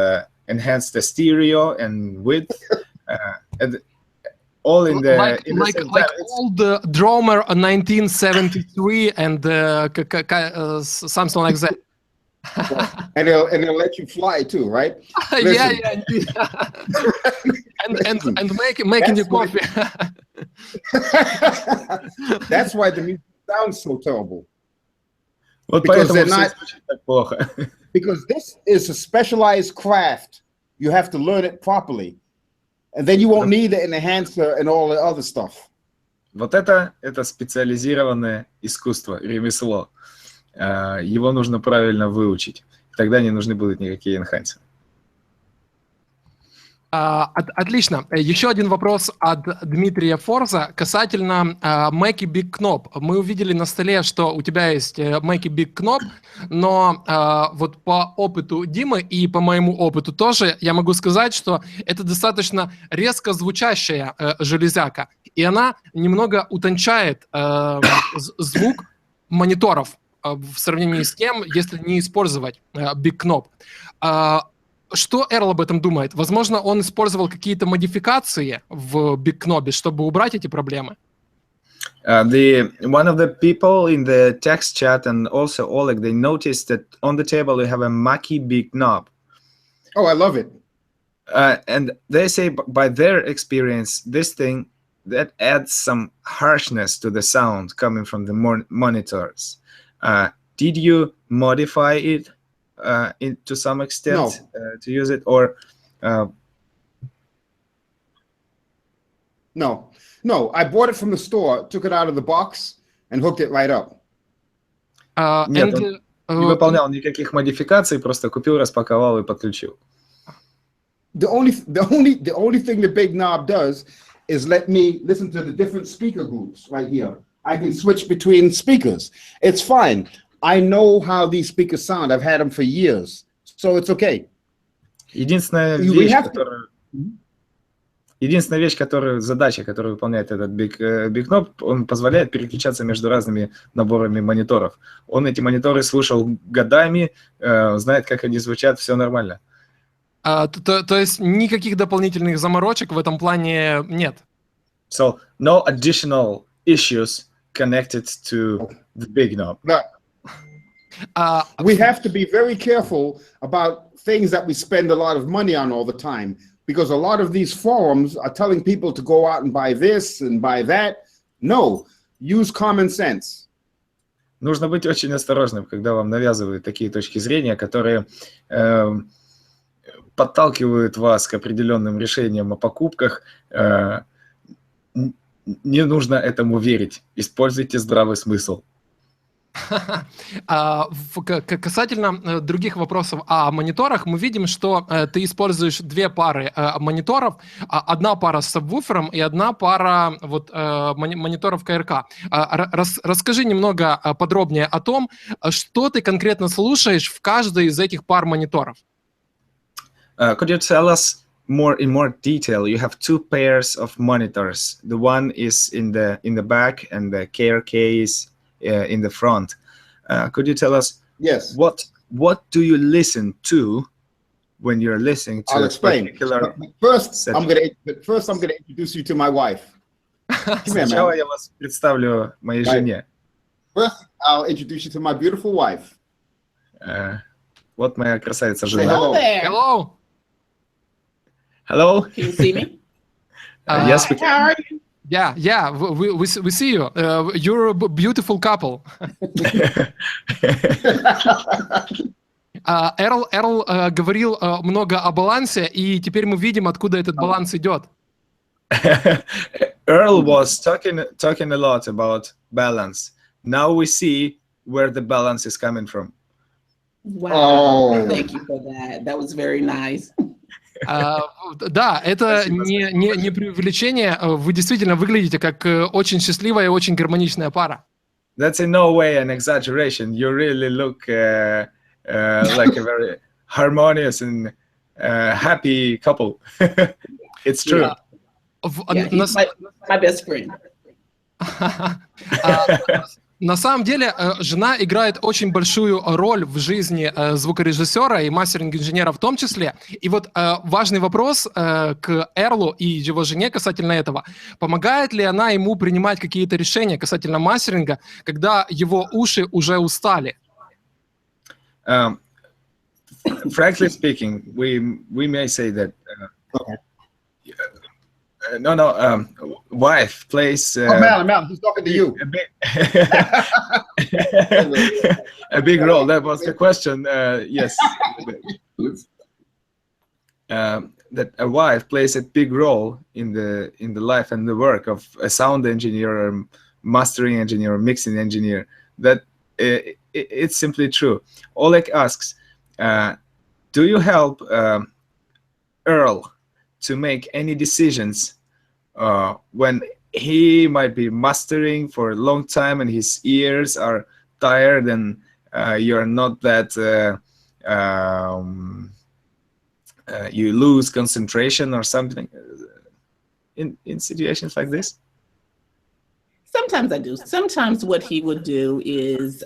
enhance the stereo and width. And all in the like old Dromer 1973 and something like that. And it'll let you fly too, right? Yeah. and making you coffee. That's why the music sounds so terrible. Because they're not. Because this is a specialized craft. You have to learn it properly. And then you won't need an enhancer and all the other stuff. Вот это специализированное искусство, ремесло. Его нужно правильно выучить. Тогда не нужны будут никакие энхансеры. Отлично. Еще один вопрос от Дмитрия Форза касательно Mackie Big Knob. Мы увидели на столе, что у тебя есть Mackie Big Knob, но вот по опыту Димы и по моему опыту тоже я могу сказать, что это достаточно резко звучащая железяка, и она немного утончает звук мониторов в сравнении с тем, если не использовать Big Knob. Что Эрл об этом думает? Возможно, он использовал какие-то модификации в Big Knob, чтобы убрать эти проблемы? One of the people in the text chat and also Oleg, they noticed that on the table you have a Mackie Big Knob. Oh, I love it. And they say by their experience, this thing that adds some harshness to the sound coming from the monitors. Did you modify it to some extent to use it, or no, I bought it from the store, took it out of the box and hooked it right up. Нет, он не выполнял никаких модификаций, просто купил, распаковал и подключил. The only thing the Big Knob does is let me listen to the different speaker groups right here. I can switch between speakers. It's fine. I know how these speakers sound. I've had them for years, so it's okay. Единственная вещь, задача, которую выполняет этот Big Knob, он позволяет переключаться между разными наборами мониторов. Он эти мониторы слушал годами, знает, как они звучат, все нормально. То есть никаких дополнительных заморочек в этом плане нет? So, no additional issues connected to the Big Knob. We have to be very careful about things that we spend a lot of money on all the time, because a lot of these forums are telling people to go out and buy this and buy that. No, use common sense. Нужно быть очень осторожным, когда вам навязывают такие точки зрения, которые подталкивают вас к определенным решениям о покупках. Не нужно этому верить. Используйте здравый смысл. Касательно других вопросов о мониторах, мы видим, что ты используешь две пары мониторов. Одна пара с сабвуфером и одна пара мониторов КРК. Расскажи немного подробнее о том, что ты конкретно слушаешь в каждой из этих пар мониторов. Could you tell us in more detail? You have two pairs of monitors. The one is in the back and the KRK is in the front. Could you tell us what do you listen to when you're listening to I'll explain. First, I'm going to introduce you to my wife. Сначала я вас представлю моей жене. First, I'll introduce you to my beautiful wife. Вот моя красавица жена. Hello there. Hello. Hello. Can you see me? Yes, we can. How are you? Yeah, we see you. You're a beautiful couple. Эрл говорил много о балансе, и теперь мы видим, откуда этот баланс идет. Earle was talking a lot about balance. Now we see where the balance is coming from. Wow, thank you for that. That was very nice. Да, это не преувеличение. Вы действительно выглядите как очень счастливая и очень гармоничная пара. That's in no way an exaggeration. You really look like a very harmonious and happy couple. It's true. Yeah, he's my best friend. На самом деле, жена играет очень большую роль в жизни звукорежиссера и мастеринг-инженера в том числе. И вот важный вопрос к Эрлу и его жене касательно этого. Помогает ли она ему принимать какие-то решения касательно мастеринга, когда его уши уже устали? Frankly speaking, we may say that wife plays. Mal, he's talking to you. A big role. That was the question. Yes. That a wife plays a big role in the life and the work of a sound engineer, or mastering engineer, or mixing engineer. That it's simply true. Oleg asks, do you help Earle to make any decisions when he might be mastering for a long time and his ears are tired and you're not that you lose concentration or something in situations like this? Sometimes I do. Sometimes what he would do is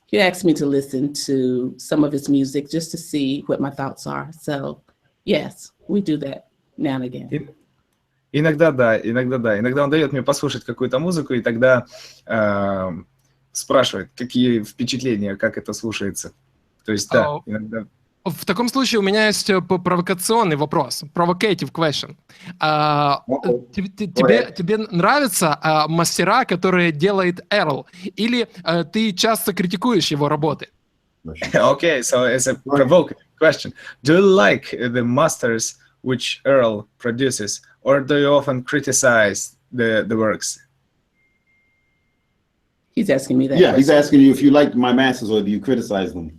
he asked me to listen to some of his music just to see what my thoughts are. So yes, we do that now and again. Иногда да, иногда да. Иногда он дает мне послушать какую-то музыку, и тогда спрашивает, какие впечатления, как это слушается. То есть да, иногда... В таком случае у меня есть провокационный вопрос, provocative question. Тебе нравятся мастера, которые делает Earle, или ты часто критикуешь его работы? Okay, so it's a provocative question. Do you like the masters which Earle produces, or do you often criticize the works? He's asking me that. Yeah, he's asking you if you like my masters or do you criticize them?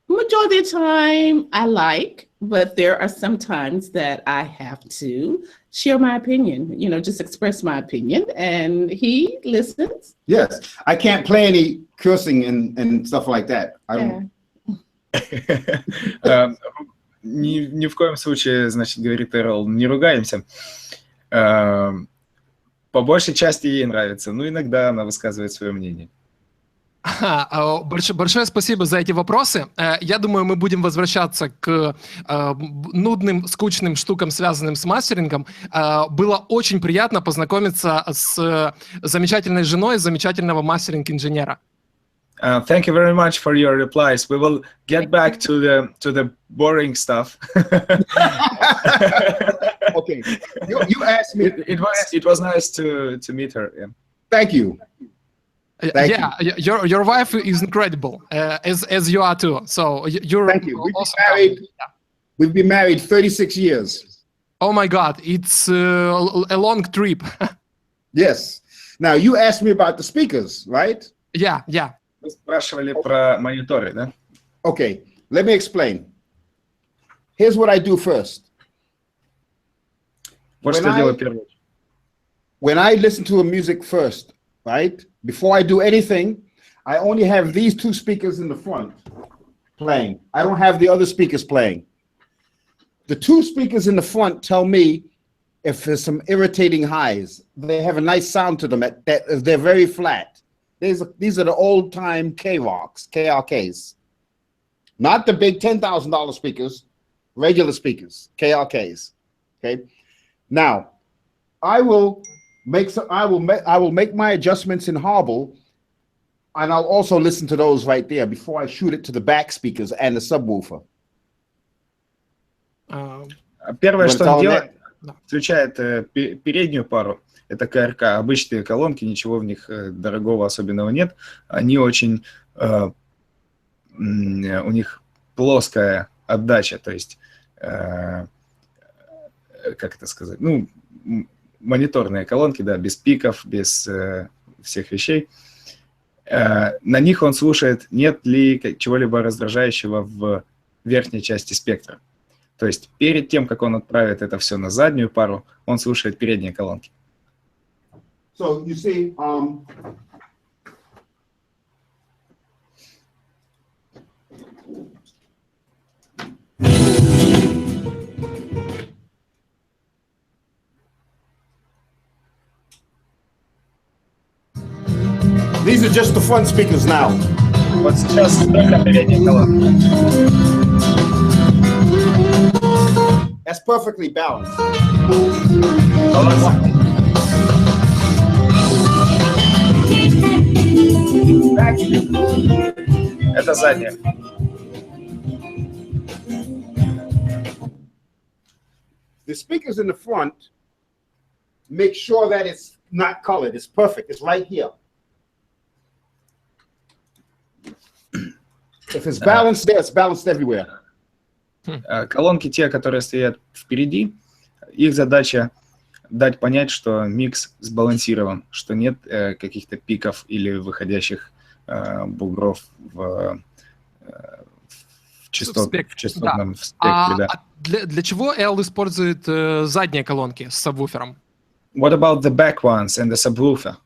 Majority of the time I like, but there are some times that I have to share my opinion, you know, just express my opinion, and he listens. Yes, I can't play any cursing and stuff like that. I don't. Ни в коем случае, значит, говорит Earle, не ругаемся. По большей части ей нравится, но иногда она высказывает свое мнение. Большое спасибо за эти вопросы. Я думаю, мы будем возвращаться к нудным, скучным штукам, связанным с мастерингом. Было очень приятно познакомиться с замечательной женой замечательного мастеринг-инженера. Thank you very much for your replies. We will get back to the boring stuff. Okay, you asked me. It was nice to meet her. Yeah. Thank you. Yeah, your wife is incredible, as you are too. So you're. Thank you. We've been married 36 years. Oh my God, it's a long trip. Yes. Now you asked me about the speakers, right? Yeah. Вы спрашивали про мониторы, да? Okay, let me explain. Here's what I do first. Вот что делаю первое. When I listen to a music first, right? Before I do anything, I only have these two speakers in the front playing. I don't have the other speakers playing. The two speakers in the front tell me if there's some irritating highs. They have a nice sound to them. They're very flat. These are the old-time K-Rocks, KRKs. Not the big $10,000 speakers, regular speakers, KRKs. Okay. Now, I will make my adjustments in Hobble, and I'll also listen to those right there before I shoot it to the back speakers and the subwoofer. Первое, что он делает, включает переднюю пару. Это КРК, обычные колонки, ничего в них дорогого особенного нет. Они очень, у них плоская отдача, то есть, как это сказать, ну, мониторные колонки, да, без пиков, без всех вещей. На них он слушает, нет ли чего-либо раздражающего в верхней части спектра. То есть перед тем, как он отправит это все на заднюю пару, он слушает передние колонки. So you see, these are just the front speakers now. Вот сейчас только передние колонки. That's perfectly balanced. Это задняя. The speakers in the front make sure that it's not colored. It's perfect. It's right here. If it's balanced there, it's balanced everywhere. Колонки, те, которые стоят впереди, их задача дать понять, что микс сбалансирован, что нет каких-то пиков или выходящих бугров в частотном спектре. Да. для чего Earle использует задние колонки с сабвуфером? What about the back ones and the subwoofer?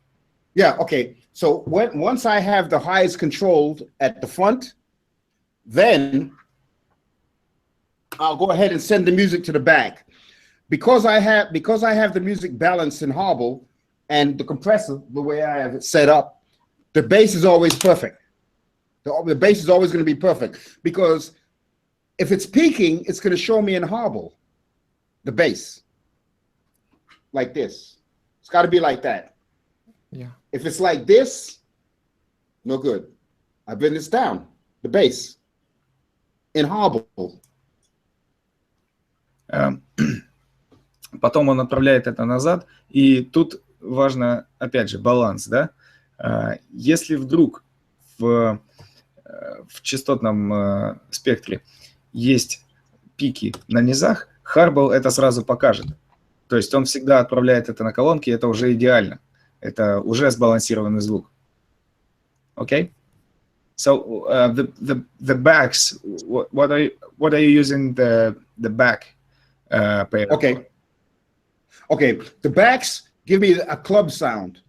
Yeah, okay. So once I have the highs controlled at the front, then I'll go ahead and send the music to the back. Because I have the music balanced in Hobble and the compressor, the way I have it set up, the bass is always perfect. The bass is always going to be perfect, because if it's peaking, it's going to show me in Hobble, the bass, like this. It's got to be like that. Yeah. If it's like this, no good. I bring this down, the bass, in Hobble. Потом он отправляет это назад, и тут важно, опять же, баланс, да? Если вдруг в частотном спектре есть пики на низах, Harbel это сразу покажет. То есть он всегда отправляет это на колонки, это уже идеально. Это уже сбалансированный звук. Okay? So the backs, what are you using the back pair? Okay, the backs give me a club sound,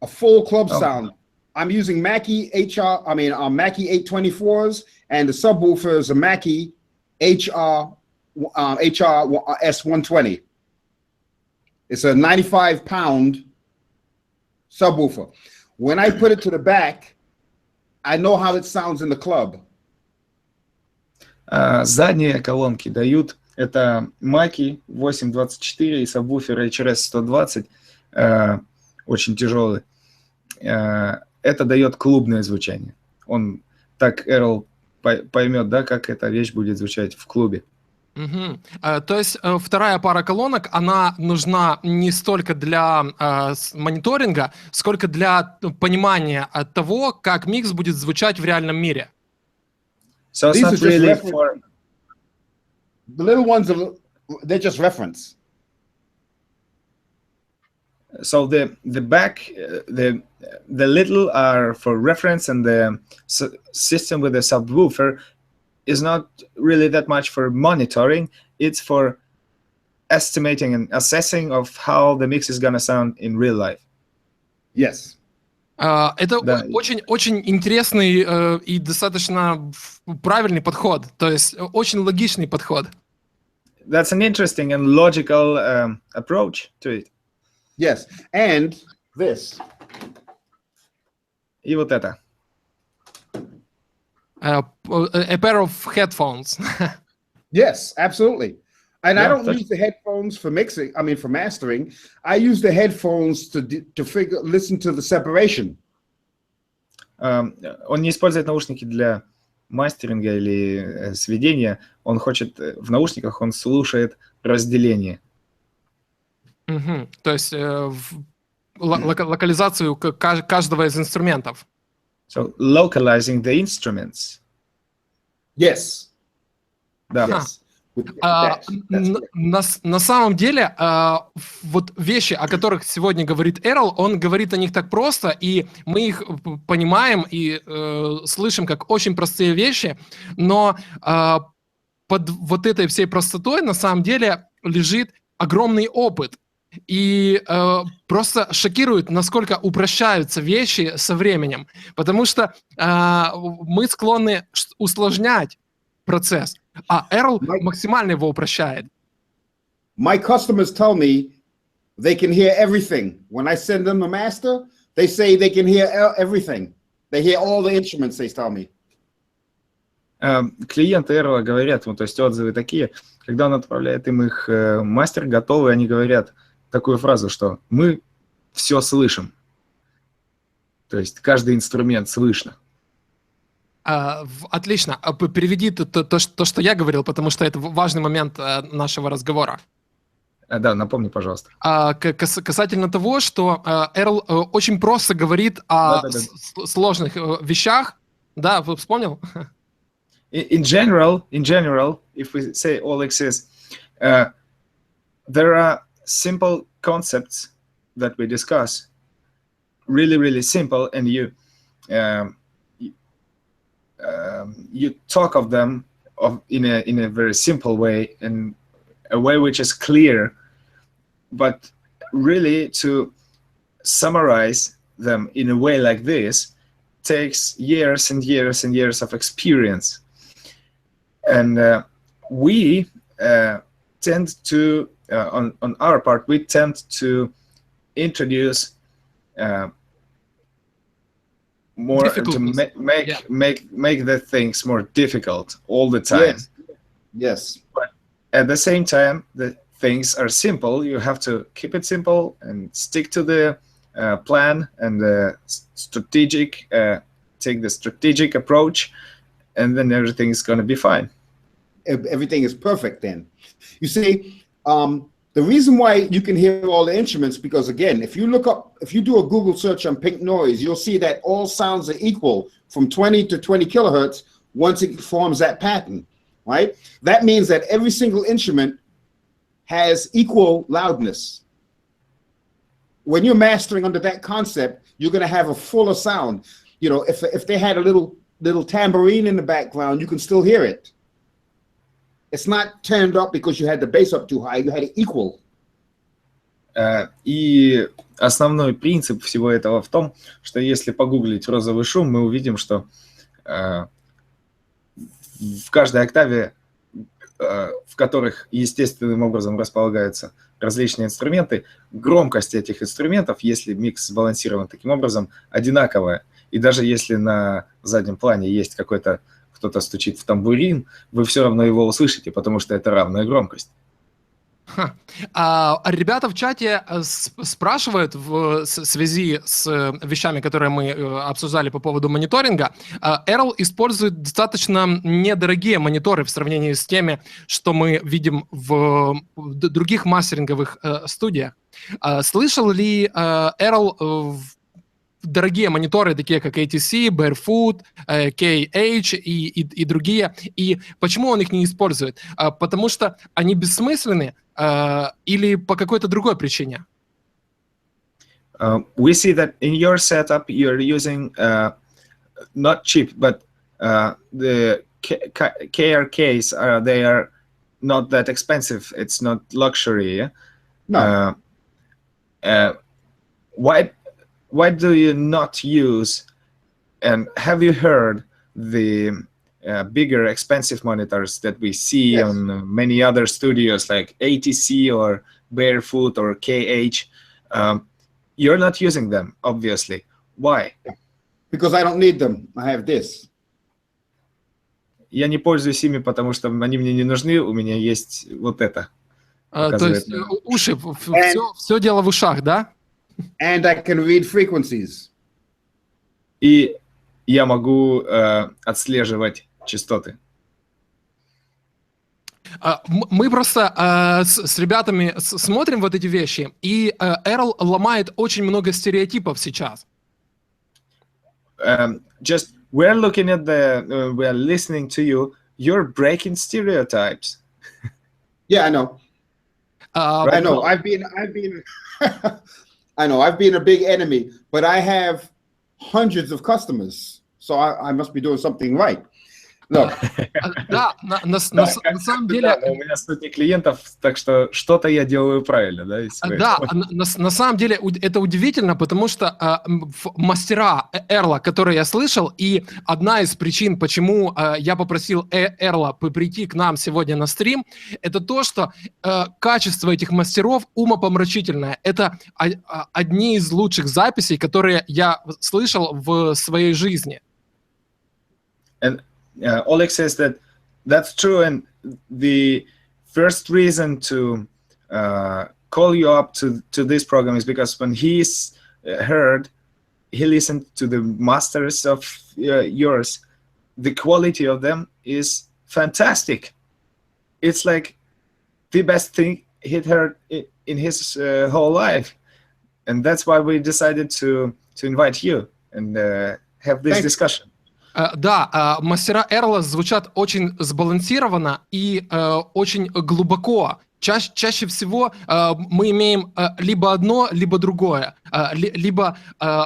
a full club sound. I'm using Mackie Mackie 824s, and the subwoofer is a Mackie HR S120. It's a 95-pound subwoofer. When I put it to the back, I know how it sounds in the club. Задние колонки дают, это Mackie 824 и сабвуфер Hdqtrz 120, очень тяжелый. Это дает клубное звучание. Он так Earle поймет, да, как эта вещь будет звучать в клубе. Угу. То есть вторая пара колонок, она нужна не столько для мониторинга, сколько для понимания того, как микс будет звучать в реальном мире. So it's not really for... The little ones, they're just reference. So the back, the little are for reference, and the system with the subwoofer is not really that much for monitoring. It's for estimating and assessing of how the mix is gonna sound in real life. Yes. Это очень интересный и достаточно правильный подход, то есть очень логичный подход. That's an interesting and logical approach to it. Yes, and this. И вот это. A pair of headphones. Yes, absolutely. And Yeah, I don't use the headphones for mixing. I mean, for mastering. I use the headphones to listen to the separation. Он не использует наушники для мастеринга или сведения. Он хочет в наушниках, он слушает разделение. Угу. То есть локализацию каждого из инструментов. So localizing the instruments. Yes. Да. Yes. На самом деле, вот вещи, о которых сегодня говорит Earle, он говорит о них так просто, и мы их понимаем и слышим как очень простые вещи, но под вот этой всей простотой на самом деле лежит огромный опыт. И просто шокирует, насколько упрощаются вещи со временем. Потому что мы склонны усложнять процесс, а Earle максимально его упрощает. My customers tell me they can hear everything. When I send them a master, they say they can hear everything. They hear all the instruments, they tell me. Клиенты Earle говорят, то есть отзывы такие, когда он отправляет им их мастер готовый, они говорят такую фразу, что мы все слышим. То есть каждый инструмент слышно. Отлично. Переведи то, что я говорил, потому что это важный момент нашего разговора. Да, напомни, пожалуйста. Касательно того, что Earle очень просто говорит о сложных вещах. Да, вы вспомнил? In general, if we say all exists, there are simple concepts that we discuss, really simple, and you talk of them in a very simple way, and a way which is clear, but really to summarize them in a way like this takes years and years and years of experience. And we tend to, on our part, we tend to introduce more to make the things more difficult all the time. Yes. But at the same time, the things are simple. You have to keep it simple and stick to the plan and the strategic, take the strategic approach, and then everything is going to be fine. Everything is perfect then. You see, the reason why you can hear all the instruments, because again, if you do a Google search on pink noise, you'll see that all sounds are equal from 20 to 20 kilohertz once it forms that pattern, right? That means that every single instrument has equal loudness. When you're mastering under that concept, you're going to have a fuller sound. You know, if they had a little tambourine in the background, you can still hear it. It's not turned up because you had the bass up too high, you had it equal. И основной принцип всего этого в том, что если погуглить розовый шум, мы увидим, что в каждой октаве, в которых естественным образом располагаются различные инструменты, громкость этих инструментов, если микс сбалансирован таким образом, одинаковая. И даже если на заднем плане есть кто-то стучит в тамбурин, вы все равно его услышите, потому что это равная громкость. Ребята в чате спрашивают в связи с вещами, которые мы обсуждали по поводу мониторинга. Earle использует достаточно недорогие мониторы в сравнении с теми, что мы видим в других мастеринговых студиях. Слышал ли Earle дорогие мониторы, такие как ATC, Barefoot, KH и другие. И почему он их не использует? Потому что они бессмысленны или по какой-то другой причине? We see that in your setup you're using not cheap, but the KRKs they are not that expensive. It's not luxury. No. Why do you not use, and have you heard the bigger expensive monitors that we see on many other studios like ATC or Barefoot or KH? You're not using them, obviously. Why? Because I don't need them. I have this. Я не пользуюсь ими, потому что они мне не нужны, у меня есть вот это. То есть уши, все дело в ушах, да? And I can read frequencies. И я могу отслеживать частоты. Мы просто с ребятами смотрим вот эти вещи, и Earle ломает очень много стереотипов сейчас. Just we're looking at we're listening to you. You're breaking stereotypes. Yeah, I know. I know. I've been. I know I've been a big enemy, but I have hundreds of customers, so I must be doing something right. Look. Да, на самом деле... У меня сотни клиентов, так что что-то я делаю правильно, да? Да, на самом деле это удивительно, потому что мастера Earle, которые я слышал, и одна из причин, почему я попросил Earle прийти к нам сегодня на стрим, это то, что качество этих мастеров умопомрачительное. Это одни из лучших записей, которые я слышал в своей жизни. Oleg says that that's true, and the first reason to call you up to this program is because when he listened to the masters of yours, the quality of them is fantastic. It's like the best thing he'd heard in his whole life, and that's why we decided to invite you and have this discussion. Да, мастера Эрла звучат очень сбалансированно и очень глубоко. Чаще всего мы имеем либо одно, либо другое. Либо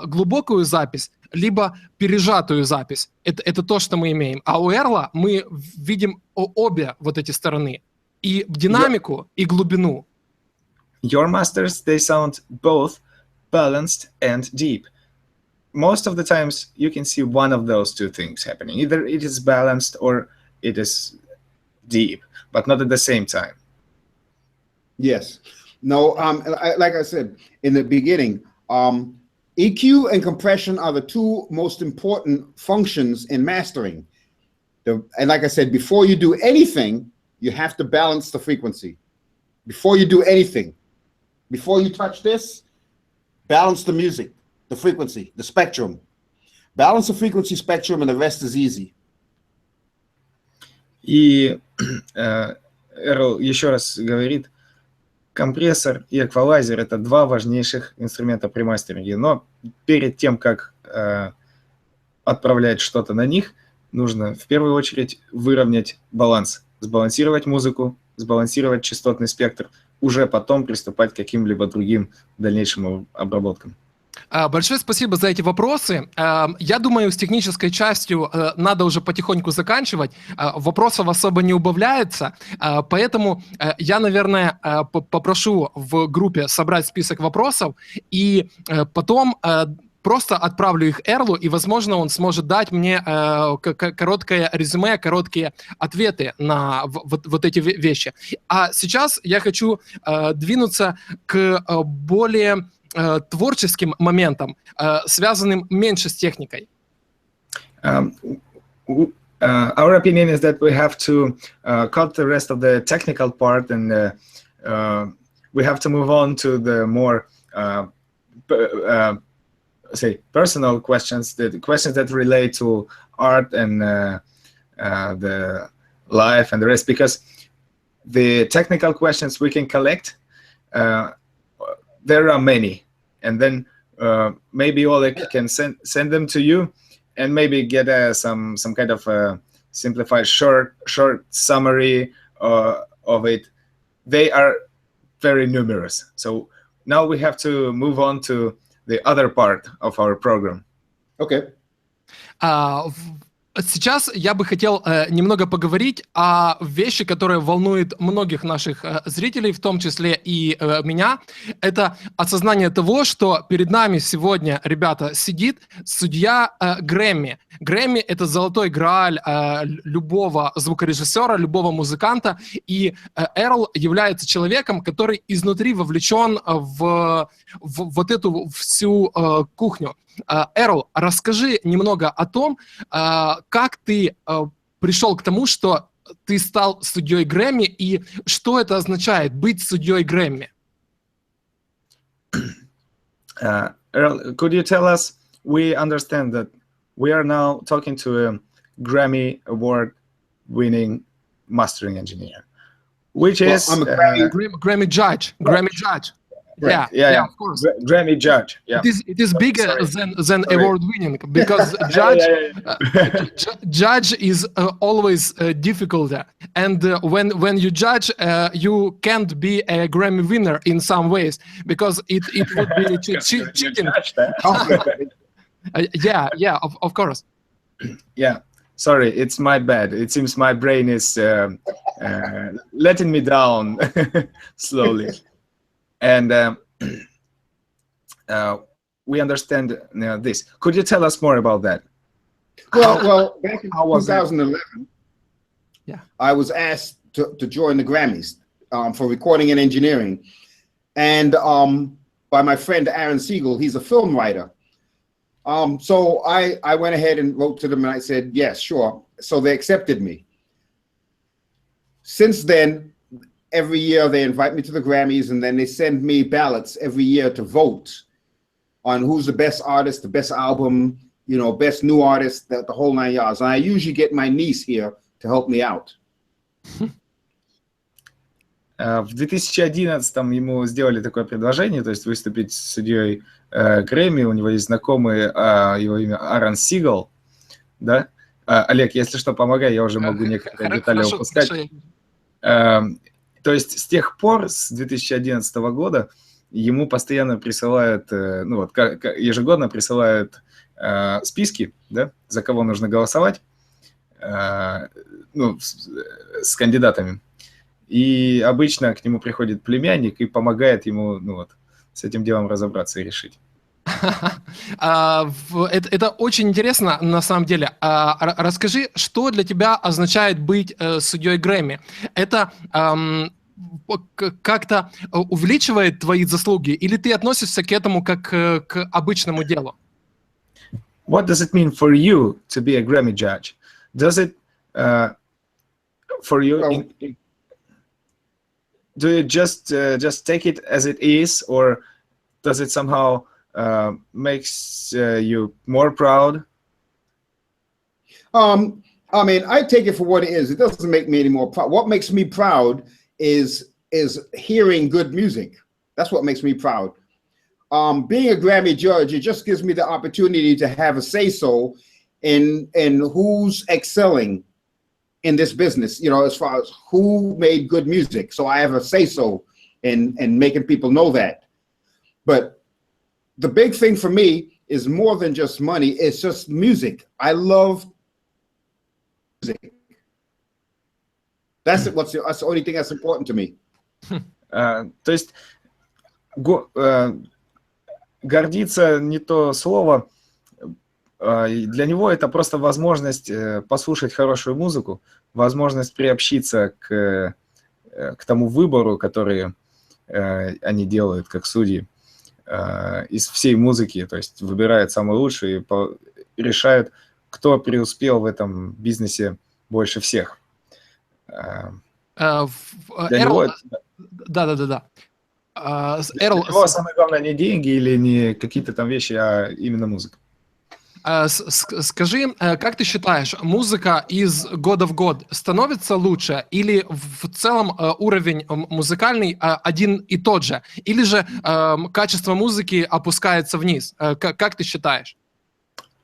глубокую запись, либо пережатую запись. Это то, что мы имеем. А у Эрла мы видим обе вот эти стороны. И динамику, и глубину. Your masters, they sound both balanced and deep. Most of the times you can see one of those two things happening. Either it is balanced or it is deep, but not at the same time. Yes. No, like I said in the beginning, EQ and compression are the two most important functions in mastering. And like I said, before you do anything, you have to balance the frequency. Before you do anything, before you touch this, balance the music, the frequency, the spectrum. Balance the frequency spectrum, and the rest is easy. И Эрл еще раз говорит, компрессор и эквалайзер — это два важнейших инструмента при мастеринге. Но перед тем, как отправлять что-то на них, нужно в первую очередь выровнять баланс, сбалансировать музыку, сбалансировать частотный спектр, уже потом приступать к каким-либо другим дальнейшим обработкам. Большое спасибо за эти вопросы. Я думаю, с технической частью надо уже потихоньку заканчивать. Вопросов особо не убавляется, поэтому я, наверное, попрошу в группе собрать список вопросов и потом просто отправлю их Эрлу, и, возможно, он сможет дать мне короткое резюме, короткие ответы на вот эти вещи. А сейчас я хочу двинуться к более творческим моментам, связанным меньше с техникой. Our opinion is that we have to cut the rest of the technical part, and we have to move on to the more say personal questions, the questions that relate to art and the life and the rest, because the technical questions we can collect, there are many, and then maybe Oleg can send them to you, and maybe get some kind of simplified short summary of it. They are very numerous, so now we have to move on to the other part of our program. Okay. Сейчас я бы хотел немного поговорить о вещи, которые волнуют многих наших зрителей, в том числе и меня. Это осознание того, что перед нами сегодня, ребята, сидит судья Грэмми. Грэмми — это золотой грааль любого звукорежиссера, любого музыканта. И Эрл является человеком, который изнутри вовлечен в вот эту всю кухню. Эрл, расскажи немного о том, как ты пришел к тому, что ты стал судьей Грэмми, и что это означает быть судьей Грэмми? Earle, could you tell us, we understand that we are now talking to a Grammy Award-winning mastering engineer, which is... I'm a Grammy judge. Grammy judge. Right. Yeah, of course. Grammy judge. Yeah. It is bigger than award winning, because judge is always difficult, and when you judge, you can't be a Grammy winner in some ways, because it would be cheating. Yeah, of course. Yeah. Sorry, it's my bad. It seems my brain is letting me down slowly. And we understand this. Could you tell us more about that? Well, back in 2011, I was asked to join the Grammys for recording and engineering, and by my friend Aaron Siegel. He's a film writer. So I went ahead and wrote to them, and I said, yes, sure. So they accepted me. Since then, every year they invite me to the Grammys, and then they send me ballots every year to vote on who's the best artist, the best album, you know, best new artist, the whole 9 yards. And I usually get my niece here to help me out. В 2011-м ему сделали такое предложение, то есть выступить с судьей Грэмми. У него есть знакомый, его имя Аарон Сигал, да? Олег, если что, помогай, я уже могу некоторые детали упускать. То есть с тех пор, с 2011 года, ему постоянно присылают, ну вот, ежегодно присылают списки, да, за кого нужно голосовать, ну, с кандидатами. И обычно к нему приходит племянник и помогает ему, ну вот, с этим делом разобраться и решить. Это очень интересно, на самом деле. Расскажи, что для тебя означает быть судьей Грэмми? Это как-то увеличивает твои заслуги, или ты относишься к этому как к обычному делу? What does it mean for you to be a Grammy judge? Does it, for you, do you just take it as it is, or does it somehow makes you more proud? I mean, I take it for what it is. It doesn't make me any more proud. What makes me proud is hearing good music. That's what makes me proud. Being a Grammy judge, it just gives me the opportunity to have a say-so in who's excelling in this business, you know, as far as who made good music. So I have a say-so in making people know that. But the big thing for me is more than just money. It's just music. I love music. That's the only thing that's important to me. То есть гордиться не то слово. Для него это просто возможность послушать хорошую музыку, возможность приобщиться к тому выбору, который они делают как судьи. Из всей музыки, то есть выбирают самые лучшие и решают, кто преуспел в этом бизнесе больше всех. Эрл, да. Эрл, для него самое главное не деньги или не какие-то там вещи, а именно музыка. Скажи, как ты считаешь, музыка из года в год становится лучше, или в целом уровень музыкальный один и тот же, или же качество музыки опускается вниз? Как ты считаешь?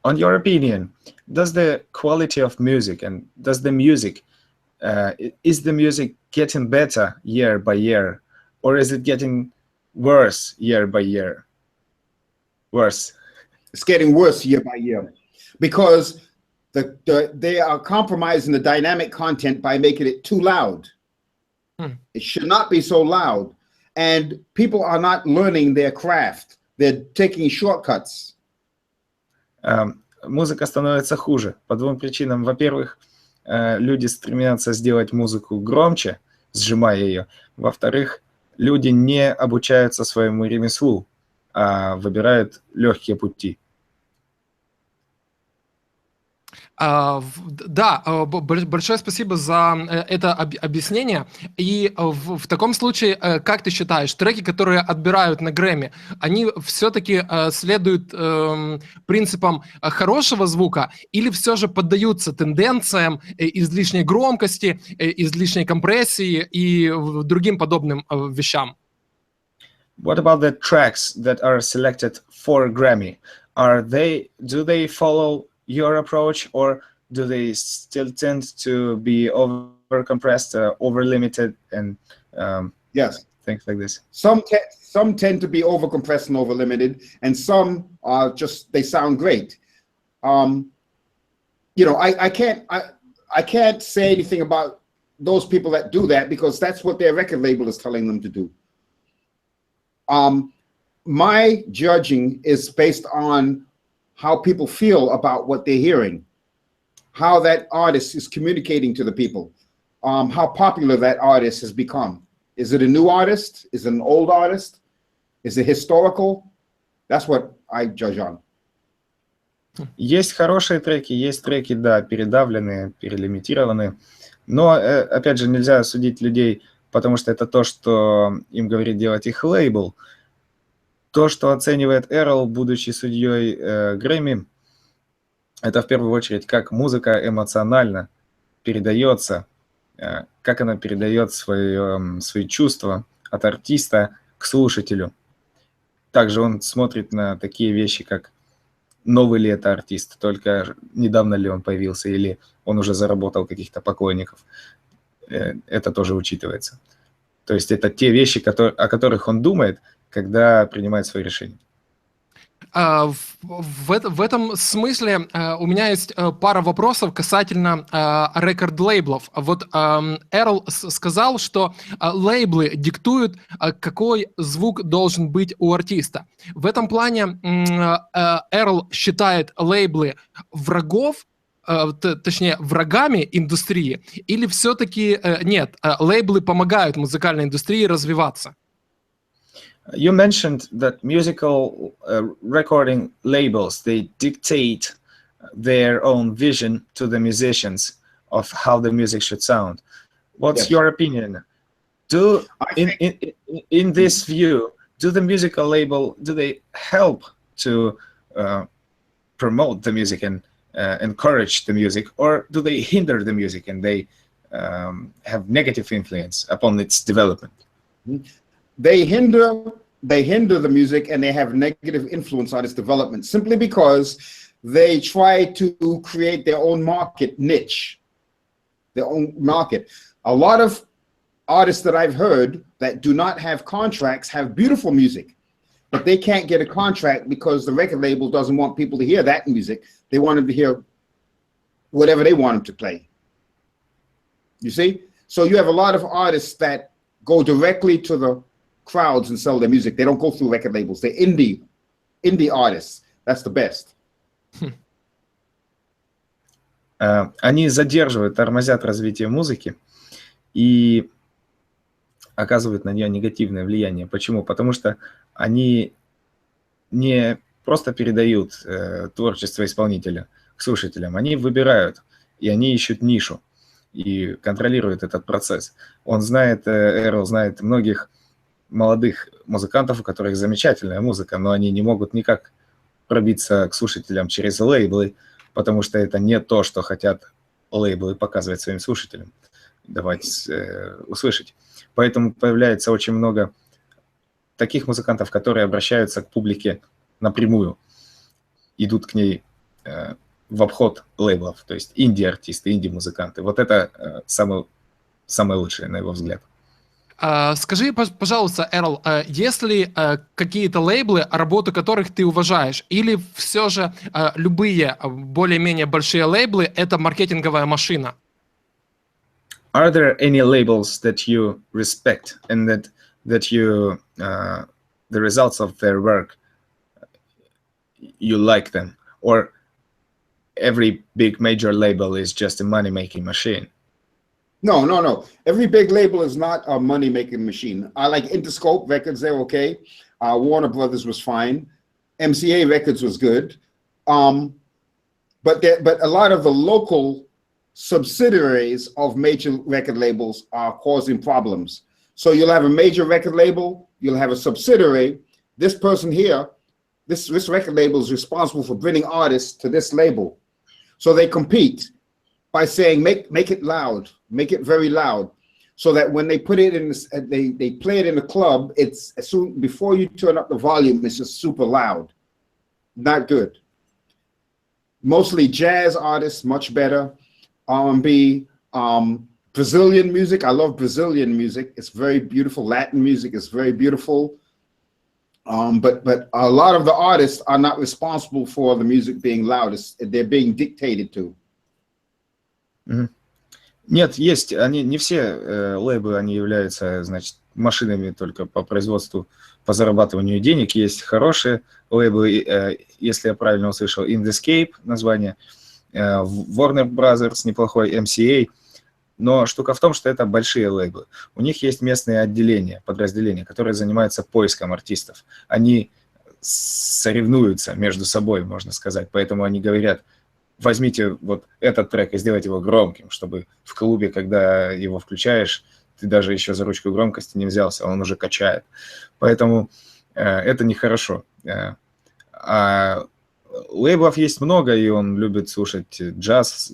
On your opinion, does the quality of music and does the music, is the music getting better year by year, or is it getting worse year by year? Worse. It's getting worse year by year because they are compromising the dynamic content by making it too loud. It should not be so loud. And people are not learning their craft. They're taking shortcuts. Музыка становится хуже по двум причинам. Во-первых, люди стремятся сделать музыку громче, сжимая ее. Во-вторых, люди не обучаются своему ремеслу, а выбирают легкие пути. Да, большое спасибо за это объяснение. И в таком случае, как ты считаешь, треки, которые отбирают на Грэмми, они все-таки следуют принципам хорошего звука или все же поддаются тенденциям излишней громкости, излишней компрессии и другим подобным вещам? What about the tracks that are selected for Grammy? Do they follow your approach, or do they still tend to be over compressed, over limited, and yes, things like this? Some tend to be over compressed and over limited, and some are just, they sound great. You know, I can't say anything about those people that do that because that's what their record label is telling them to do. My judging is based on how people feel about what they're hearing, how that artist is communicating to the people, how popular that artist has become. Is it a new artist? Is it an old artist? Is it historical? That's what I judge on. Есть хорошие треки, есть треки, да, передавленные, перелимитированные. Но, опять же, нельзя судить людей, потому что это то, что им говорит делать их лейбл. То, что оценивает Earle, будучи судьей Грэмми, это в первую очередь, как музыка эмоционально передается, как она передает свои чувства от артиста к слушателю. Также он смотрит на такие вещи, как новый ли это артист, только недавно ли он появился, или он уже заработал каких-то поклонников. Это тоже учитывается. То есть это те вещи, о которых он думает, когда принимает свои решения. В этом смысле у меня есть пара вопросов касательно рекорд-лейблов. Вот Эрл сказал, что лейблы диктуют, какой звук должен быть у артиста. В этом плане Эрл считает лейблы точнее, врагами индустрии, или все-таки нет, лейблы помогают музыкальной индустрии развиваться? You mentioned that musical recording labels, they dictate their own vision to the musicians of how the music should sound. What's your opinion? In this view, do the musical label, do they help to promote the music and encourage the music, or do they hinder the music and they have negative influence upon its development? They hinder the music and they have negative influence on its development simply because they try to create their own market niche, their own market. A lot of artists that I've heard that do not have contracts have beautiful music, but they can't get a contract because the record label doesn't want people to hear that music. They want them to hear whatever they want them to play. You see? So you have a lot of artists that go directly to the crowds and sell their music. They don't go through record labels. They're indie artists. That's the best. Они задерживают, тормозят развитие музыки и оказывают на нее негативное влияние. Почему? Потому что они не просто передают творчество исполнителя к слушателям, они выбирают, и они ищут нишу и контролируют этот процесс. Он знает, Эрл знает многих молодых музыкантов, у которых замечательная музыка, но они не могут никак пробиться к слушателям через лейблы, потому что это не то, что хотят лейблы показывать своим слушателям, давать услышать. Поэтому появляется очень много таких музыкантов, которые обращаются к публике напрямую, идут к ней в обход лейблов, то есть инди-артисты, инди-музыканты. Вот это самое лучшее, на его взгляд. Скажи, пожалуйста, Эрл, есть ли какие-то лейблы, работу которых ты уважаешь, или все же любые более-менее большие лейблы — это маркетинговая машина? Are there any labels that you respect and that you the results of their work you like them, or every big major label is just a money-making machine? No. Every big label is not a money-making machine. I like Interscope Records, they're okay. Warner Brothers was fine. MCA Records was good. But a lot of the local subsidiaries of major record labels are causing problems. So you'll have a major record label, you'll have a subsidiary. This person here, this record label is responsible for bringing artists to this label. So they compete by saying, make it loud, make it very loud, so that when they put it in, they play it in the club, it's as soon before you turn up the volume, it's just super loud. Not good. Mostly jazz artists, much better. R&B, Brazilian music. I love Brazilian music. It's very beautiful. Latin music is very beautiful. But a lot of the artists are not responsible for the music being loud. They're being dictated to. Нет, есть, они не все лейблы, они являются, значит, машинами только по производству, по зарабатыванию денег. Есть хорошие лейблы, если я правильно услышал, Interscope название, Warner Brothers неплохой, MCA. Но штука в том, что это большие лейблы. У них есть местные отделения, подразделения, которые занимаются поиском артистов. Они соревнуются между собой, можно сказать. Поэтому они говорят: возьмите вот этот трек и сделайте его громким, чтобы в клубе, когда его включаешь, ты даже еще за ручку громкости не взялся, он уже качает. Поэтому это нехорошо. А лейблов есть много, и он любит слушать джаз,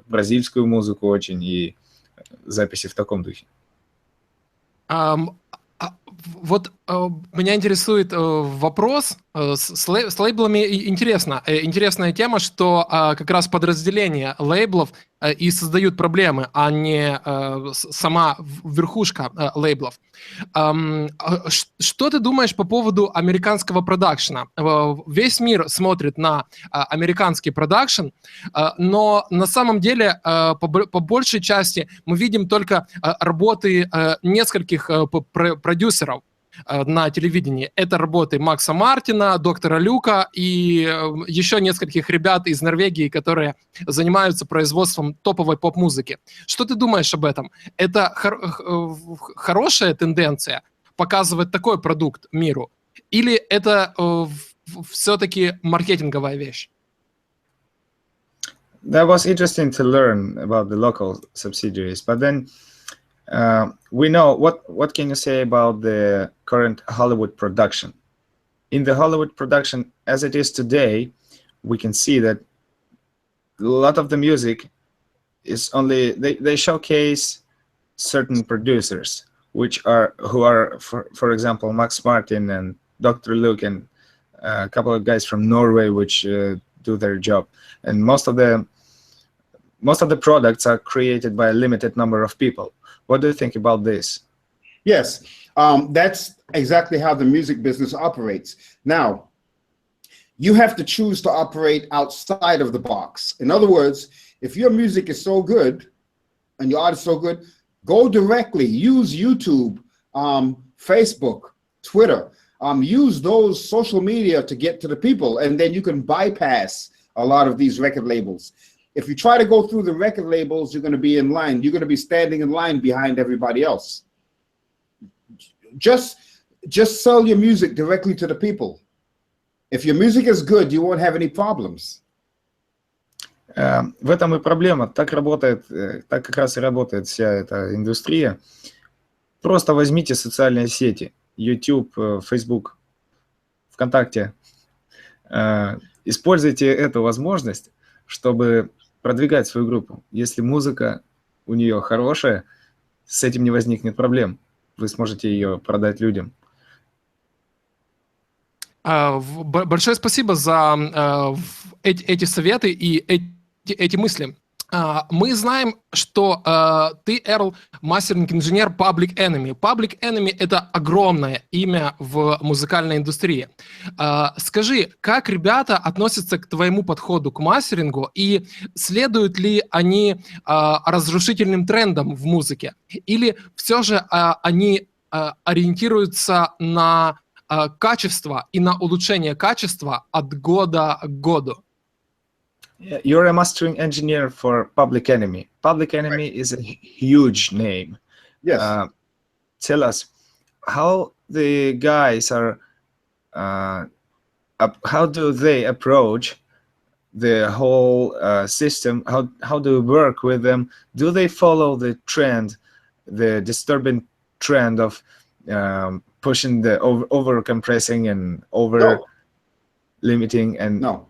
бразильскую музыку очень, и записи в таком духе. Вот меня интересует вопрос с лейблами. Интересная тема, что как раз подразделения лейблов и создают проблемы, а не сама верхушка лейблов. Что ты думаешь по поводу американского продакшена? Весь мир смотрит на американский продакшн, но на самом деле по большей части мы видим только работы нескольких продюсеров на телевидении. Это работы Макса Мартина, доктора Люка и еще нескольких ребят из Норвегии, которые занимаются производством топовой поп-музыки. Что ты думаешь об этом? Это хорошая тенденция показывать такой продукт миру? Или это все-таки маркетинговая вещь? That was interesting to learn about the local subsidiaries, but then we know what can you say about the current Hollywood production? In the Hollywood production, as it is today, we can see that a lot of the music is only they showcase certain producers, who are for example Max Martin and Dr. Luke and a couple of guys from Norway, which do their job, and most of the products are created by a limited number of people. What do you think about this? Yes, that's exactly how the music business operates. Now, you have to choose to operate outside of the box. In other words, if your music is so good and your art is so good, go directly, use YouTube, Facebook, Twitter, use those social media to get to the people, and then you can bypass a lot of these record labels. If you try to go through the record labels, you're going to be in line. You're going to be standing in line behind everybody else. Just sell your music directly to the people. If your music is good, you won't have any problems. В этом и проблема. Так как раз и работает вся эта индустрия. Просто возьмите социальные сети: YouTube, Facebook, ВКонтакте. Используйте эту возможность, чтобы продвигать свою группу. Если музыка у нее хорошая, с этим не возникнет проблем. Вы сможете ее продать людям. Большое спасибо за эти советы и эти мысли. Мы знаем, что ты, Earle, мастеринг-инженер Public Enemy. Public Enemy — это огромное имя в музыкальной индустрии. Скажи, как ребята относятся к твоему подходу к мастерингу, и следуют ли они разрушительным трендам в музыке? Или все же они ориентируются на качество и на улучшение качества от года к году? You're a mastering engineer for Public Enemy. Public Enemy is a huge name. Yes. Tell us how the guys are. How do they approach the whole system? How do you work with them? Do they follow the trend, the disturbing trend of pushing the over compressing and over limiting and no?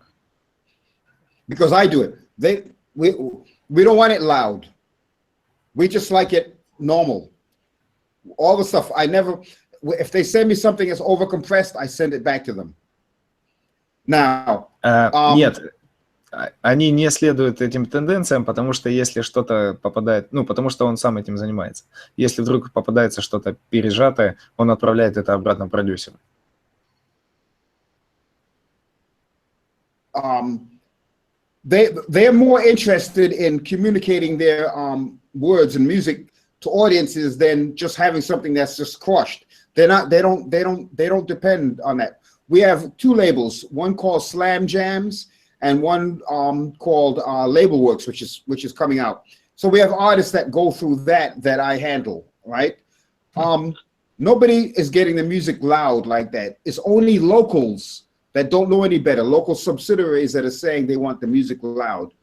Because I do it. We don't want it loud. We just like it normal. All the stuff, if they send me something that's over compressed, I send it back to them. Now, нет, они не следуют этим тенденциям, потому что если что-то попадает, потому что он сам этим занимается. Если вдруг попадается что-то пережатое, он отправляет это обратно продюсеру. They're more interested in communicating their words and music to audiences than just having something that's just crushed. They don't depend on that. We have two labels, one called Slam Jams and one called Label Works, which is coming out. So we have artists that go through that I handle, right? Nobody is getting the music loud like that. It's only locals that don't know any better, local subsidiaries that are saying they want the music loud.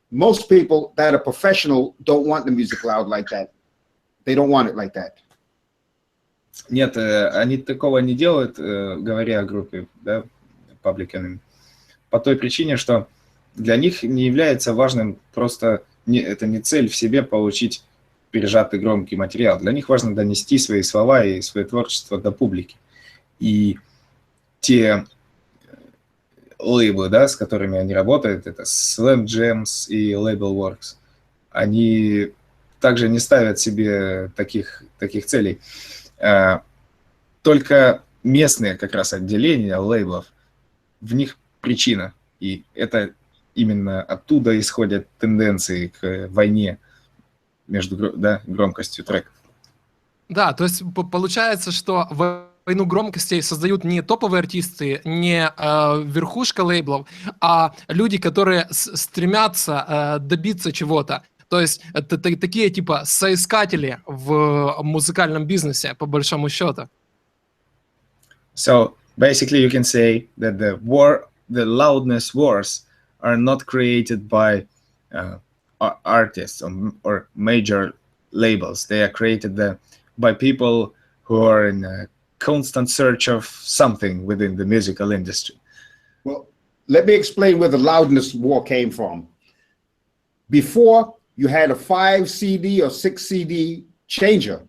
Most people that are professional don't want the music loud like that. They don't want it like that. Нет, они такого не делают, говоря о группе, да, Public Enemy, по той причине, что для них не является важным просто, это не цель в себе получить пережатый громкий материал. Для них важно донести свои слова и свое творчество до публики. И те лейблы, да, с которыми они работают, это Slam Jams и Labelworks, они также не ставят себе таких целей. Только местные как раз отделения лейблов, в них причина. И это именно оттуда исходят тенденции к войне между громкостью треков. Да, то есть получается, что войну громкостей создают не топовые артисты, не верхушка лейблов, а люди, которые стремятся добиться чего-то. То есть это такие типа соискатели в музыкальном бизнесе, по большому счету. So basically you can say that the loudness wars are not created by artists or major labels. They are created by people who are in a constant search of something within the musical industry. Well, let me explain where the loudness war came from. Before, you had a 5 CD or 6 CD changer.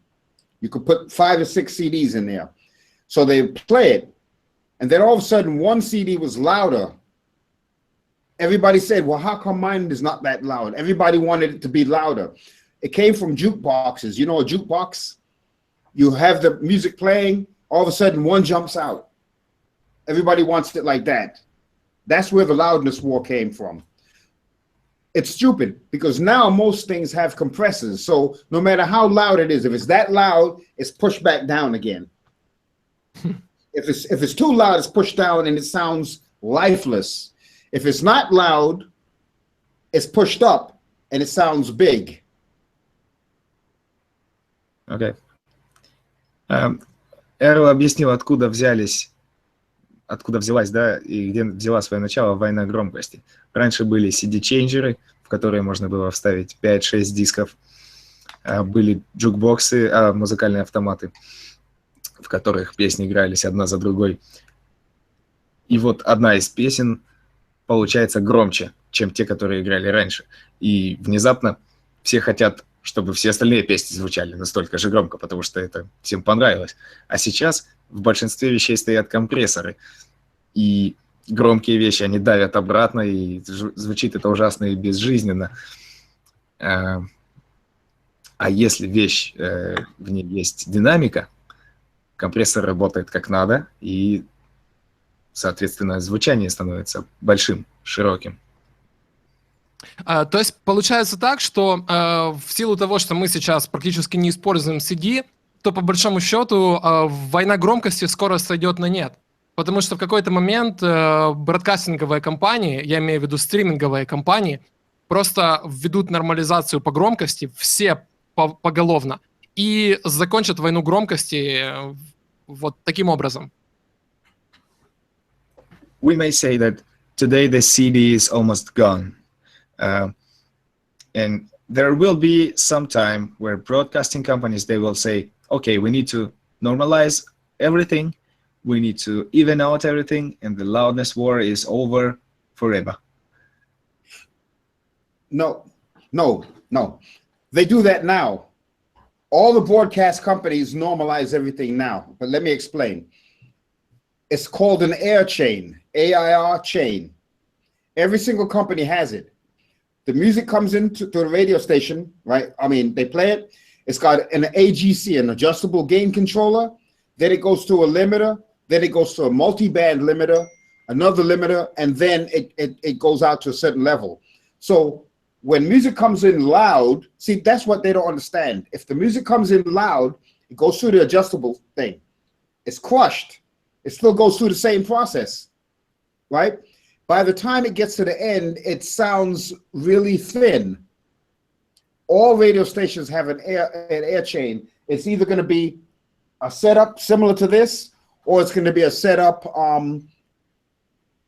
You could put 5 or 6 CDs in there. So they play it, and then all of a sudden one CD was louder. Everybody said, well, how come mine is not that loud? Everybody wanted it to be louder. It came from jukeboxes. You know a jukebox? You have the music playing, all of a sudden one jumps out. Everybody wants it like that. That's where the loudness war came from. It's stupid because now most things have compressors. So no matter how loud it is, if it's that loud, it's pushed back down again. If it's too loud, it's pushed down and it sounds lifeless. If it's not loud, it's pushed up and it sounds big. Okay. Эрл объяснил, откуда взялась, да, и где взяла свое начало война громкости. Раньше были CD-чейнджеры, в которые можно было вставить 5-6 дисков. Были джукбоксы, музыкальные автоматы, в которых песни игрались одна за другой. И вот одна из песен получается громче, чем те, которые играли раньше. И внезапно все хотят, чтобы все остальные песни звучали настолько же громко, потому что это всем понравилось. А сейчас в большинстве вещей стоят компрессоры. И громкие вещи, они давят обратно, и звучит это ужасно и безжизненно. А если вещь, в ней есть динамика, компрессор работает как надо, и, соответственно, звучание становится большим, широким. То есть получается так, что в силу того, что мы сейчас практически не используем CD, то по большому счету война громкости скоро сойдет на нет. Потому что в какой-то момент бродкастинговые компании, я имею в виду стриминговые компании, просто введут нормализацию по громкости все поголовно и закончат войну громкости вот таким образом. We may say that today the CD is almost gone. And there will be some time where broadcasting companies, they will say, okay, we need to normalize everything. We need to even out everything. And the loudness war is over forever. No. They do that now. All the broadcast companies normalize everything now. But let me explain. It's called an air chain, AIR chain. Every single company has it. The music comes into the radio station, right? I mean, they play it. It's got an AGC, an adjustable gain controller. Then it goes to a limiter. Then it goes to a multi-band limiter, another limiter, and then it goes out to a certain level. So when music comes in loud, see, that's what they don't understand. If the music comes in loud, it goes through the adjustable thing. It's crushed. It still goes through the same process, right? By the time it gets to the end, it sounds really thin. All radio stations have an air chain. It's either going to be a setup similar to this, or it's going to be a setup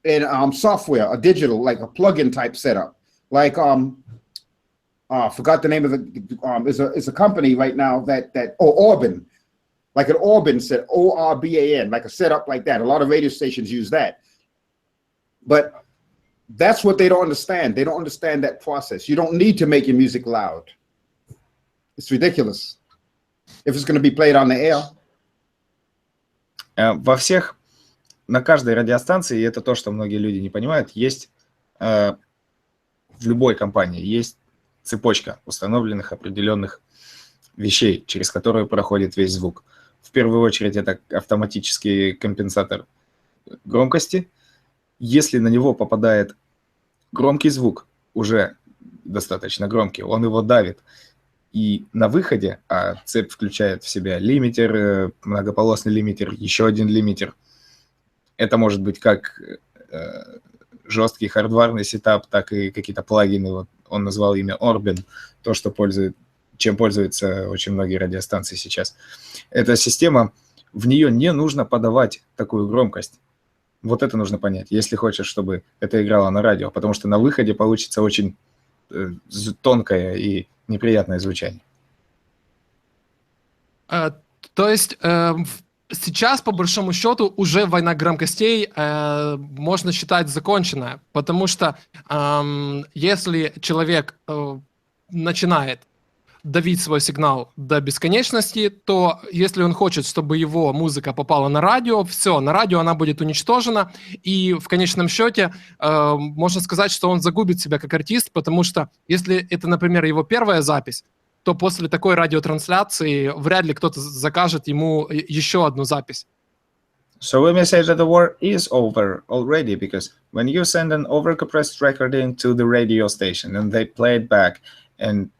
in software, a digital, like a plug-in type setup. Like I forgot the name of the is a company right now that Orban, like an Orban set, ORBAN, like a setup like that. A lot of radio stations use that. But that's what they don't understand. They don't understand that process. You don't need to make your music loud. It's ridiculous. If it's going to be played on the air. Во всех, на каждой радиостанции, и это то, что многие люди не понимают, есть в любой компании есть цепочка установленных определенных вещей, через которые проходит весь звук. В первую очередь это автоматический компенсатор громкости. Если на него попадает громкий звук, уже достаточно громкий, он его давит. И на выходе, а цепь включает в себя лимитер, многополосный лимитер, еще один лимитер. Это может быть как жесткий хардварный сетап, так и какие-то плагины. Вот он назвал имя Orben, то, что чем пользуются очень многие радиостанции сейчас. Эта система, в нее не нужно подавать такую громкость. Вот это нужно понять, если хочешь, чтобы это играло на радио, потому что на выходе получится очень тонкое и неприятное звучание. То есть сейчас, по большому счету, уже война громкостей можно считать законченная, потому что если человек начинает давить свой сигнал до бесконечности, то если он хочет, чтобы его музыка попала на радио, все, на радио она будет уничтожена, и в конечном счете можно сказать, что он загубит себя как артист, потому что если это, например, его первая запись, то после такой радиотрансляции вряд ли кто-то закажет ему еще одну запись. So we may say that the war is over already, because when you send an overcompressed recording to the radio station and they play it back and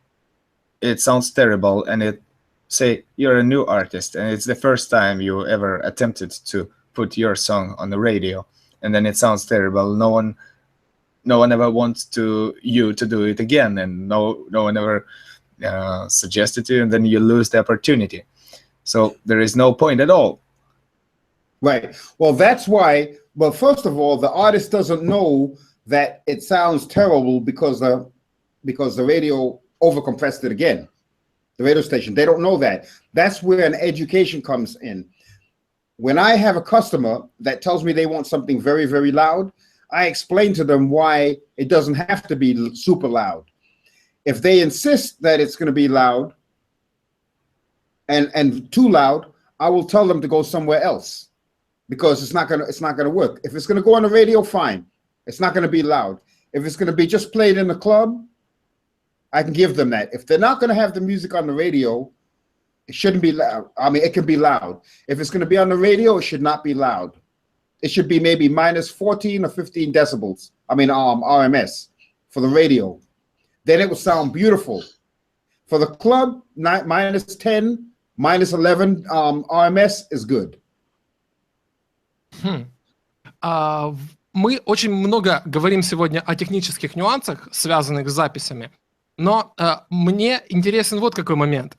it sounds terrible, and it say you're a new artist and it's the first time you ever attempted to put your song on the radio, and then it sounds terrible. No one ever wants you to do it again, and no one ever suggested to you, and then you lose the opportunity. So there is no point at all. Right. Well, that's why. Well, first of all, the artist doesn't know that it sounds terrible because the radio overcompressed it again. The radio station, they don't know that. That's where an education comes in. When I have a customer that tells me they want something very, very loud, I explain to them why it doesn't have to be super loud. If they insist that it's going to be loud and too loud, I will tell them to go somewhere else, because it's not gonna work. If it's gonna go on the radio, fine. It's not gonna be loud. If it's gonna be just played in the club, I can give them that. If they're not gonna have the music on the radio, it shouldn't be loud. I mean, it can be loud. If it's gonna be on the radio, it should not be loud. It should be maybe minus 14 or 15 decibels. I mean, RMS for the radio. Then it will sound beautiful. For the club, minus 10, minus 11 RMS is good. Мы очень много говорим сегодня о технических нюансах, связанных с записями, но мне интересен вот какой момент.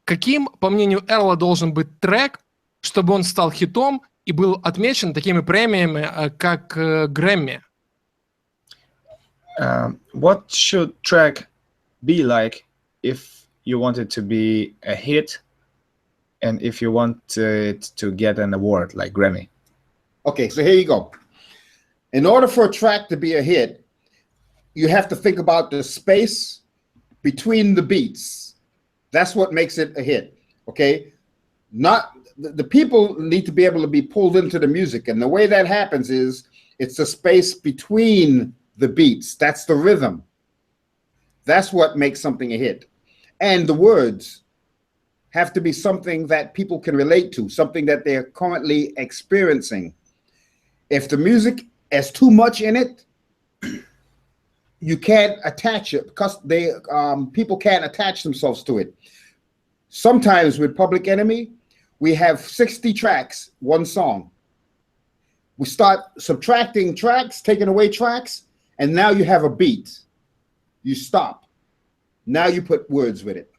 Каким, по мнению Эрла, должен быть трек, чтобы он стал хитом и был отмечен такими премиями, как Грэмми? What should track be like if you want it to be a hit and if you want it to get an award like Grammy? Okay, so here you go. In order for a track to be a hit, you have to think about the space between the beats. That's what makes it a hit, okay? Not the people need to be able to be pulled into the music, and the way that happens is it's the space between the beats. That's the rhythm. That's what makes something a hit. And the words have to be something that people can relate to, something that they're currently experiencing. If the music has too much in it, you can't attach it, because people can't attach themselves to it. Sometimes with Public Enemy, we have 60 tracks, one song. We start subtracting tracks, taking away tracks, and now you have a beat. You stop. Now you put words with it.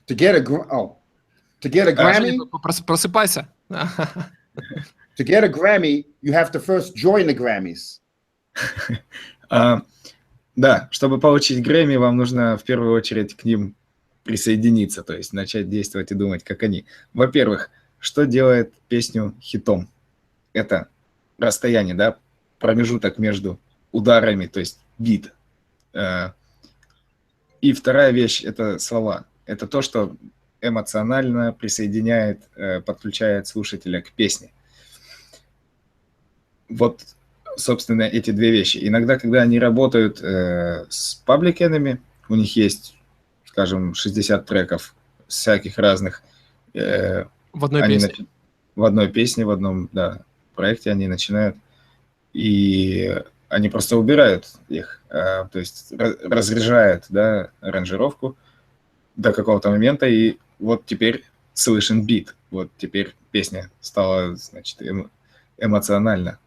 To get a Grammy, Просыпайся. to get a Grammy, you have to first join the Grammys. Да, чтобы получить Грэмми, вам нужно в первую очередь к ним присоединиться, то есть начать действовать и думать, как они. Во-первых, что делает песню хитом? Это расстояние, да, промежуток между ударами, то есть бит. И вторая вещь – это слова. Это то, что эмоционально присоединяет, подключает слушателя к песне. Вот, собственно, эти две вещи. Иногда, когда они работают с пабликенами, у них есть, скажем, 60 треков всяких разных. В одной песне. В одной песне, в одном проекте они начинают, и они просто убирают их, то есть разряжают аранжировку до какого-то момента, и вот теперь слышен бит, вот теперь песня стала, значит, эмоциональна.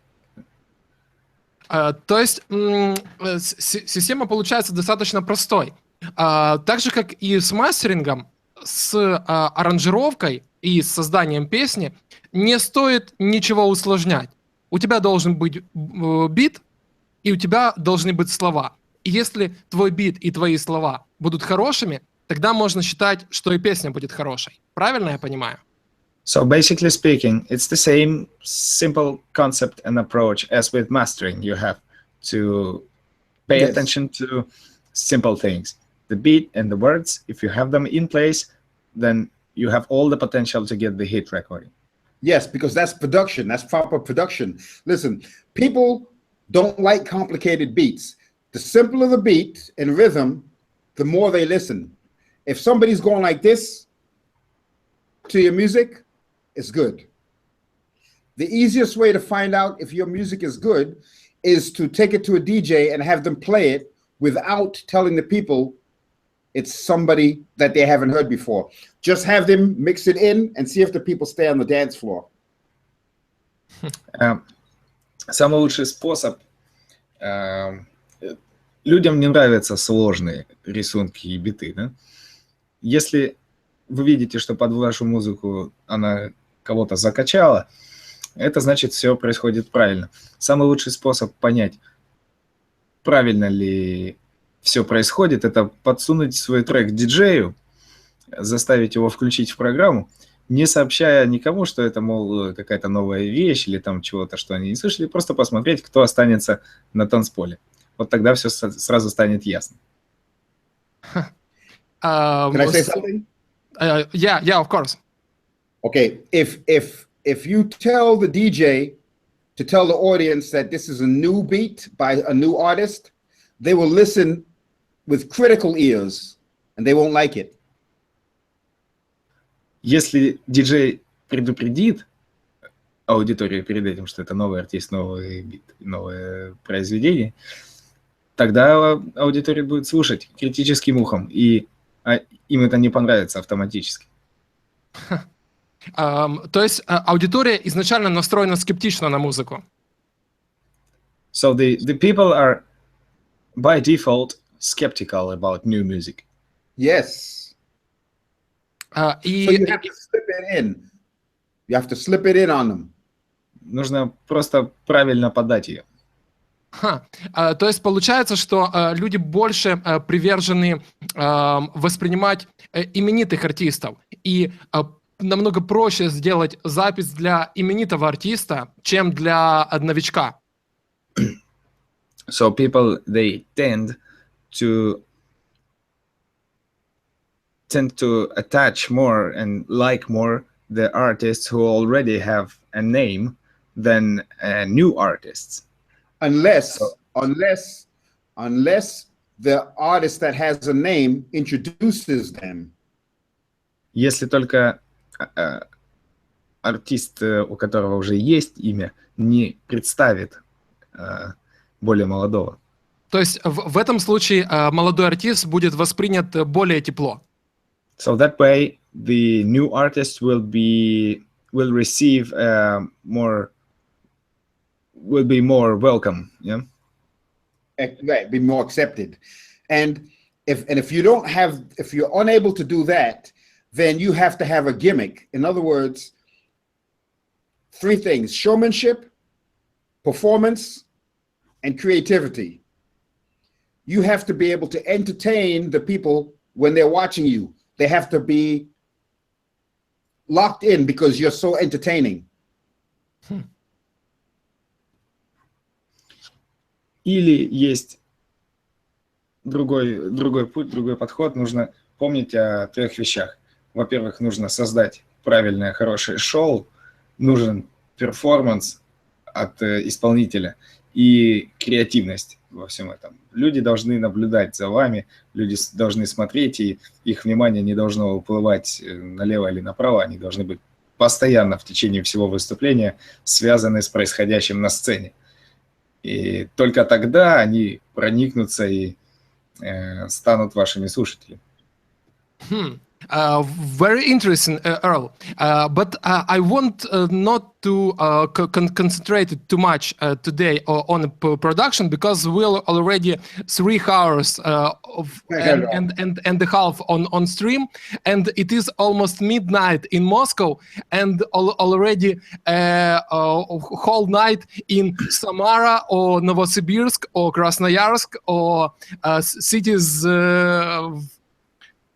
То есть система получается достаточно простой. Так же, как и с мастерингом, с аранжировкой и с созданием песни не стоит ничего усложнять. У тебя должен быть бит, и у тебя должны быть слова. И если твой бит и твои слова будут хорошими, тогда можно считать, что и песня будет хорошей. Правильно я понимаю? So basically speaking, it's the same simple concept and approach as with mastering. You have to pay attention to simple things. The beat and the words, if you have them in place, then you have all the potential to get the hit recording. Yes, because that's production. That's proper production. Listen, people don't like complicated beats. The simpler the beat and rhythm, the more they listen. If somebody's going like this to your music, it's good. The easiest way to find out if your music is good is to take it to a DJ and have them play it without telling the people it's somebody that they haven't heard before. Just have them mix it in and see if the people stay on the dance floor. Самый лучший способ. Людям не нравятся сложные рисунки и биты, да? Если вы видите, что под вашу музыку она кого-то закачала, это значит, все происходит правильно. Самый лучший способ понять, правильно ли все происходит, это подсунуть свой трек диджею, заставить его включить в программу, не сообщая никому, что это, мол, какая-то новая вещь или там чего-то, что они не слышали, просто посмотреть, кто останется на танцполе. Вот тогда все сразу станет ясно. Can I say something? Yeah, of course. Okay, if you tell the DJ to tell the audience that this is a new beat by a new artist, they will listen with critical ears and they won't like it. Если диджей предупредит аудиторию перед этим, что это новый артист, новый бит, новое произведение, тогда аудитория будет слушать критическим ухом, и им это не понравится автоматически. То есть аудитория изначально настроена скептично на музыку. So the people are by default skeptical about new music. Yes. So you have to slip it in. You have to slip it in on them. Нужно просто правильно подать ее. То есть получается, что люди больше привержены воспринимать именитых артистов. И намного проще сделать запись для именитого артиста, чем для новичка. So people, they tend to attach more and like more the artists who already have a name than new artists. Unless the artist that has a name introduces them. Если только артист, у которого уже есть имя, не представит более молодого. То есть в этом случае молодой артист будет воспринят более тепло. So that way, the new artist will be more welcome, yeah. Right, be more accepted, and if you're unable to do that, then you have to have a gimmick. In other words, three things: showmanship, performance, and creativity. You have to be able to entertain the people when they're watching you. They have to be locked in because you're so entertaining. Или есть другой путь, другой подход. Нужно помнить о 3 вещах. Во-первых, нужно создать правильное, хорошее шоу, нужен перформанс от исполнителя и креативность во всем этом. Люди должны наблюдать за вами, люди должны смотреть, и их внимание не должно уплывать налево или направо, они должны быть постоянно в течение всего выступления связаны с происходящим на сцене. И только тогда они проникнутся и станут вашими слушателями. Very interesting, Earle. But I want not to concentrate too much today on production because we're already 3 hours and a half on stream, and it is almost midnight in Moscow, and already whole night in Samara or Novosibirsk or Krasnoyarsk or cities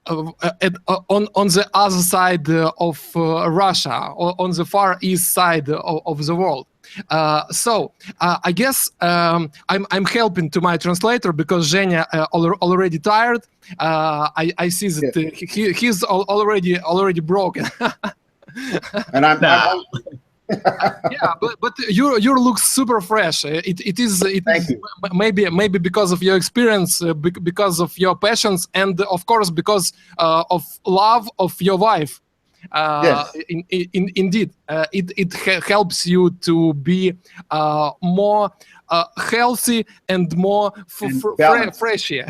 on the other side of Russia, or on the far east side of the world. So I guess I'm helping to my translator because Zhenya already tired. I see that he's already broken. And I'm yeah, but you look super fresh. It is maybe because of your experience, because of your passions, and of course because of love of your wife. Yes. Indeed, it helps you to be more healthy and more fresh here.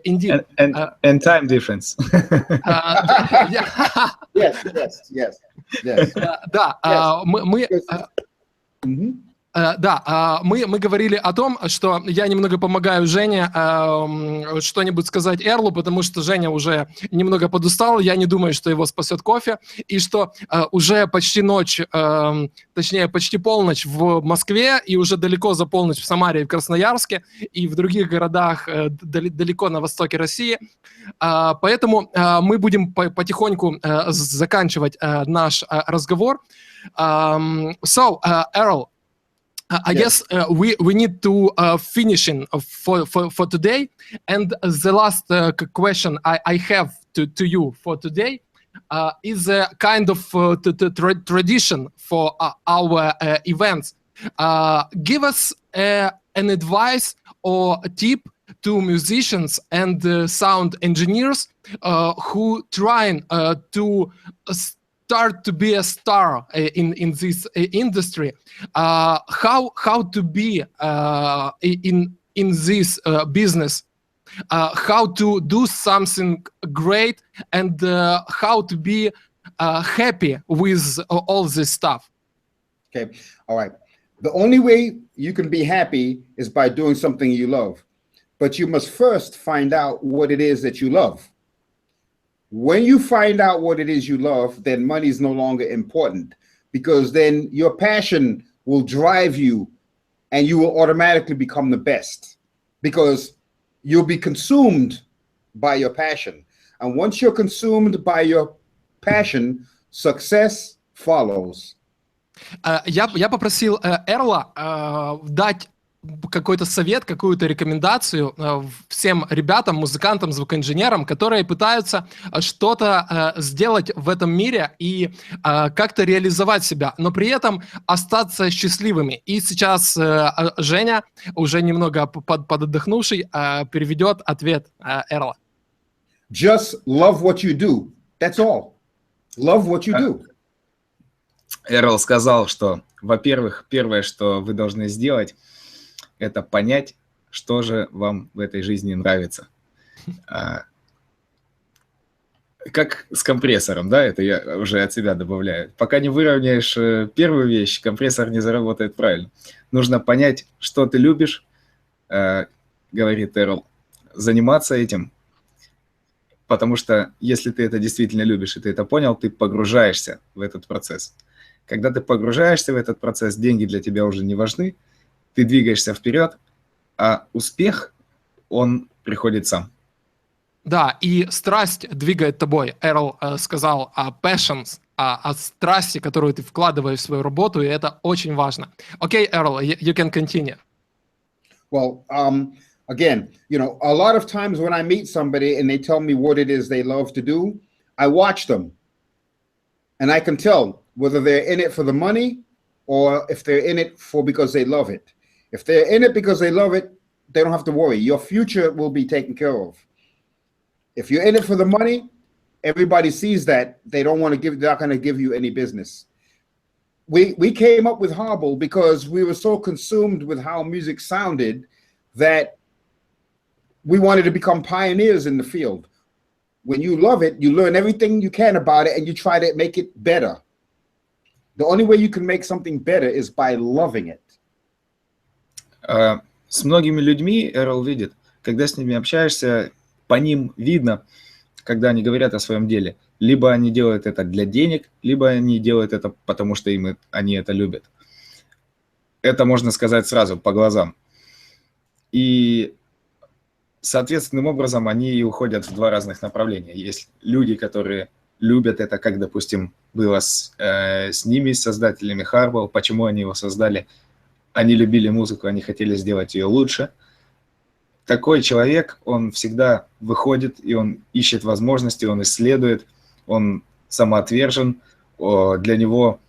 Indeed. And time difference. Yeah. Yes. Да, мы говорили о том, что я немного помогаю Жене что-нибудь сказать Эрлу, потому что Женя уже немного подустал, я не думаю, что его спасет кофе, и что уже почти ночь, точнее почти полночь в Москве, и уже далеко за полночь в Самаре и в Красноярске, и в других городах далеко на востоке России. Поэтому мы будем потихоньку заканчивать наш разговор. So, Earle, I guess we need to finishing for today, and the last question I have to you for today is a kind of tradition for our events. Give us an advice or a tip to musicians and sound engineers who trying to start to be a star in this industry. How to be in this business, how to do something great, and how to be happy with all this stuff. Okay, all right. The only way you can be happy is by doing something you love. But you must first find out what it is that you love. When you find out what it is you love, then money is no longer important, because then your passion will drive you and you will automatically become the best, because you'll be consumed by your passion. And once you're consumed by your passion, success follows. Я попросил Эрла дать какой-то совет, какую-то рекомендацию всем ребятам, музыкантам, звукоинженерам, которые пытаются что-то сделать в этом мире и как-то реализовать себя, но при этом остаться счастливыми. И сейчас Женя, уже немного подотдохнувший, переведет ответ Эрла. Just love what you do. That's all. Love what you do. Эрлл сказал, что, во-первых, первое, что вы должны сделать, это понять, что же вам в этой жизни нравится. Как с компрессором, да, это я уже от себя добавляю. Пока не выровняешь первую вещь, компрессор не заработает правильно. Нужно понять, что ты любишь, говорит Эрлл, заниматься этим, потому что если ты это действительно любишь и ты это понял, ты погружаешься в этот процесс. Когда ты погружаешься в этот процесс, деньги для тебя уже не важны, ты двигаешься вперед, а успех, он приходит сам. Да, и страсть двигает тобой. Эрл сказал о passions, о страсти, которую ты вкладываешь в свою работу, и это очень важно. Окей, Эрл, you can continue. Well, again, you know, a lot of times when I meet somebody and they tell me what it is they love to do, I watch them and I can tell whether they're in it for the money or if they're in it for because they love it. If they're in it because they love it, they don't have to worry. Your future will be taken care of. If you're in it for the money, everybody sees that. They don't want to give, they're not going to give you any business. We came up with Hobble because we were so consumed with how music sounded that we wanted to become pioneers in the field. When you love it, you learn everything you can about it and you try to make it better. The only way you can make something better is by loving it. С многими людьми Эрл видит, когда с ними общаешься, по ним видно, когда они говорят о своем деле. Либо они делают это для денег, либо они делают это потому, что они это любят. Это можно сказать сразу, по глазам. И соответственным образом они и уходят в два разных направления. Есть люди, которые любят это, как, допустим, было с ними, с создателями Hobble. Почему они его создали? Они любили музыку, они хотели сделать ее лучше. Такой человек, он всегда выходит, и он ищет возможности, он исследует, он самоотвержен. Для него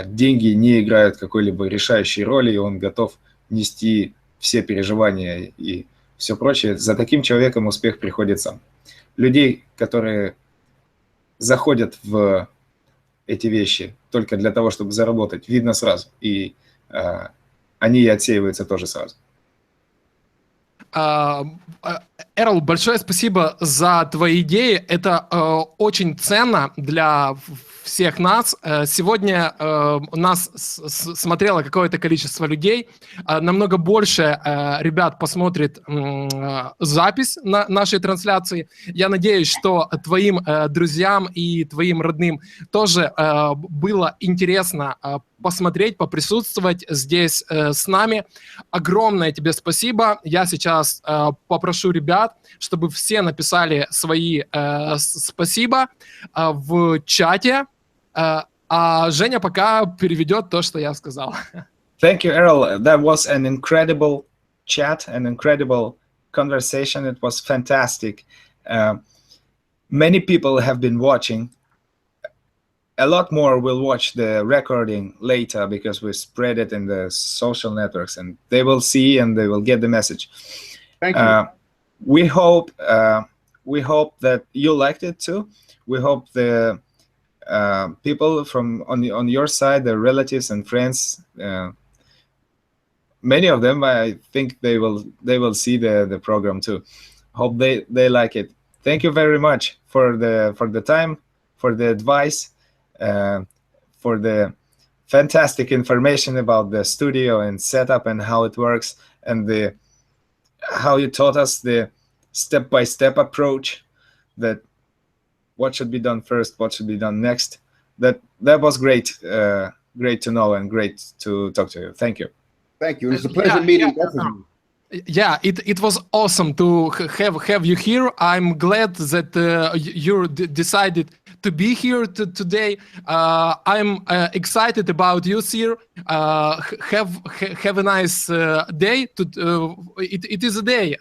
деньги не играют какой-либо решающей роли, и он готов нести все переживания и все прочее. За таким человеком успех приходит сам. Людей, которые заходят в эти вещи только для того, чтобы заработать, видно сразу, и они и отсеиваются тоже сразу. Эрл, большое спасибо за твои идеи. Это очень ценно для всех нас. Сегодня нас смотрело какое-то количество людей. Намного больше ребят посмотрит запись на нашей трансляции. Я надеюсь, что твоим друзьям и твоим родным тоже было интересно посмотреть, поприсутствовать здесь с нами. Огромное тебе спасибо. Я сейчас попрошу ребят, чтобы все написали свои спасибо в чате, а Женя пока переведет то, что я сказал. Thank you, Earle. That was an incredible chat, an incredible conversation. It was fantastic. Many people have been watching. A lot more will watch the recording later because we spread it in the social networks, and they will see and they will get the message. Thank you. We hope that you liked it too. We hope the people from on your side, the relatives and friends, many of them, I think they will see the program too. Hope they like it. Thank you very much for the time, for the advice, for the fantastic information about the studio and setup and how it works, and how you taught us the step-by-step approach, that what should be done first, what should be done next. That was great, great to know and great to talk to you. Thank you. Thank you. It's a pleasure meeting both of you. Yeah, it was awesome to have you here. I'm glad that you decided to be here today. I'm excited about you, sir. Have a nice day. It is a day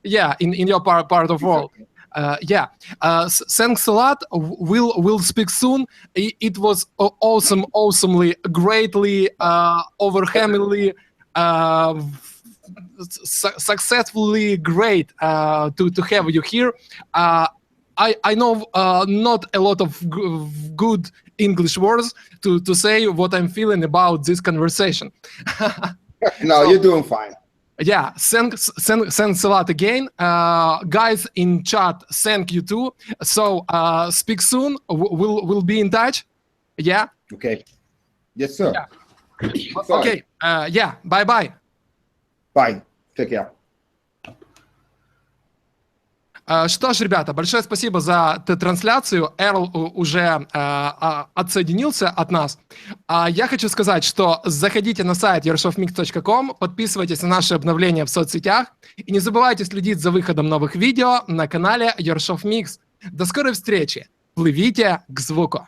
in your part of world. Thanks a lot. We'll speak soon. It was awesomely, greatly, overwhelmingly, successfully great to have you here. I know not a lot of good English words to say what I'm feeling about this conversation. No, you're doing fine. Yeah, thanks a lot again. Guys in chat, thank you too. So speak soon. We'll be in touch. Yeah? Okay. Yes, sir. Yeah. Okay. Bye-bye. Bye. Take care. Что ж, ребята, большое спасибо за трансляцию. Эрл уже отсоединился от нас. Я хочу сказать, что заходите на сайт yorshoffmix.com, подписывайтесь на наши обновления в соцсетях и не забывайте следить за выходом новых видео на канале Yorshoff Mix. До скорой встречи. Плывите к звуку.